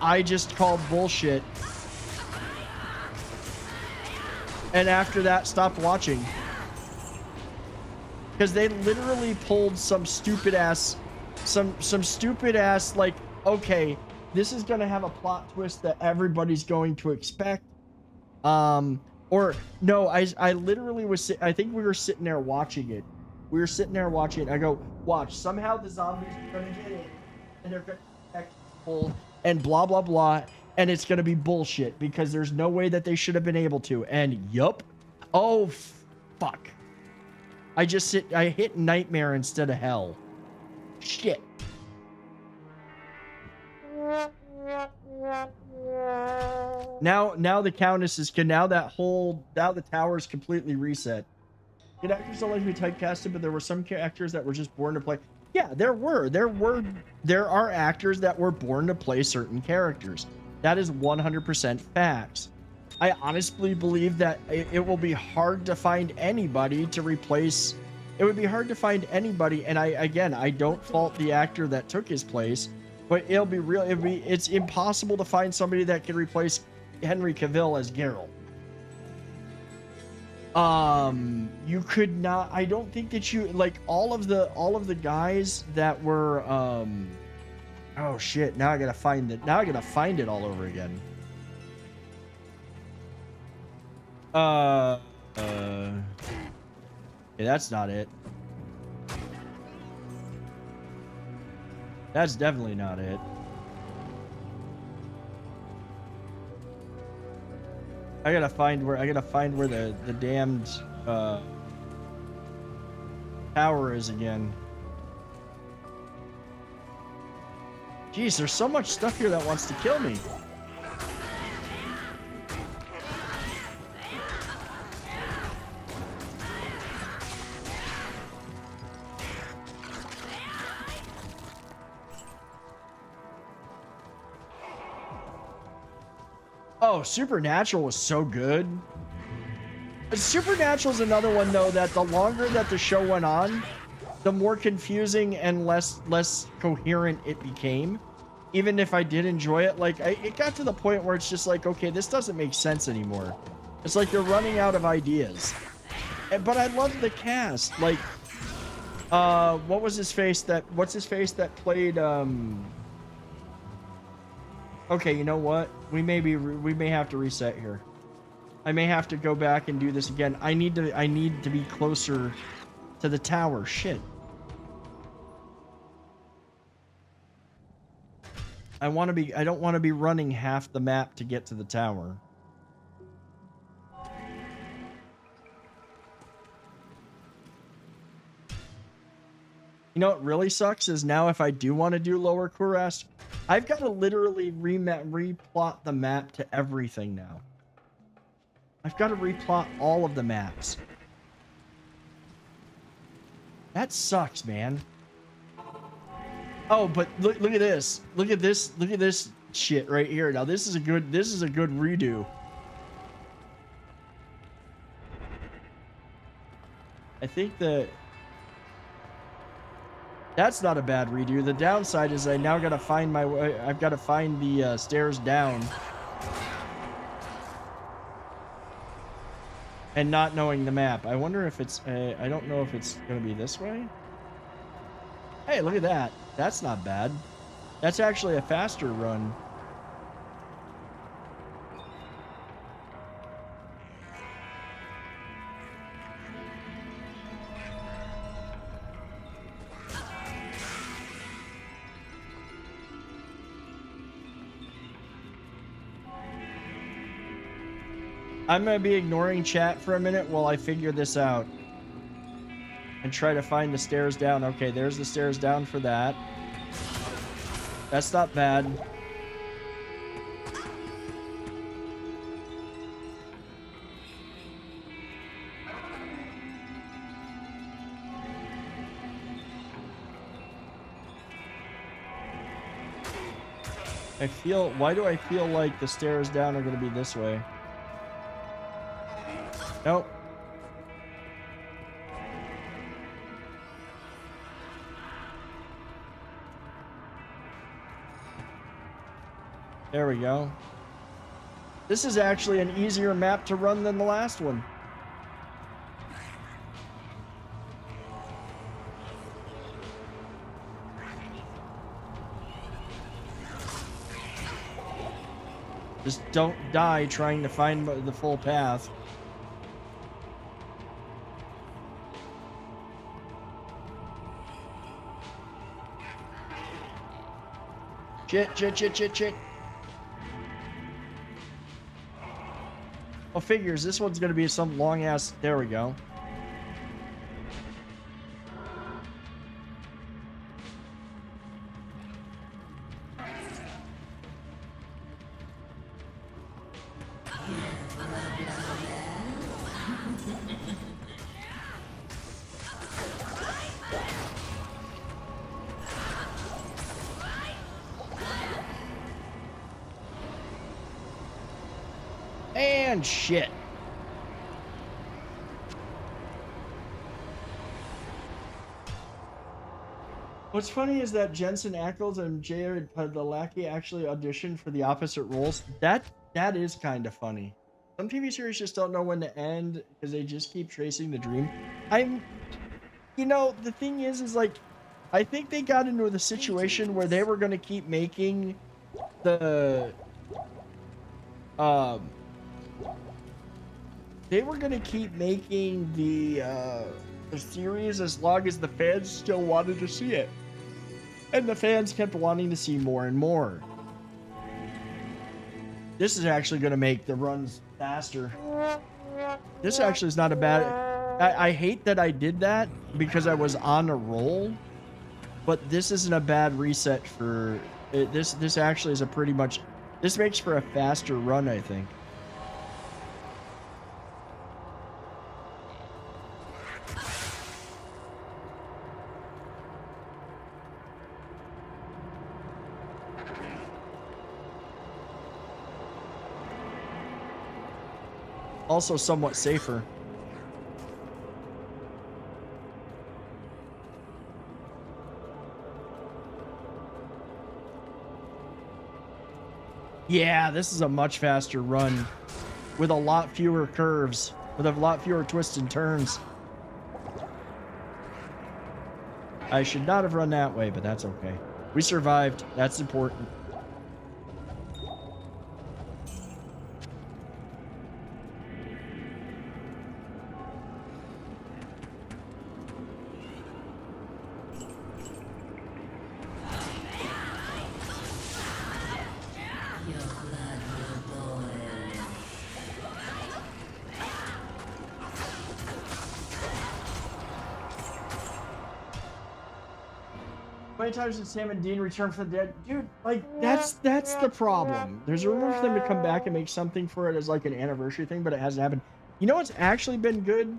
I just called bullshit. And after that, stopped watching. Because they literally pulled some stupid ass, like, okay, this is gonna have a plot twist that everybody's going to expect. Or no, I literally was. I think we were sitting there watching it. We were sitting there watching it. I go, watch. Somehow the zombies are gonna get in, and they're gonna attack people, and blah blah blah, and it's gonna be bullshit because there's no way that they should have been able to. And yup. Oh, fuck. I hit nightmare instead of hell. Shit. Now the Countess is now the tower is completely reset. Did actors don't like to be typecasted, but there were some actors that were just born to play. Yeah, there are actors that were born to play certain characters. That is 100% facts. I honestly believe that it will be hard to find anybody to replace. It would be hard to find anybody, and I don't fault the actor that took his place, But it'll be real. It's impossible to find somebody that can replace Henry Cavill as Geralt. You could not. I don't think that you like all of the guys that were. Oh shit! Now I gotta find it. Now I gotta find it all over again. Yeah, that's not it. That's definitely not it. I gotta find where the damned tower is again. Jeez, there's so much stuff here that wants to kill me. Oh, Supernatural was so good. Supernatural's another one though that the longer that the show went on, the more confusing and less coherent it became. Even if I did enjoy it, like it got to the point where it's just like, okay, this doesn't make sense anymore. It's like they're running out of ideas. But I loved the cast. Like, what's his face that played Okay, you know what? We may have to reset here. I may have to go back and do this again. I need to be closer to the tower. Shit. I don't want to be running half the map to get to the tower. You know what really sucks is now if I do want to do Lower Kurast, I've got to literally replot the map to everything now. I've got to replot all of the maps. That sucks, man. Oh, but look at this. Look at this shit right here. Now this is a good redo. I think that's not a bad redo. The downside is I now gotta find my way. I've got to find the stairs down. And not knowing the map. I wonder if it's... I don't know if it's going to be this way. Hey, look at that. That's not bad. That's actually a faster run. I'm going to be ignoring chat for a minute while I figure this out. And try to find the stairs down. Okay, there's the stairs down for that. That's not bad. Why do I feel like the stairs down are going to be this way? Nope. There we go. This is actually an easier map to run than the last one. Just don't die trying to find the full path. Shit. Oh, figures. This one's gonna be some long ass. There we go. And shit. What's funny is that Jensen Ackles and Jared Padalecki actually auditioned for the opposite roles. That is kind of funny. Some TV series just don't know when to end because they just keep tracing the dream. The thing is like, I think they got into the situation where they were going to keep making the, the series as long as the fans still wanted to see it. And the fans kept wanting to see more and more. This is actually going to make the runs faster. This actually is not a bad... I hate that I did that because I was on a roll. But this isn't a bad reset for... This actually is a pretty much... This makes for a faster run, I think. Also somewhat safer. Yeah, this is a much faster run with a lot fewer curves, with a lot fewer twists and turns. I should not have run that way, but that's okay. We survived. That's important. How many times did Sam and Dean return from the dead? Dude, like, that's the problem. There's a rumor for them to come back and make something for it as like an anniversary thing, but it hasn't happened. You know what's actually been good?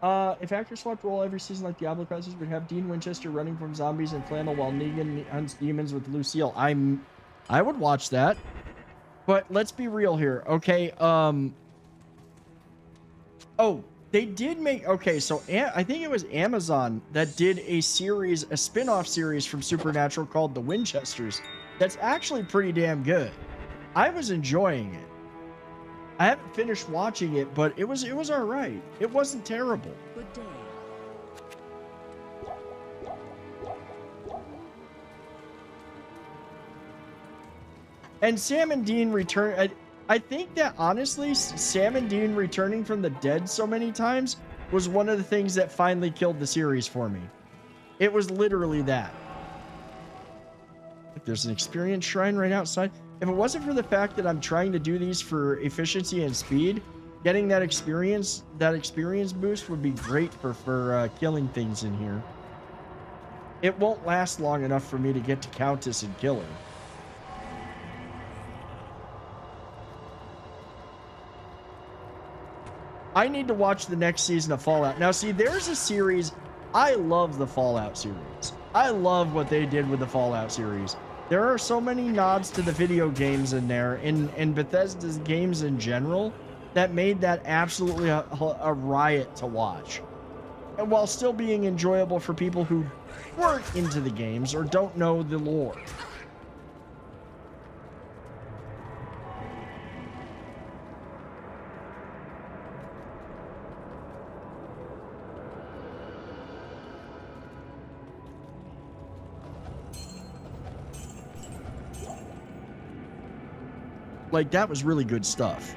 If actors swapped role every season like Diablo classes, would have Dean Winchester running from zombies and flannel while Negan hunts demons with Lucille. I would watch that. But let's be real here, okay? Oh, they did make... Okay, so I think it was Amazon that did a series, a spin-off series from Supernatural called The Winchesters. That's actually pretty damn good. I was enjoying it. I haven't finished watching it, but it was all right. It wasn't terrible. Good day. And Sam and Dean return... I think that, honestly, Sam and Dean returning from the dead so many times was one of the things that finally killed the series for me. It was literally that. There's an experience shrine right outside. If it wasn't for the fact that I'm trying to do these for efficiency and speed, getting that experience boost would be great for killing things in here. It won't last long enough for me to get to Countess and kill her. I need to watch the next season of Fallout. Now, see, there's a series... I love the Fallout series. I love what they did with the Fallout series. There are so many nods to the video games in there, and Bethesda's games in general, that made that absolutely a riot to watch. And while still being enjoyable for people who weren't into the games or don't know the lore. Like, that was really good stuff.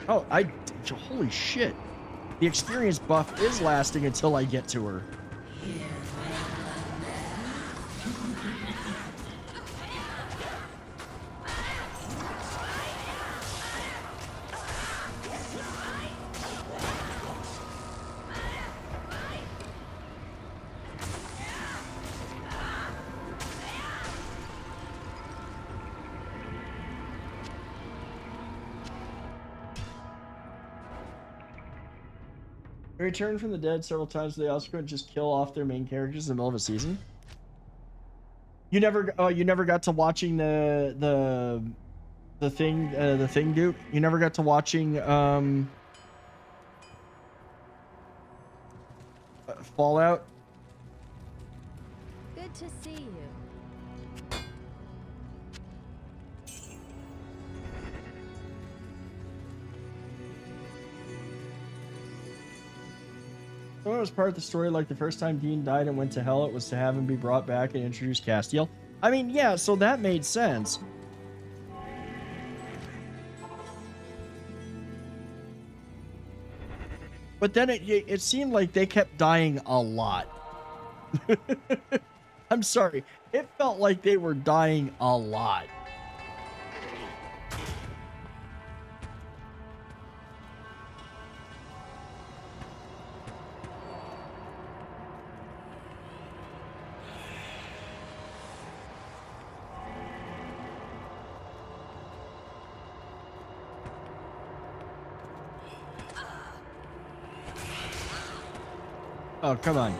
Oh, holy shit. The experience buff is lasting until I get to her. They returned from the dead several times. They also couldn't just kill off their main characters in the middle of a season. You never got to watching the thing, Duke. You never got to watching Fallout. Good to see you. When it was part of the story, like the first time Dean died and went to hell, it was to have him be brought back and introduce Castiel. I mean, yeah, so that made sense. But then it seemed like they kept dying a lot. I'm sorry. It felt like they were dying a lot. Oh, come on.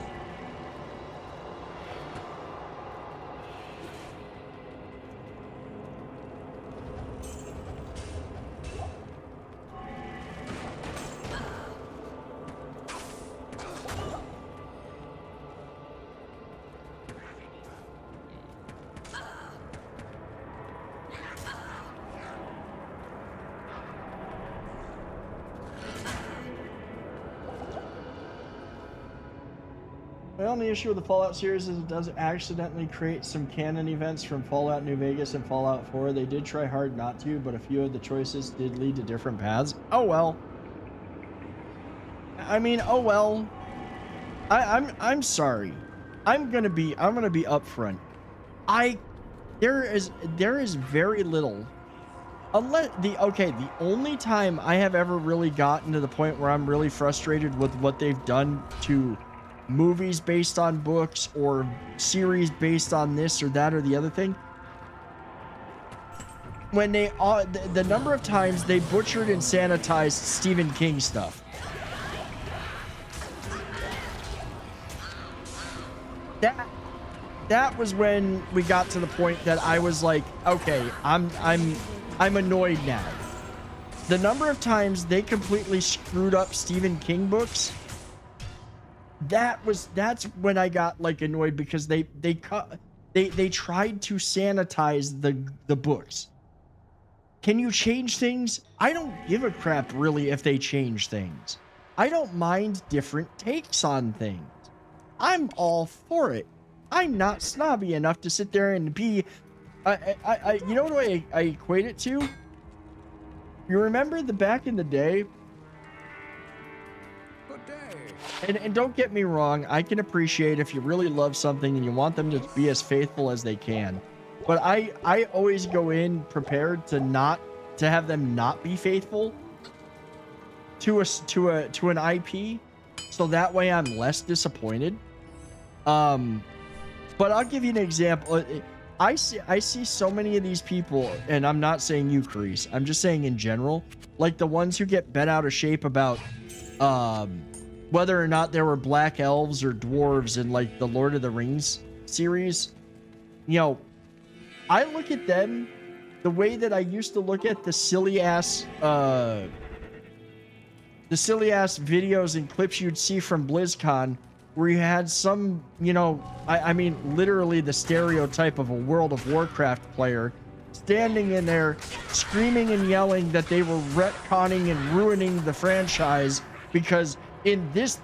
My only issue with the Fallout series is it does accidentally create some canon events from Fallout New Vegas and Fallout 4. They did try hard not to, but a few of the choices did lead to different paths. Oh well. I mean, oh well. I'm sorry. I'm gonna be upfront. There is very little. Unless the only time I have ever really gotten to the point where I'm really frustrated with what they've done to movies based on books or series based on this or that or the other thing, when they the number of times they butchered and sanitized Stephen King stuff. That was when we got to the point that I was like, okay, I'm annoyed now. The number of times they completely screwed up Stephen King books, that's when I got like annoyed, because they tried to sanitize the books. Can you change things? I don't give a crap really if they change things. I don't mind different takes on things. I'm all for it. I'm not snobby enough to sit there and be you know what I equate it to? You remember the back in the day? And don't get me wrong, I can appreciate if you really love something and you want them to be as faithful as they can. But I always go in prepared to have them not be faithful to an IP, so that way I'm less disappointed. But I'll give you an example. I see so many of these people, and I'm not saying you, Carice, I'm just saying in general, like the ones who get bent out of shape about whether or not there were black elves or dwarves in like the Lord of the Rings series. You know, I look at them the way that I used to look at the silly ass videos and clips you'd see from BlizzCon, where you had some, you know, I mean, literally the stereotype of a World of Warcraft player standing in there screaming and yelling that they were retconning and ruining the franchise because in this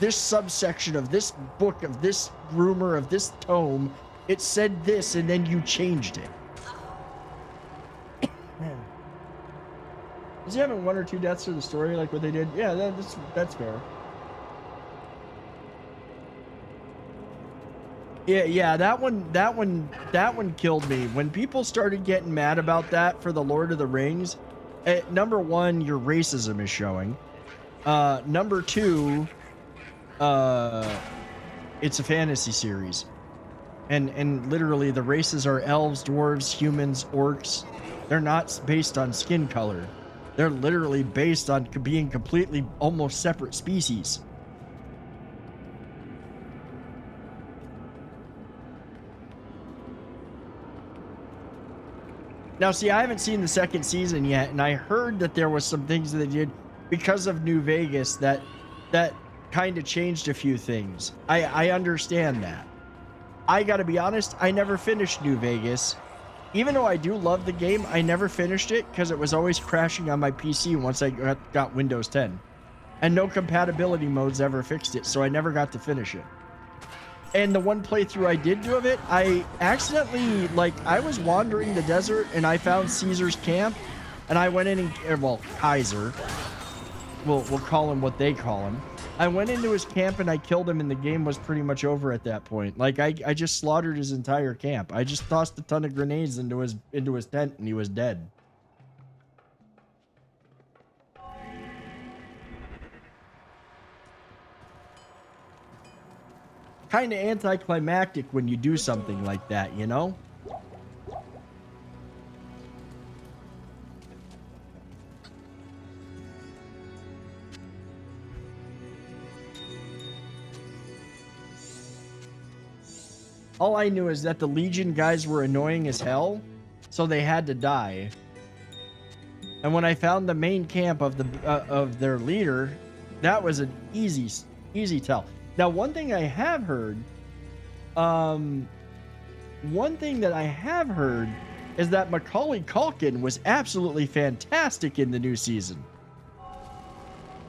subsection of this book, of this rumor, of this tome, it said this, and then you changed it. Is he having one or two deaths to the story like what they did? Yeah, that's fair. Yeah, that one killed me. When people started getting mad about that for the Lord of the Rings, number one, your racism is showing. Number two, it's a fantasy series. And literally the races are elves, dwarves, humans, orcs. They're not based on skin color. They're literally based on being completely almost separate species. Now, see, I haven't seen the second season yet, and I heard that there was some things that they did because of New Vegas that kind of changed a few things. I understand that. I gotta be honest, I never finished New Vegas. Even though I do love the game, I never finished it because it was always crashing on my PC once I got Windows 10. And no compatibility modes ever fixed it, so I never got to finish it. And the one playthrough I did do of it, I accidentally, like, I was wandering the desert and I found Caesar's camp. And I went in and, well, Kaiser. We'll call him what they call him. I went into his camp and I killed him and the game was pretty much over at that point. Like, I just slaughtered his entire camp. I just tossed a ton of grenades into his tent and he was dead. Kind of anticlimactic when you do something like that, you know? All I knew is that the Legion guys were annoying as hell, so they had to die. And when I found the main camp of their leader, that was an easy tell. Now, one thing I have heard, is that Macaulay Culkin was absolutely fantastic in the new season.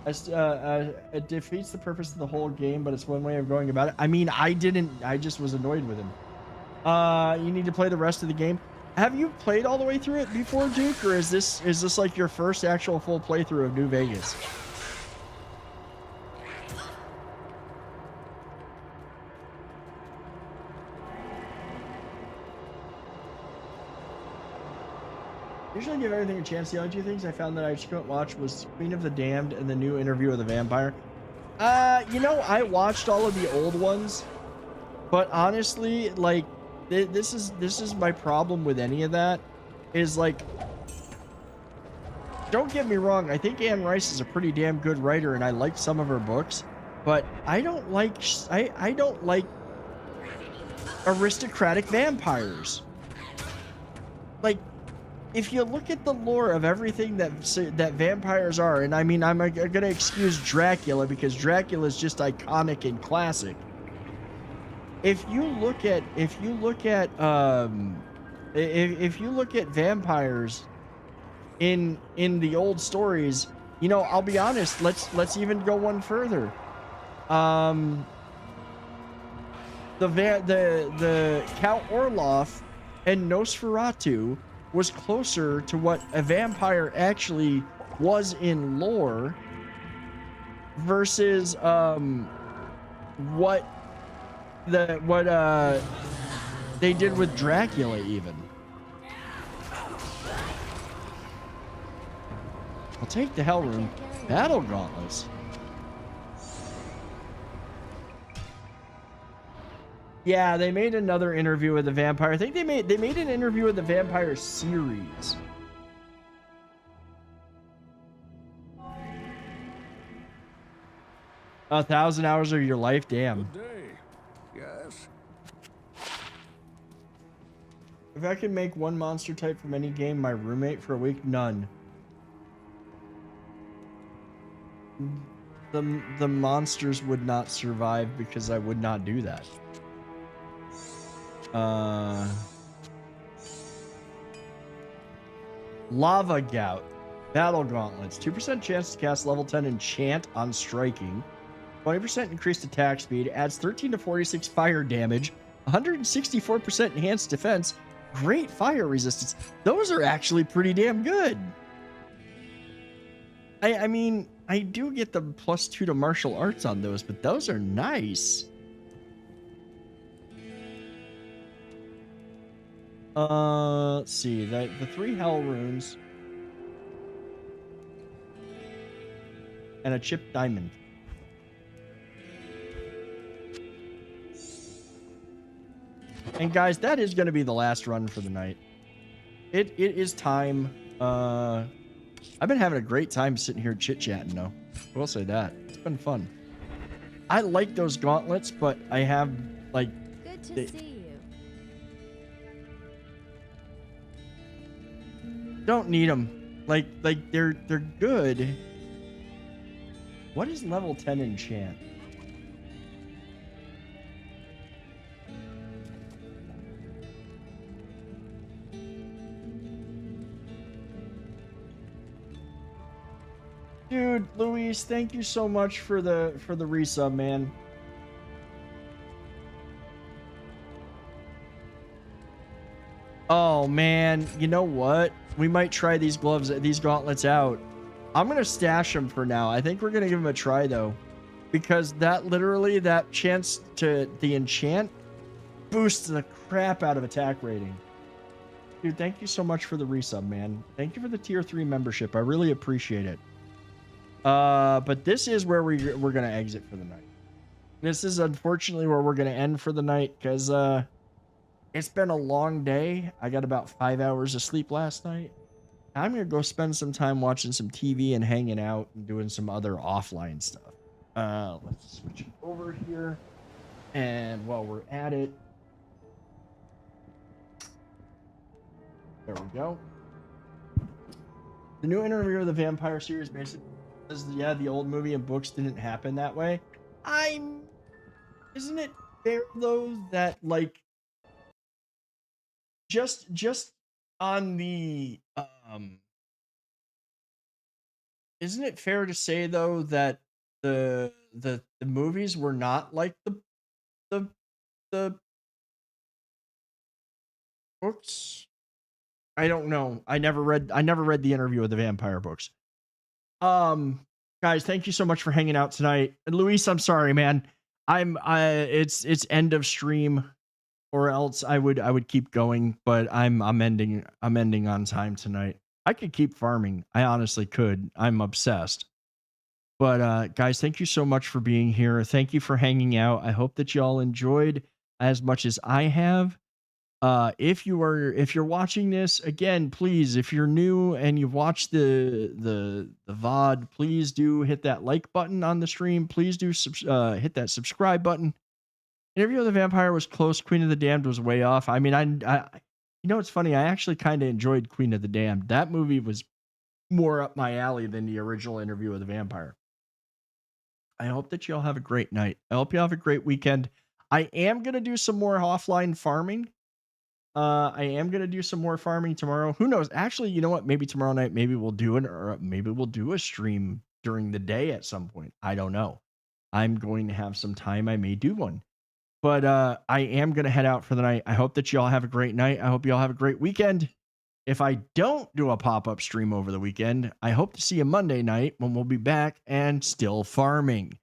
It defeats the purpose of the whole game, but it's one way of going about it. I mean, I just was annoyed with him. You need to play the rest of the game. Have you played all the way through it before, Duke, or is this like your first actual full playthrough of New Vegas? Usually give everything a chance. The only two things I found that I just couldn't watch was Queen of the Damned and the new Interview with the Vampire. You know, I watched all of the old ones, but honestly, like, this is my problem with any of that, is like, don't get me wrong, I think Anne Rice is a pretty damn good writer and I like some of her books, but I don't like aristocratic vampires. Like, if you look at the lore of everything that vampires are, and I mean, I'm gonna excuse Dracula because Dracula is just iconic and classic. If you look at vampires in the old stories, you know, I'll be honest. Let's even go one further. The Count Orloff and Nosferatu was closer to what a vampire actually was in lore versus what they did with Dracula even. I'll take the Hell Room. Battle Gauntlets. Yeah, they made another Interview with the Vampire. I think they made an Interview with the Vampire series. A 1,000 hours of your life, damn. Good day. Yes. If I could make one monster type from any game my roommate for a week, none. The monsters would not survive because I would not do that. Lava Gout. Battle Gauntlets. 2% chance to cast level 10 enchant on striking. 20% increased attack speed. Adds 13 to 46 fire damage. 164% enhanced defense. Great fire resistance. Those are actually pretty damn good. I mean, I do get the +2 to martial arts on those, but those are nice. Let's see. The 3 Hell Runes. And a chipped diamond. And guys, that is going to be the last run for the night. It is time. I've been having a great time sitting here chit-chatting, though. I will say that. It's been fun. I like those gauntlets, but I have, like... Good to see you. Don't need them. Like they're good. What is level 10 enchant? Dude, Luis, thank you so much for the resub, man. Oh man, you know what? We might try these gauntlets out. I'm gonna stash them for now. I think we're gonna give them a try though, because that chance to the enchant boosts the crap out of attack rating. Dude, thank you so much for the resub, man. Thank you for the tier 3 membership. I really appreciate it. But this is where we're gonna exit for the night. This is unfortunately where we're gonna end for the night, because it's been a long day. I got about 5 hours of sleep last night. I'm gonna go spend some time watching some TV and hanging out and doing some other offline stuff. Let's switch it over here. And while we're at it, there we go. The new interview of the Vampire series basically says, yeah, the old movie and books didn't happen that way. Isn't it fair though that like just on the isn't it fair to say though that the movies were not like the books? I don't know. I never read the interview with the vampire books. Guys, thank you so much for hanging out tonight. And Luis, I'm sorry, man. It's end of stream, or else I would keep going, but I'm ending on time tonight. I could keep farming. I honestly could. I'm obsessed. But guys, thank you so much for being here. Thank you for hanging out. I hope that y'all enjoyed as much as I have. If you're watching this again, please, if you're new and you've watched the VOD, please do hit that like button on the stream. Please do hit that subscribe button. Interview of the Vampire was close. Queen of the Damned was way off. I mean, I you know, it's funny. I actually kind of enjoyed Queen of the Damned. That movie was more up my alley than the original Interview of the Vampire. I hope that y'all have a great night. I hope you have a great weekend. I am going to do some more offline farming. I am going to do some more farming tomorrow. Who knows? Actually, you know what? Maybe tomorrow night, maybe we'll do a stream during the day at some point. I don't know. I'm going to have some time. I may do one. But I am going to head out for the night. I hope that y'all have a great night. I hope y'all have a great weekend. If I don't do a pop-up stream over the weekend, I hope to see you Monday night when we'll be back and still farming.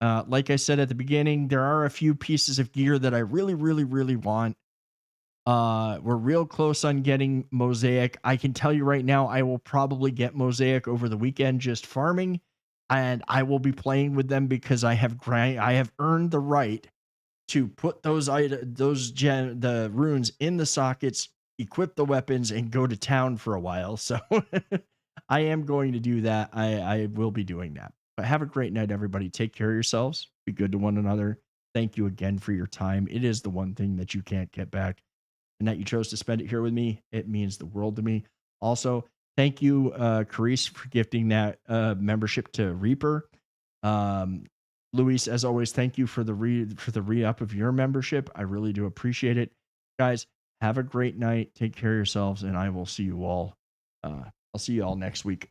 Like I said at the beginning, there are a few pieces of gear that I really, really, really want. We're real close on getting mosaic. I can tell you right now, I will probably get mosaic over the weekend just farming, and I will be playing with them because I have earned the right to put the runes in the sockets, equip the weapons, and go to town for a while. So I am going to do that. I will be doing that. But have a great night, everybody. Take care of yourselves. Be good to one another. Thank you again for your time. It is the one thing that you can't get back. And that you chose to spend it here with me, it means the world to me. Also, thank you, Carice, for gifting that membership to Reaper. Luis, as always, thank you for the re-up of your membership. I really do appreciate it. Guys, have a great night. Take care of yourselves, and I will see you all. I'll see you all next week.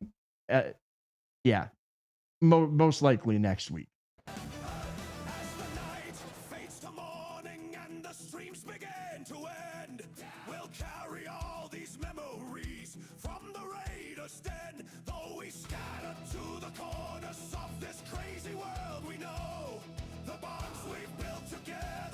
Yeah, most likely next week. Though we scatter to the corners of this crazy world, we know the bonds we've built together.